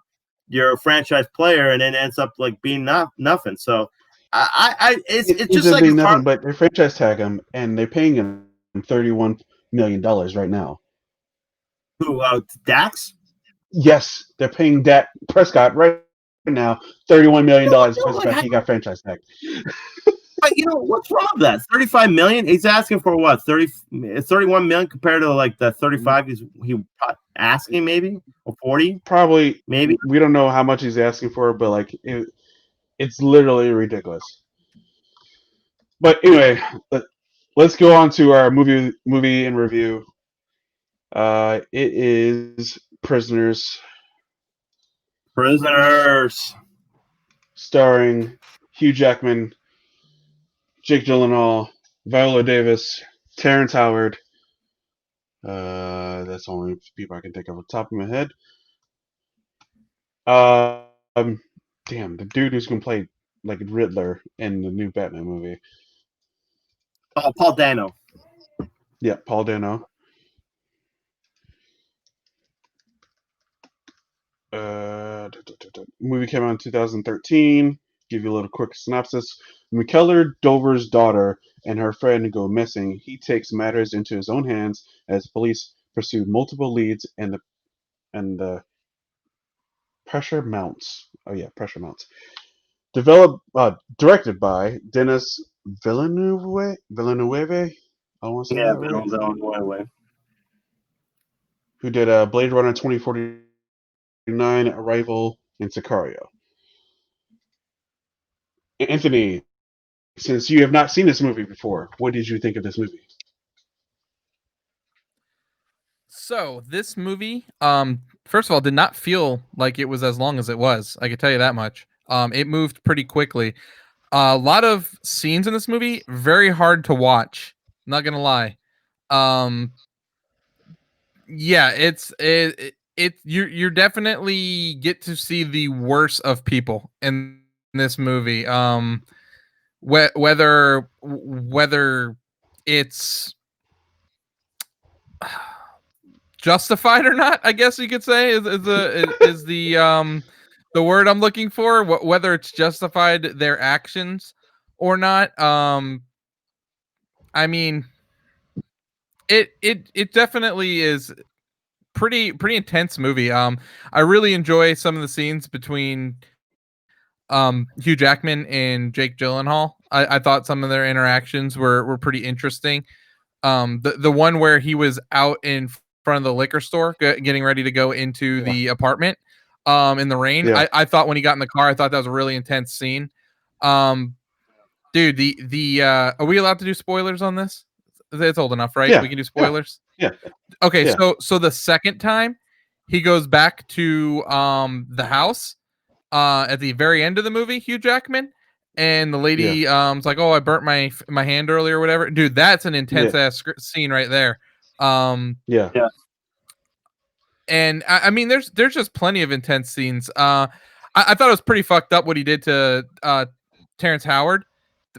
S2: franchise player, and then ends up like being nothing. So it's just like
S1: nothing, but they franchise tag him and they're paying him $31 million right now.
S2: Who Dax?
S1: Yes, they're paying Dak Prescott right now $31 million because he got franchise tag.
S2: But what's wrong with that? $35 million? He's asking for what? 31 million compared to like the 35 he asking, maybe, or 40?
S1: Probably,
S2: maybe.
S1: We don't know how much he's asking for, but like it's literally ridiculous. But anyway, let's go on to our movie and review. It is Prisoners, starring Hugh Jackman, Jake Gyllenhaal, Viola Davis, Terrence Howard. That's the only people I can think of off the top of my head. Damn, the dude who's gonna play like Riddler in the new Batman movie.
S2: Oh, Paul Dano.
S1: Yeah, Paul Dano. Movie came out in 2013. Give you a little quick synopsis. McKellar Dover's daughter and her friend go missing. He takes matters into his own hands as police pursue multiple leads, and the pressure mounts. Oh yeah, pressure mounts. Directed by Denis Villeneuve. I want to say that right.
S2: Villeneuve.
S1: Who did Blade Runner 2049, Arrival, and Sicario. Anthony, since you have not seen this movie before, what did you think of this movie?
S3: So this movie, first of all, did not feel like it was as long as it was. I can tell you that much. It moved pretty quickly. A lot of scenes in this movie, very hard to watch. Not gonna lie. Yeah, you definitely get to see the worst of people in this movie. Whether it's justified or not, I guess you could say is the word I'm looking for. Whether it's justified their actions or not. I mean, it definitely is pretty intense movie. I really enjoy some of the scenes between Hugh Jackman and Jake Gyllenhaal. I thought some of their interactions were pretty interesting. The one where he was out in front of the liquor store getting ready to go into the apartment. in the rain.
S1: Yeah.
S3: I thought when he got in the car, I thought that was a really intense scene. Dude, the are we allowed to do spoilers on this? It's old enough, right?
S1: Yeah.
S3: We can do spoilers.
S1: Yeah.
S3: Okay,
S1: Yeah.
S3: so the second time he goes back to the house at the very end of the movie, Hugh Jackman, and the lady is like, "Oh, I burnt my hand earlier or whatever." Dude, that's an intense ass scene right there.
S1: Yeah.
S3: And I mean, there's just plenty of intense scenes. I thought it was pretty fucked up what he did to Terrence Howard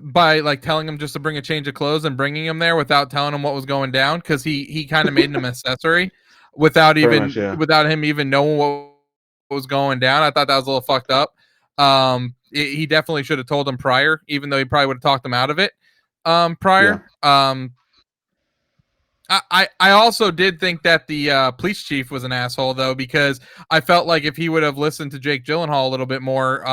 S3: by like telling him just to bring a change of clothes and bringing him there without telling him what was going down, because he kind of made him accessory without
S1: much, yeah.
S3: without him even knowing what was going down. I thought that was a little fucked up. He definitely should have told him prior, even though he probably would have talked him out of it prior. I also did think that the police chief was an asshole, though, because I felt like if he would have listened to Jake Gyllenhaal a little bit more,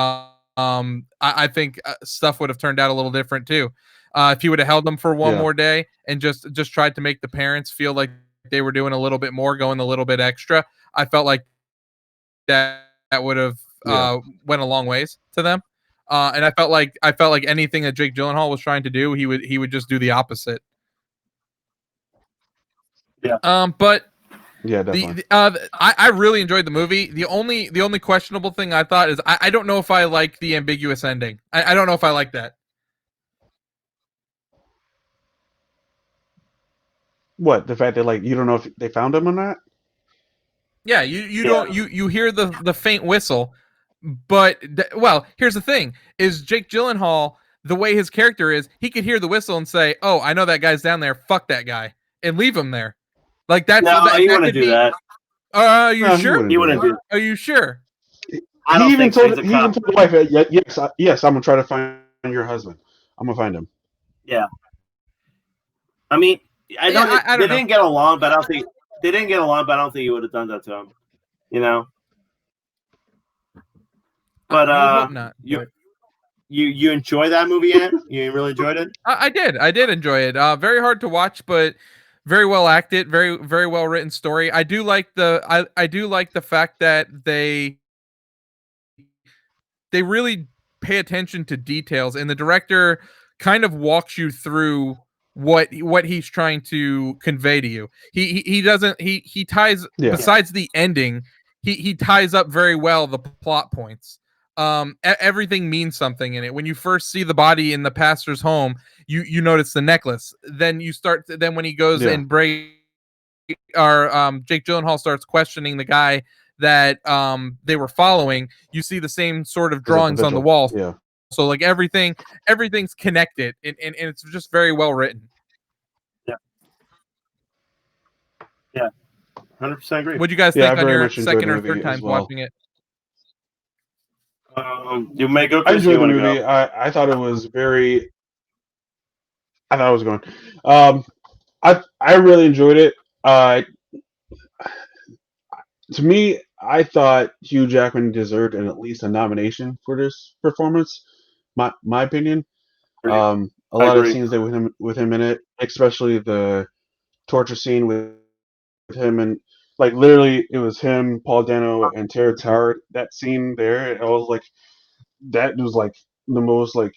S3: I think stuff would have turned out a little different too. If he would have held them for one more day and just tried to make the parents feel like they were doing a little bit more, going a little bit extra, I felt like that would have went a long ways to them. And I felt like anything that Jake Gyllenhaal was trying to do, he would just do the opposite. But
S1: Yeah, definitely.
S3: I really enjoyed the movie. The only questionable thing I thought is I don't know if I like the ambiguous ending. I don't know if I like that.
S1: What, the fact that like you don't know if they found him or not?
S3: Yeah, you don't you hear the faint whistle, but well, here's the thing: is Jake Gyllenhaal, the way his character is, he could hear the whistle and say, "Oh, I know that guy's down there. Fuck that guy," and leave him there. Like that's
S2: he wouldn't do that.
S3: Are you sure?
S2: He wouldn't do that.
S3: Are you sure?
S1: He even told the wife, yes, I'm gonna try to find your husband. I'm gonna find him.
S2: Yeah. I mean, I know they didn't get along, but I don't think he would have done that to him. You know. But
S3: hope not.
S2: You enjoy that movie, Ant? You really enjoyed it?
S3: I did enjoy it. Very hard to watch, but very well acted, very very well written story. I do like the fact that they really pay attention to details, and the director kind of walks you through what he's trying to convey to you. He doesn't he ties besides the ending, he ties up very well the plot points. Everything means something in it. When you first see the body in the pastor's home, you notice the necklace. Then when he goes and Jake Gyllenhaal starts questioning the guy that they were following, you see the same sort of drawings on the wall.
S1: Yeah.
S3: So like everything's connected, and it's just very well written.
S2: Yeah. 100% agree.
S3: What do you guys think on your second or third time watching it?
S2: You may go.
S1: I enjoyed the movie. I thought it was very. I thought it was going. I really enjoyed it. To me, I thought Hugh Jackman deserved at least a nomination for this performance. My opinion. A lot of scenes that with him in it, especially the torture scene with him, and like literally it was him, Paul Dano, and Terrence Howard. That scene there, I was like, that was like the most like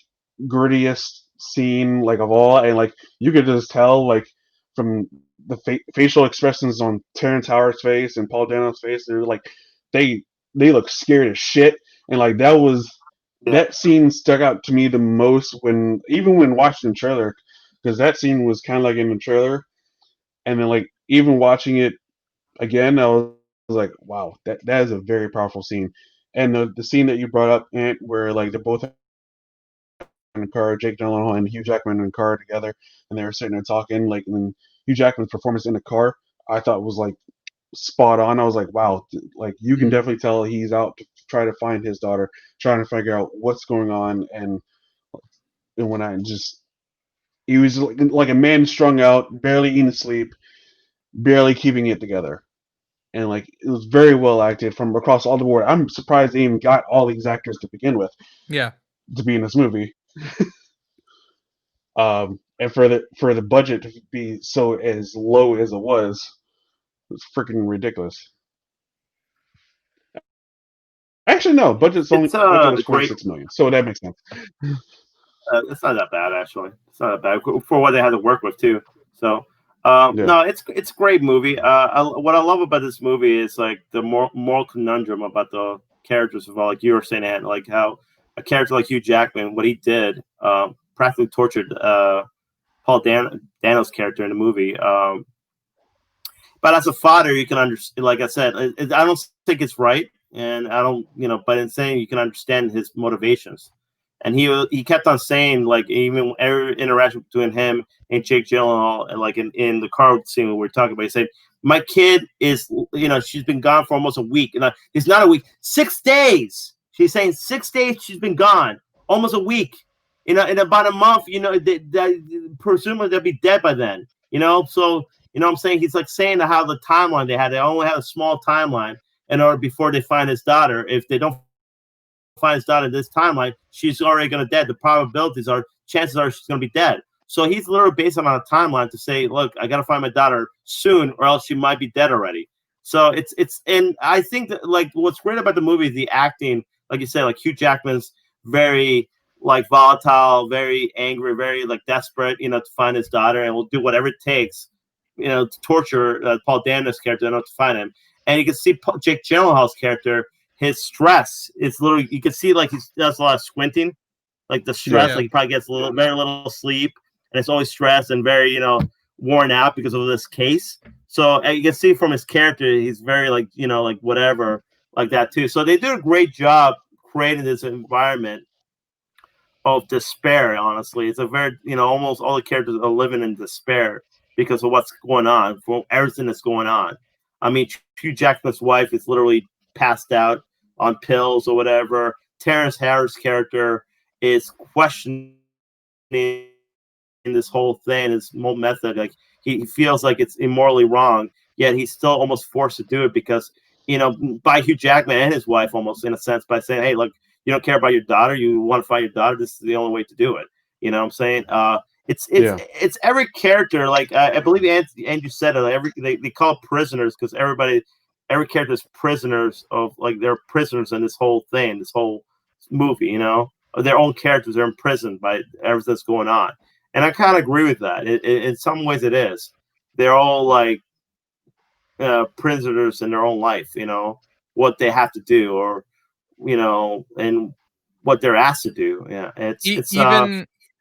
S1: grittiest scene like of all, and like you could just tell like from the facial expressions on Terrence Howard's face and Paul Dano's face, they're like they look scared as shit, and like that scene stuck out to me the most when watching the trailer, because that scene was kind of like in the trailer, and then like even watching it again, I was like, wow, that is a very powerful scene. And the scene that you brought up, Ant, where like they're both in the car, Jake Gyllenhaal and Hugh Jackman in the car together, and they were sitting there talking, like, and Hugh Jackman's performance in the car, I thought was like spot on. I was like, wow, like you can definitely tell he's out to try to find his daughter, trying to figure out what's going on, and when he was like a man strung out, barely eating sleep, barely keeping it together. And like it was very well acted from across all the board. I'm surprised they even got all these actors to begin with.
S3: Yeah.
S1: To be in this movie. And for the budget to be so as low as it was freaking ridiculous. Actually, no. Budget was
S2: great.
S1: 46 million, so that makes sense.
S2: It's not that bad, actually. It's not that bad for what they had to work with too. So, no, it's a great movie. What I love about this movie is like the moral conundrum about the characters of all, like you were saying, Ant, like how a character like Hugh Jackman, what he did, practically tortured Paul Dano's character in the movie. But as a father, you can understand. Like I said, I don't think it's right, and I don't, but in saying you can understand his motivations. And he kept on saying, like, even every interaction between him and Jake Gyllenhaal, and like in the car scene we were talking about, he said, "My kid is, she's been gone for almost a week, and it's not a week, 6 days." She's saying 6 days she's been gone, almost a week. In about a month, presumably they'll be dead by then. So I'm saying he's like saying how the timeline they only had a small timeline in order before they find his daughter. If they don't find his daughter in this timeline, she's already going to dead. The chances are she's going to be dead. So he's literally based on a timeline to say, look, I got to find my daughter soon, or else she might be dead already. So and I think that like what's great about the movie is the acting, like you said, like Hugh Jackman's very like volatile, very angry, very like desperate, to find his daughter, and will do whatever it takes, to torture Paul Dano's character to find him. And you can see Jake Gyllenhaal's character. His stress, it's literally, you can see like he does a lot of squinting, like the stress, like he probably gets very little sleep, and it's always stressed and very, worn out because of this case. So you can see from his character, he's very like, like whatever, like that too. So they did a great job creating this environment of despair. Honestly, it's a very, almost all the characters are living in despair because of what's going on, for everything that's going on. I mean, Hugh Jackman's wife is literally passed out on pills or whatever. Terrence Harris' character is questioning this whole thing, his whole method. Like he feels like it's immorally wrong, yet he's still almost forced to do it because, by Hugh Jackman and his wife, almost in a sense, by saying, "Hey, look, you don't care about your daughter. You want to find your daughter. This is the only way to do it." You know what I'm saying? It's every character. Like I believe Andrew said it. They call it prisoners because every character is prisoners of, like, they're prisoners in this whole thing, this whole movie, their own characters are imprisoned by everything that's going on. And I kind of agree with that. In some ways it is. They're all like prisoners in their own life, what they have to do, or, and what they're asked to do. Yeah. It's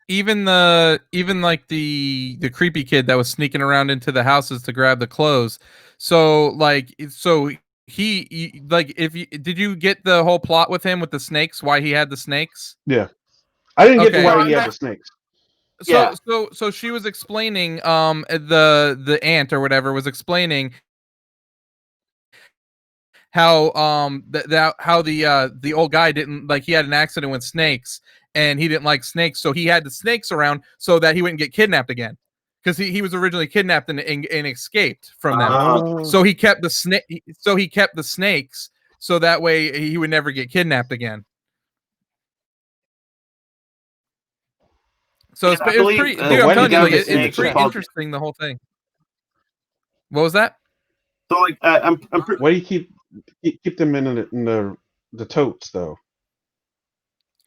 S3: even like the creepy kid that was sneaking around into the houses to grab the clothes. So he like, did you get the whole plot with him with the snakes? Why he had the snakes?
S1: Yeah, I didn't get why he had the snakes.
S3: So she was explaining, the aunt or whatever was explaining how how the old guy didn't like, he had an accident with snakes and he didn't like snakes, so he had the snakes around so that he wouldn't get kidnapped again, because he was originally kidnapped and escaped from them. So he kept the snakes so that way he would never get kidnapped again. So it was pretty. Dude, I'm telling you, like, it's pretty interesting, the whole thing. What was that?
S2: So like, I'm
S1: why do you keep them in the totes though?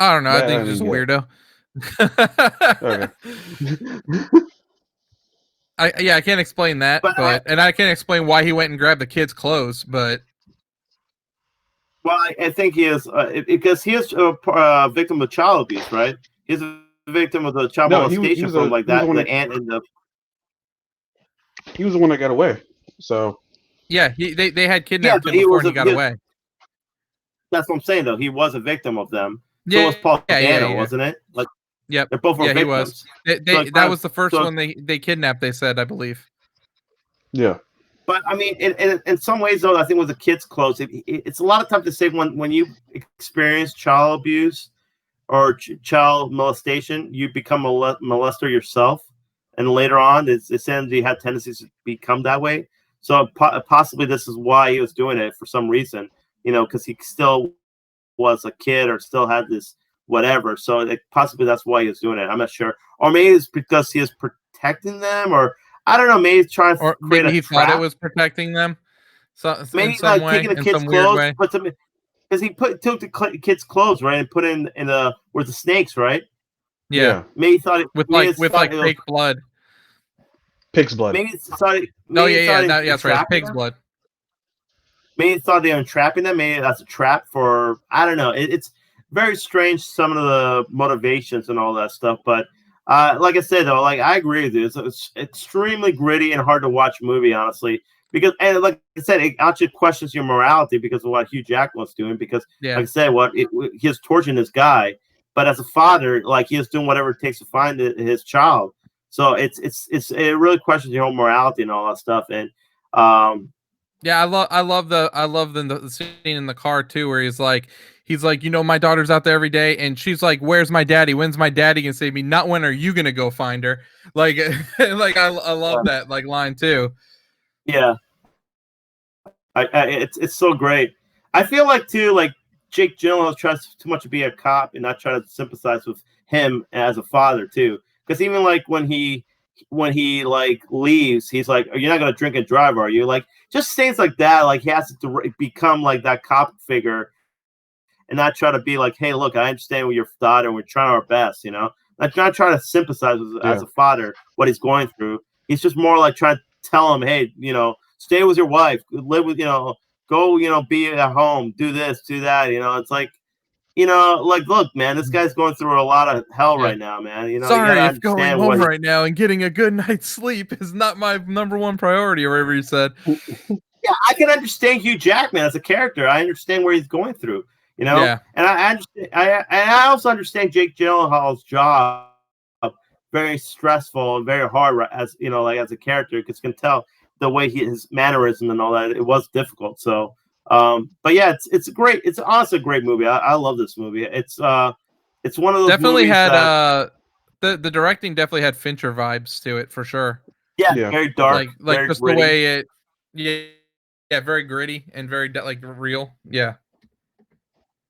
S3: I don't know. I think he's just a weirdo. I can't explain that, and I can't explain why he went and grabbed the kid's clothes, but.
S2: Well, I think he is because he is a victim of child abuse, right? He's a victim of the child molestation from like that. The aunt and the.
S1: He was the one that got away. So.
S3: Yeah, they had kidnapped him before he got away.
S2: That's what I'm saying, though. He was a victim of them. So was Paul Dano, wasn't it? Like,
S3: yep.
S2: They're both victims.
S3: He was. That was the first one they kidnapped. They said, I believe.
S1: Yeah.
S2: But I mean, in some ways, though, I think with the kids' clothes, it's a lot of time to say when you experience child abuse or child molestation, you become a molester yourself, and later on, it seems you have tendencies to become that way. So possibly this is why he was doing it for some reason, because he still was a kid or still had this whatever. So possibly that's why he was doing it. I'm not sure. Or maybe it's because he is protecting them, or I don't know. Maybe he's trying to create
S3: maybe he
S2: trap.
S3: Thought it was protecting them. So
S2: maybe
S3: in some
S2: like
S3: way,
S2: taking the
S3: in
S2: kids'
S3: some weird
S2: clothes,
S3: way.
S2: because he took the kid's clothes, right, and put in the where the snakes, right?
S3: Yeah.
S2: Maybe he thought it
S3: With
S2: maybe
S3: fake blood.
S1: Pig's blood.
S2: Maybe he thought it,
S3: Oh
S2: maybe he
S3: yeah,
S2: thought
S3: yeah,
S2: he
S3: that's right. It's
S2: trapping
S3: pig's
S2: them.
S3: blood.
S2: Maybe he thought they were trapping them. Maybe that's a trap for, I don't know. It's very strange, some of the motivations and all that stuff. But like I said, though, like I agree with you. It's extremely gritty and hard to watch movie, honestly. Because, and like I said, it actually questions your morality because of what Hugh Jackman was doing. Because,
S3: Yeah.
S2: like I said, he was torturing this guy, but as a father, like he was doing whatever it takes to find his child. So it really questions your whole morality and all that stuff. And
S3: yeah, I love the scene in the car too, where he's like, you know, my daughter's out there every day, and she's like, "Where's my daddy? When's my daddy gonna save me? Not when are you gonna go find her?" Like, like I love that like line too.
S2: Yeah, it's so great. I feel like too, like Jake Gyllenhaal tries too much to be a cop and not try to sympathize with him as a father too. Because even like when he like leaves, he's like, "You're not gonna drink and drive, are you?" Like just things like that. Like he has to become like that cop figure and not try to be like, "Hey, look, I understand with your daughter. We're trying our best," you know. Like not trying to sympathize with as a father what he's going through. He's just more like trying to tell him, "Hey, you know, stay with your wife, live with, you know, go, you know, be at home, do this, do that." You know, it's like, you know, like, look, man, this guy's going through a lot of hell right now, man. You know,
S3: sorry
S2: you
S3: if going home right now and getting a good night's sleep is not my number one priority, or whatever you said.
S2: Yeah, I can understand Hugh Jackman as a character. I understand where he's going through, you know.
S3: Yeah.
S2: And I understand. I also understand Jake Gyllenhaal's job, very stressful and very hard, as you know, like as a character, because you can tell the way his mannerism and all that. It was difficult. So, but yeah, it's great. It's honestly a great movie. I love this movie. It's one of those
S3: definitely
S2: movies
S3: had
S2: that,
S3: the directing definitely had Fincher vibes to it for sure.
S2: Yeah, very dark,
S3: like
S2: very
S3: just
S2: gritty.
S3: the way it, yeah, very gritty and very like real. Yeah.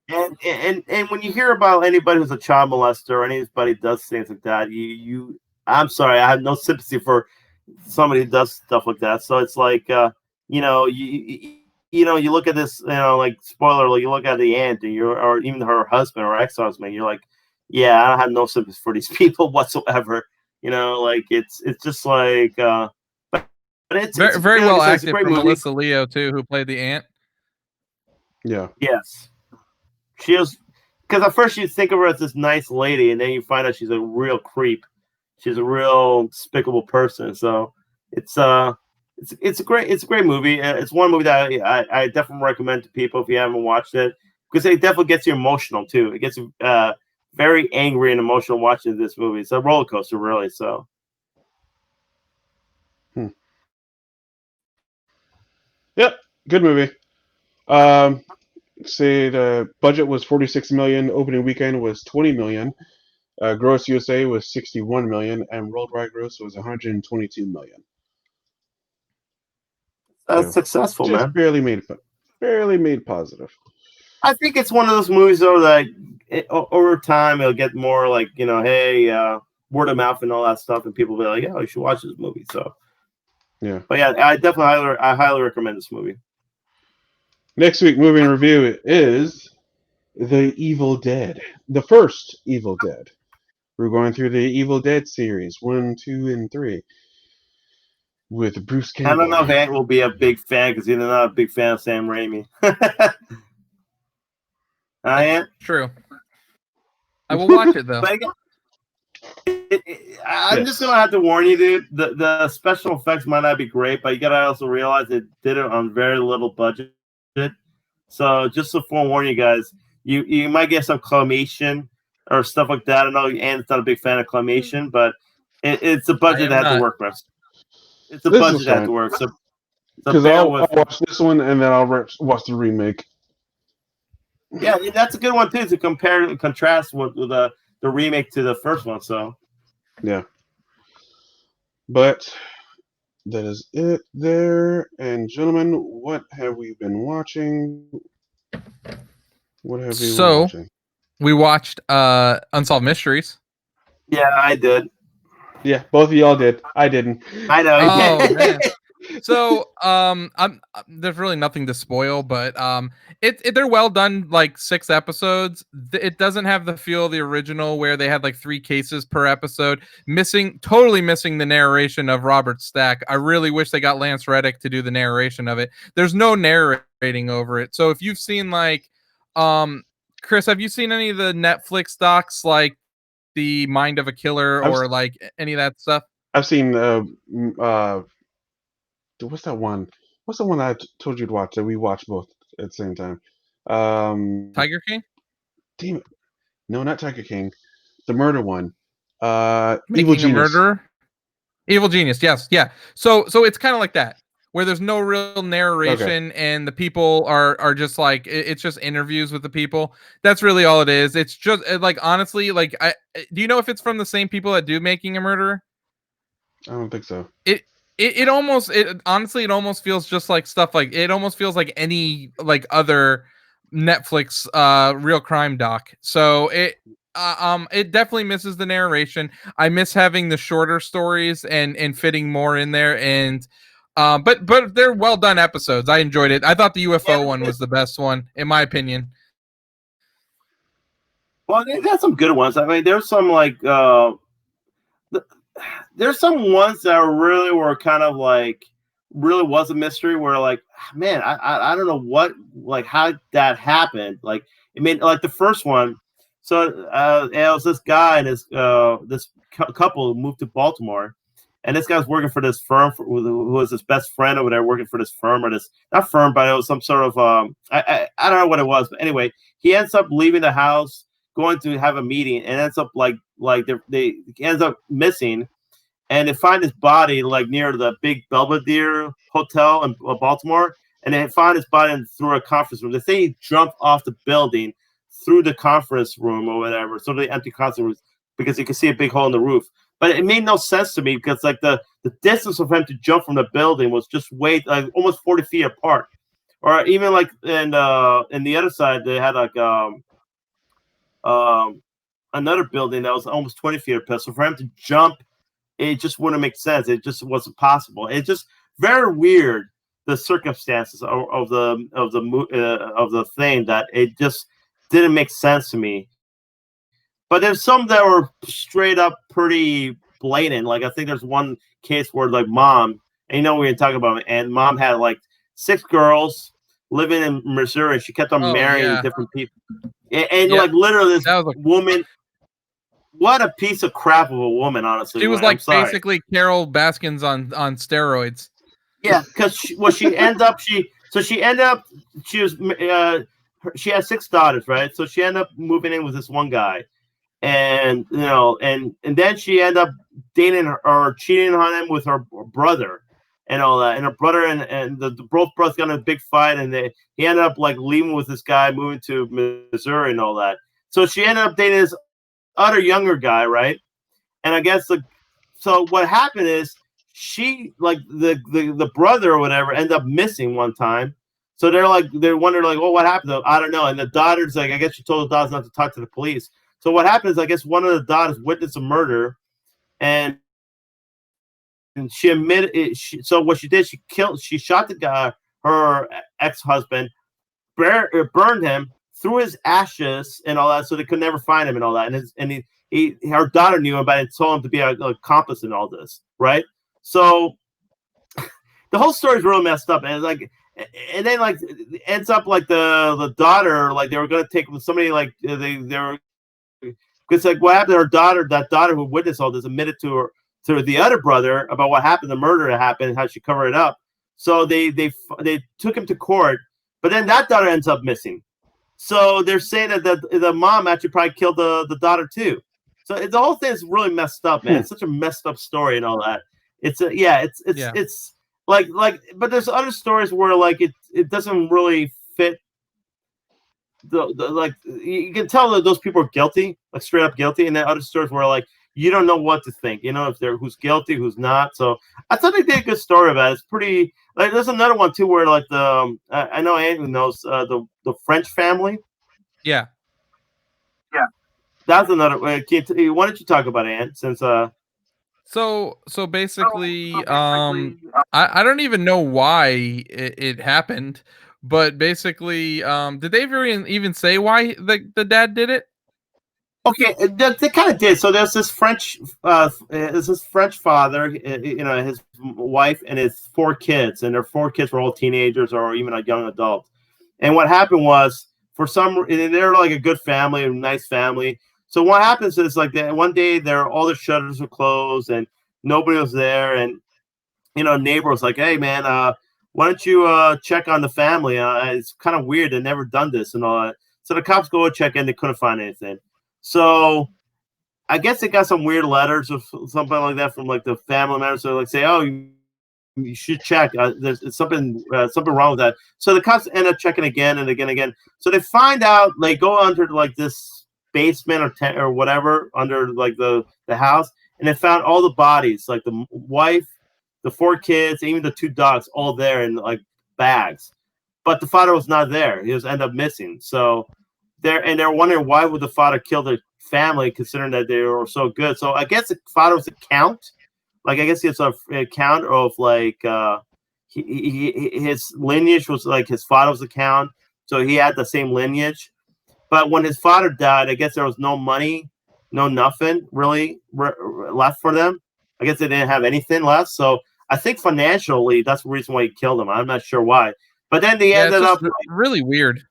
S2: And when you hear about anybody who's a child molester or anybody does things like that, I'm sorry, I have no sympathy for somebody who does stuff like that. So it's like, you know, you know, you look at this, you know, like spoiler, like you look at the aunt and or even her husband or ex-husband, you're like, yeah, I don't have no sympathy for these people whatsoever. You know, like it's just like, but it's
S3: very well acted from
S2: movie.
S3: Melissa Leo too, who played the aunt.
S1: Yeah.
S2: Yes. She was, because at first you think of her as this nice lady, and then you find out she's a real creep. She's a real despicable person. So it's a great movie. It's one movie that I definitely recommend to people if you haven't watched it, because it definitely gets you emotional too. It gets you very angry and emotional watching this movie. It's a roller coaster, really. So.
S1: Yep, good movie. Say the budget was 46 million, opening weekend was 20 million, gross USA was 61 million, and worldwide gross was 122 million.
S2: That's successful,
S1: just
S2: man.
S1: barely made positive.
S2: I think it's one of those movies though that over time it'll get more like, you know, hey, word of mouth and all that stuff, and people will be like, yeah, you should watch this movie. So
S1: yeah,
S2: but yeah, I definitely highly recommend this movie.
S1: Next week movie in review is The Evil Dead, the first Evil Dead. We're going through the Evil Dead series 1, 2, and 3 with Bruce Campbell.
S2: I don't know if Ant will be a big fan because he's not a big fan of Sam Raimi. Ant?
S3: True. I will watch it though.
S2: I'm just gonna have to warn you, dude. The special effects might not be great, but you gotta also realize it did it on very little budget. So just to forewarn you guys, you might get some claymation or stuff like that. I know Ant's not a big fan of claymation, but it's a budget that has to work with. It's a budget that has to work. So
S1: because I'll watch this one and then I'll watch the remake.
S2: Yeah, that's a good one too, to compare and contrast with the remake to the first one. So
S1: yeah, but that is it there. And gentlemen, what have we been watching? What have we been watching?
S3: We watched Unsolved Mysteries.
S2: Yeah, I did.
S1: Yeah, both of y'all did. I didn't.
S2: I know.
S3: Oh man. So, there's really nothing to spoil, but they're well done. Like 6 episodes. It doesn't have the feel of the original where they had like 3 cases per episode. Totally missing the narration of Robert Stack. I really wish they got Lance Reddick to do the narration of it. There's no narrating over it. So if you've seen like, Chris, have you seen any of the Netflix docs like The Mind of a Killer
S1: I've
S3: or like any of that stuff?
S1: I've seen what's that one? What's the one that told you to watch that we watched both at the same time?
S3: Tiger King?
S1: Damn it. No, not Tiger King. The murder one. Evil
S3: Making a
S1: Genius.
S3: Murderer? Evil Genius, yes, yeah. So it's kind of like that, where there's no real narration and the people are just like it's just interviews with the people. That's really all it is. It's just like honestly, like do you know if it's from the same people that do Making a Murderer?
S1: I don't think so.
S3: It almost honestly it almost feels just like stuff like it almost feels like any like other Netflix real crime doc. So it definitely misses the narration. I miss having the shorter stories and fitting more in there and but they're well done episodes. I enjoyed it. I thought the UFO one was the best one in my opinion.
S2: Well, they got some good ones. I mean, there's some like there's some ones that really were kind of like really was a mystery where like man I don't know what like how that happened like it made like the first one so it was this guy and his this couple who moved to Baltimore and this guy's working for this firm who was his best friend over there working for this firm or this not firm but it was some sort of I don't know what it was but anyway he ends up leaving the house going to have a meeting and ends up like they ends up missing and they find his body like near the big Belvedere Hotel in Baltimore and they find his body through a conference room. They say he jumped off the building through the conference room or whatever, so the empty conference room because you can see a big hole in the roof. But it made no sense to me because like the distance of him to jump from the building was just way like almost 40 feet apart. Or even like in the other side they had like another building that was almost 20 feet apart. So for him to jump, it just wouldn't make sense. It just wasn't possible. It's just very weird the circumstances of the thing that it just didn't make sense to me. But there's some that were straight up pretty blatant. Like I think there's one case where like mom, and you know we were talking about, and mom had like 6 girls living in Missouri. She kept on marrying different people, and like literally this woman. What a piece of crap of a woman, honestly.
S3: She was like basically Carol Baskins on steroids.
S2: Yeah, because she ended up she had 6 daughters, right? So she ended up moving in with this one guy, and you know, and then she ended up dating or cheating on him with her brother and all that. And her brother and the both brothers got in a big fight, and he ended up like leaving with this guy, moving to Missouri and all that. So she ended up dating this other younger guy, right? And I guess so what happened is she like the brother or whatever ended up missing one time. So they're wondering like, oh, what happened to him? I don't know. And the daughter's like, I guess she told the daughters not to talk to the police. So what happened is I guess one of the daughters witnessed a murder and she admitted it. So what she did, she shot the guy, her ex-husband, burned him, threw his ashes and all that, so they could never find him and all that. And her daughter knew about it and told him to be an accomplice in all this, right? So the whole story is really messed up, and like, and then like it ends up like the daughter, like they were gonna take somebody like they were because like what happened to her daughter, that daughter who witnessed all this admitted to the other brother about what happened, the murder that happened, and how she covered it up. So they took him to court, but then that daughter ends up missing. So they're saying that the mom actually probably killed the daughter too. So the whole thing is really messed up, man. It's such a messed up story and all that. It's like but there's other stories where like it doesn't really fit. The like you can tell that those people are guilty, like straight up guilty, and then other stories where like you don't know what to think, you know, if they're who's guilty, who's not. So I thought they did a good story about it. It's pretty like there's another one too where like the I know Andrew knows the French family.
S3: Yeah.
S2: That's another way. Why don't you talk about it, Ant? Since
S3: So basically, I don't even know why it happened, but basically, did they even say why the dad did it?
S2: Okay, they kind of did. So there's this French father, his wife and his 4 kids, and their 4 kids were all teenagers or even a young adult. And what happened was, they're like a good family, a nice family. So what happens is like that one day, all the shutters were closed and nobody was there, and neighbor was like, "Hey man, why don't you check on the family? It's kind of weird. They've never done this and all that." So the cops go and check in. They couldn't find anything. So I guess they got some weird letters or something like that from like the family members. So like say, "Oh, you should check. There's something wrong with that." So the cops end up checking again and again and again. So they find out. They go under like this basement or whatever under like the house, and they found all the bodies, like the wife, the 4 kids, even the 2 dogs, all there in like bags. But the father was not there. He was end up missing. So they're wondering why would the father kill the family, considering that they were so good. So I guess the father was a count. Like I guess he has a count of like his lineage was like his father was a count, so he had the same lineage. But when his father died, I guess there was no money, no nothing really left for them. I guess they didn't have anything left. So I think financially, that's the reason why he killed him. I'm not sure why. But then they ended up
S3: really weird.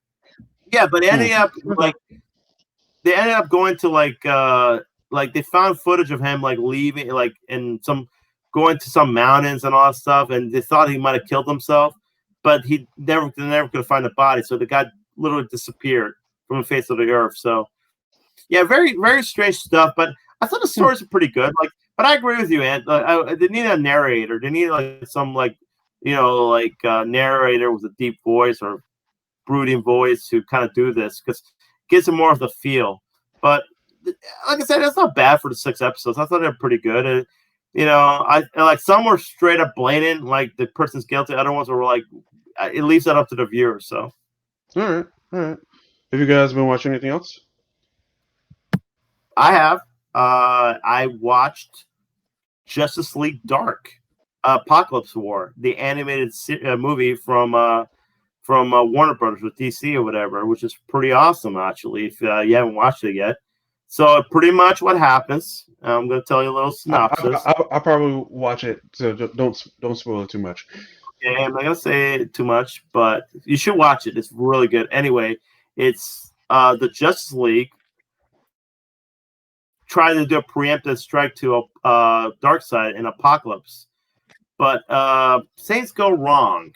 S2: Yeah, but they ended up going to like they found footage of him like leaving like in some going to some mountains and all that stuff, and they thought he might have killed himself, but they never could find the body. So the guy literally disappeared from the face of the earth. So yeah, very very strange stuff. But I thought the stories are pretty good. Like, but I agree with you, Ant. They need a narrator. They need like some narrator with a deep voice or brooding voice to kind of do this, because it gives it more of the feel. But like I said, it's not bad for the 6 episodes. I thought they were pretty good. I like some were straight up blatant, like the person's guilty. Other ones were like, it leaves that up to the viewer. So,
S1: all right. Have you guys been watching anything else?
S2: I have. I watched Justice League Dark, Apocalypse War, the animated movie from Warner Brothers with DC or whatever, which is pretty awesome actually. If you haven't watched it yet, so pretty much what happens. I'm going to tell you a little synopsis.
S1: I'll probably watch it, so don't spoil it too much.
S2: Okay, I'm not going to say too much, but you should watch it. It's really good. Anyway, it's the Justice League trying to do a preemptive strike to Darkseid in Apocalypse, but things go wrong.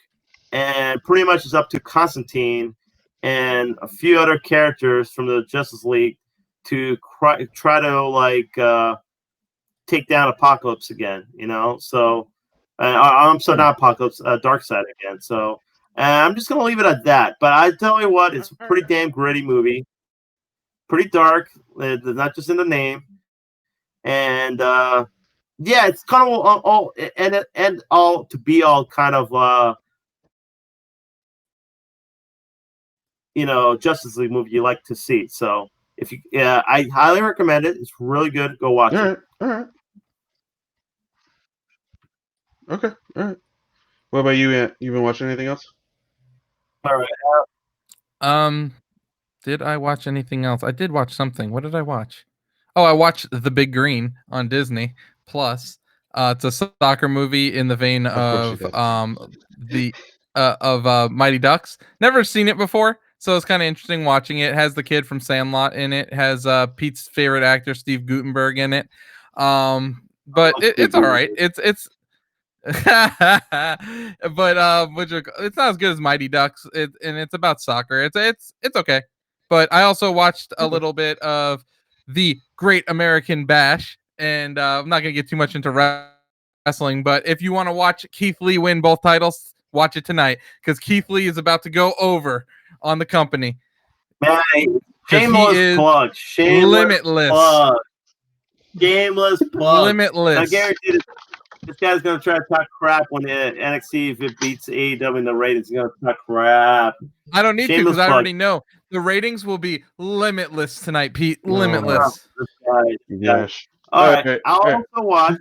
S2: And pretty much it's up to Constantine and a few other characters from the Justice League to try to take down Apocalypse again. So I'm sorry, not Apocalypse, Darkseid again. So I'm just gonna leave it at that. But I tell you what, it's a pretty damn gritty movie, pretty dark. Not just in the name, and yeah, it's kind of all and all to be all kind of. Justice League movie you like to see. So I highly recommend it. It's really good. Go watch it.
S1: All right. Okay. All right. What about you, Ant? You been watching anything else?
S2: All right.
S3: Did I watch anything else? I did watch something. What did I watch? Oh, I watched The Big Green on Disney Plus. It's a soccer movie in the vein of Mighty Ducks. Never seen it before, so it's kind of interesting watching it. It has the kid from Sandlot in it. It has Pete's favorite actor Steve Guttenberg in it. But it's all right. It's but it's not as good as Mighty Ducks. And it's about soccer. It's okay. But I also watched a little bit of The Great American Bash, and I'm not gonna get too much into wrestling. But if you want to watch Keith Lee win both titles, watch it tonight, because Keith Lee is about to go over on the company.
S2: Man, shameless plug.
S3: Limitless.
S2: Shameless plug.
S3: Limitless.
S2: I guarantee this guy's going to try to talk crap when NXT, if it beats AEW in the ratings, he's going to talk crap.
S3: I don't need to, because I already know the ratings will be limitless tonight, Pete. Limitless.
S1: Yes.
S2: All right. I'll also watch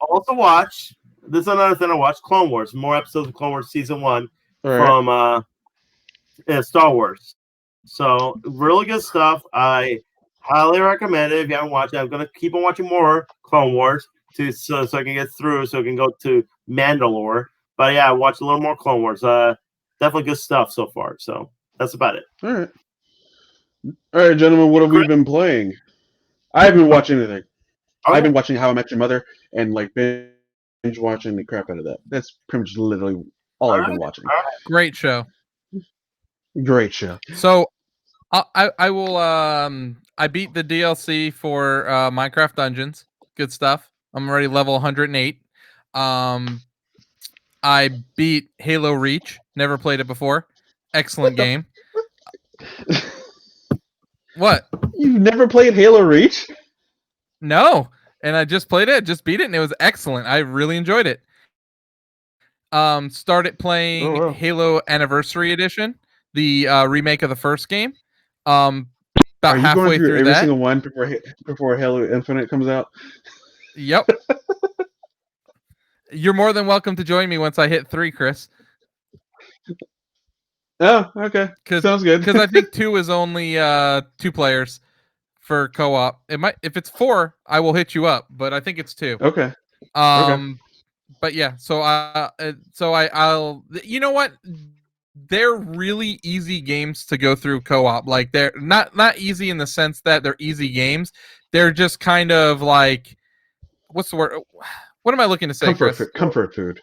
S2: also watch. This is another thing I watched. Clone Wars. More episodes of Clone Wars season 1 from Star Wars. So really good stuff. I highly recommend it if you haven't watched it. I'm gonna keep on watching more Clone Wars so I can get through, so I can go to Mandalore. But yeah, I watched a little more Clone Wars. Definitely good stuff so far. So that's about it.
S1: All right, gentlemen. What have we been playing? I haven't watched anything.
S2: Oh,
S1: I've been watching How I Met Your Mother and like binge watching the crap out of that. That's pretty much literally all I've been watching.
S3: Great show.
S1: Great show.
S3: So I will I beat the DLC for Minecraft Dungeons. Good stuff. I'm already level 108. I beat Halo Reach. Never played it before. Excellent game. What?
S1: You've never played Halo Reach?
S3: No. And I just played it, just beat it, and it was excellent. I really enjoyed it. Started playing Halo Anniversary Edition, the remake of the first game. About
S1: Are you
S3: halfway
S1: going through
S3: through
S1: every
S3: that.
S1: single one before Halo Infinite comes out?
S3: Yep. You're more than welcome to join me once I hit 3, Chris.
S1: Oh, okay. Sounds good.
S3: Because I think 2 is only 2 players for co-op. It might, if it's 4, I will hit you up, but I think it's 2.
S1: Okay.
S3: But yeah, I'll. You know what? They're really easy games to go through co-op. Like they're not easy in the sense that they're easy games. They're just kind of like, what's the word? What am I looking to say, Chris?
S1: Comfort food.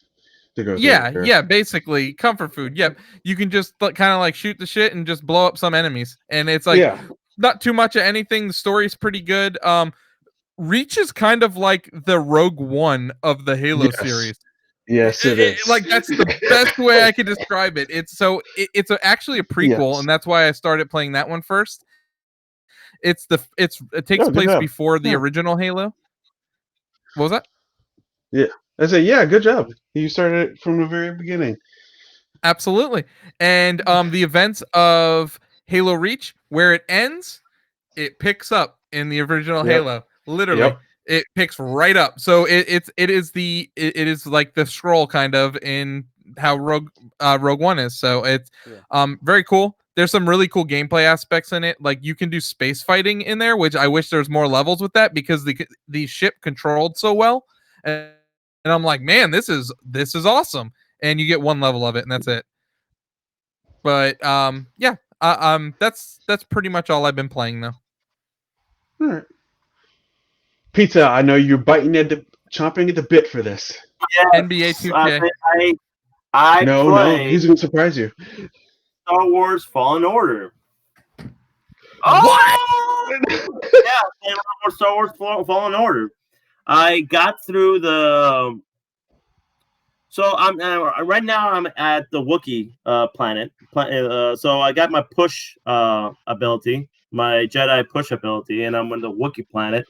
S1: To go
S3: Yeah, basically comfort food. Yep, you can just kind of like shoot the shit and just blow up some enemies, and it's like not too much of anything. The story's pretty good. Reach is kind of like the Rogue One of the Halo series.
S1: Yes, it is.
S3: Like that's the best way I can describe it. It's actually a prequel, and that's why I started playing that one first. It takes place before the original Halo. What was that?
S1: Yeah, I said, yeah, good job. You started it from the very beginning.
S3: Absolutely, and the events of Halo Reach, where it ends, it picks up in the original Halo. Literally, it picks right up. So it is like the scroll kind of in how Rogue One is. So it's very cool. There's some really cool gameplay aspects in it. Like you can do space fighting in there, which I wish there's more levels with that because the ship controlled so well. And I'm like, man, this is awesome. And you get 1 level of it, and that's it. But that's pretty much all I've been playing though.
S1: All right. Pizza, I know you're chomping at the bit for this.
S2: Yes,
S3: NBA 2K.
S1: No, he's going to surprise you.
S2: Star Wars Fallen Order.
S3: What?
S2: Yeah, Star Wars Fallen Order. I got through the. So I'm right now. I'm at the Wookiee planet. So I got my push ability, my Jedi push ability, and I'm on the Wookiee planet.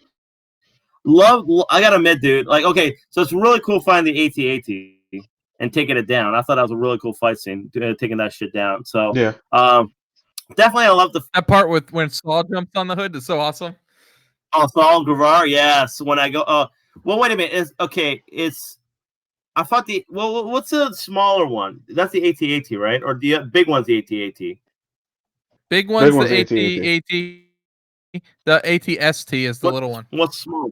S2: I gotta admit, dude. Like, okay, so it's really cool finding the AT-AT and taking it down. I thought that was a really cool fight scene, taking that shit down. So
S1: yeah,
S2: definitely, I love
S3: that part with when Saul jumps on the hood is so awesome.
S2: Oh, Saul Guevara, yes. When I go, well, wait a minute. I thought what's the smaller one? That's the AT-AT, right? Or the big one's the AT-AT?
S3: Big one's the AT-AT. The AT-ST is the little one.
S2: What's small?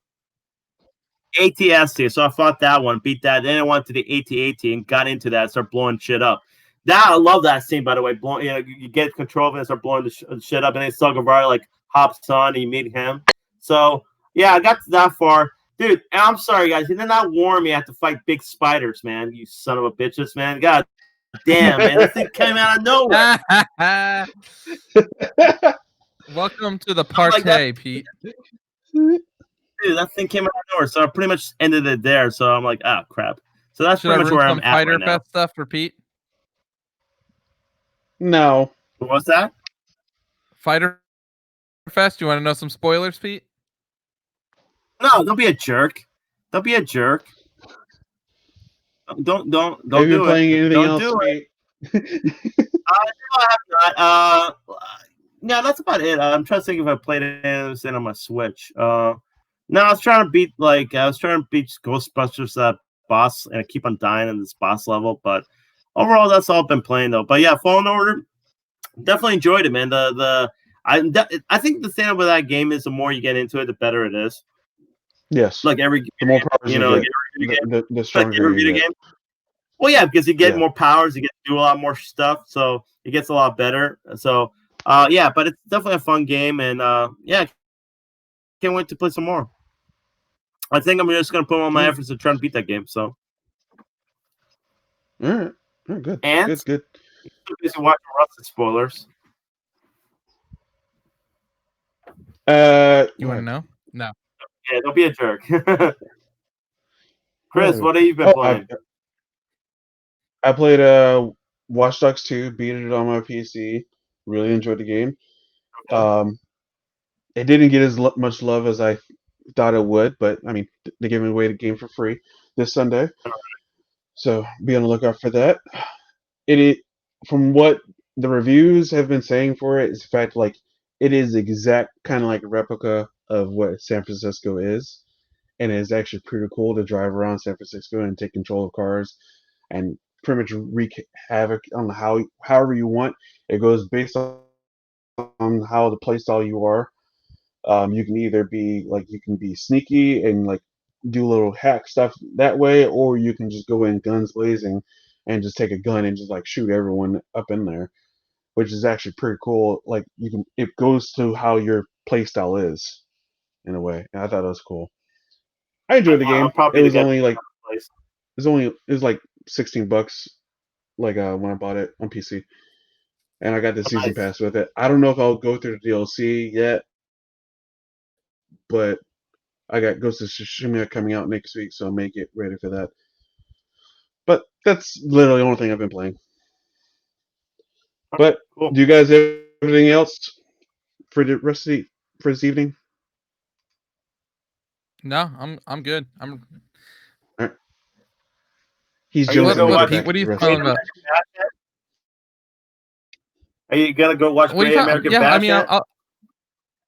S2: AT-ST. So I fought that one, beat that. Then I went to the AT-AT and got into that, start blowing shit up. I love that scene, by the way. You get control of it and start blowing the shit up, and then Saul Guevara like hops on, and you meet him. So yeah, I got that far. Dude, I'm sorry, guys. You did not warn me I have to fight big spiders, man. You son of a bitches, man. God damn, man. That thing came out of nowhere.
S3: Welcome to the party, Pete.
S2: Dude, that thing came out of nowhere. So I pretty much ended it there. So I'm like, oh, crap. So that's pretty much where I'm at
S3: Fighter
S2: right now.
S3: Fest stuff for Pete?
S1: No.
S2: What's that?
S3: Fighter Fest? You want to know some spoilers, Pete?
S2: No, don't be a jerk. Don't be a jerk. Don't
S1: Have
S2: do
S1: you playing
S2: it.
S1: Anything
S2: don't
S1: else?
S2: Do it. No, I have not. No, that's about it. I'm trying to think if I played anything on my Switch. No, I was trying to beat Ghostbusters boss, and I keep on dying in this boss level. But overall, that's all I've been playing though. But yeah, Fallen Order, definitely enjoyed it, man. I think the thing with that game is the more you get into it, the better it is.
S1: Yes.
S2: Like every
S1: The more powers you
S2: like
S1: get,
S2: every video game.
S1: the stronger
S2: every
S1: you
S2: video
S1: get.
S2: game. Well, yeah, because you get
S1: Yeah.
S2: more powers, you get to do a lot more stuff, so it gets a lot better. So, yeah, but it's definitely a fun game, and yeah, can't wait to play some more. I think I'm just gonna put all my efforts to try and beat that game. So,
S1: All right. All right, good.
S2: and
S1: Good.
S2: busy watching Rusted spoilers.
S3: You want to know? No.
S2: Yeah, don't be a jerk. Chris, what have you been playing?
S1: I played Watch Dogs 2, beat it on my PC. Really enjoyed the game.
S2: Okay.
S1: It didn't get as much love as I thought it would, but I mean, they gave away the game for free this Sunday, so be on the lookout for that. From what the reviews have been saying for it, is the fact like it is exact kind of like a replica of what San Francisco is, and it's actually pretty cool to drive around San Francisco and take control of cars and pretty much wreak havoc on however you want. It goes based on how the playstyle you are. You can either be like you can be sneaky and like do little hack stuff that way, or you can just go in guns blazing and just take a gun and just like shoot everyone up in there, which is actually pretty cool. Like it goes to how your playstyle is in a way, and I thought it was cool. I enjoyed the game. It was only like like $16, like when I bought it on PC, and I got the season pass with it. I don't know if I'll go through the DLC yet, but I got Ghost of Tsushima coming out next week, so I may get ready for that. But that's literally the only thing I've been playing. But
S2: Cool.
S1: do you guys have anything else for the rest of for this evening?
S3: No, I'm good. I'm.
S1: All right. He's
S2: Are you
S1: jealous
S2: gonna
S1: of
S2: go
S1: me.
S2: watch
S3: Pete, what are you talking about?
S2: Are you gonna go watch
S3: What are you
S2: Great
S3: talking?
S2: American
S3: Yeah, I
S2: Bash
S3: mean,
S2: yet?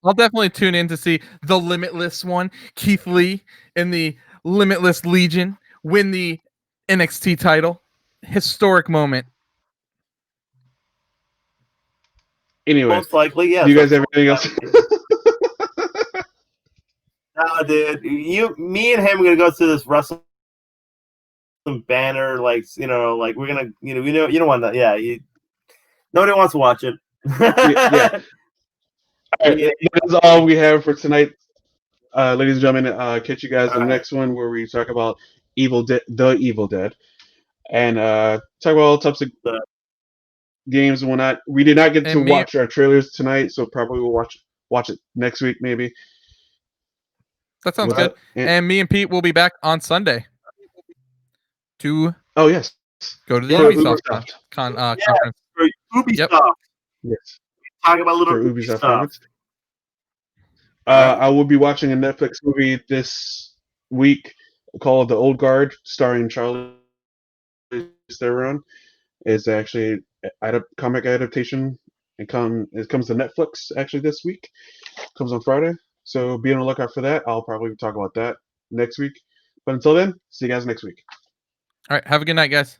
S3: I'll definitely tune in to see the Limitless one, Keith Lee in the Limitless Legion win the NXT title. Historic moment.
S1: Anyway,
S2: Most likely, yes.
S1: do you guys have anything else?
S2: No, dude. Me and him are gonna go to this wrestling banner, like like we're gonna, you don't want that. Yeah, nobody wants to watch it.
S1: Yeah. All right, that is all we have for tonight, ladies and gentlemen. Catch you guys in the next one where we talk about the Evil Dead, and talk about all types of games and whatnot. We did not get to watch our trailers tonight, so probably we'll watch it next week, maybe.
S3: That sounds good. And me and Pete will be back on Sunday to
S1: yes,
S3: go to the Ubisoft conference.
S2: For Ubisoft.
S3: Yep.
S1: Yes.
S2: Talk about little
S1: for Ubisoft
S2: conference.
S1: I will be watching a Netflix movie this week called The Old Guard, starring Charlie Theron. It's actually a comic adaptation. It comes to Netflix actually this week. Comes on Friday, so be on the lookout for that. I'll probably talk about that next week. But until then, see you guys next week.
S3: All right, have a good night, guys.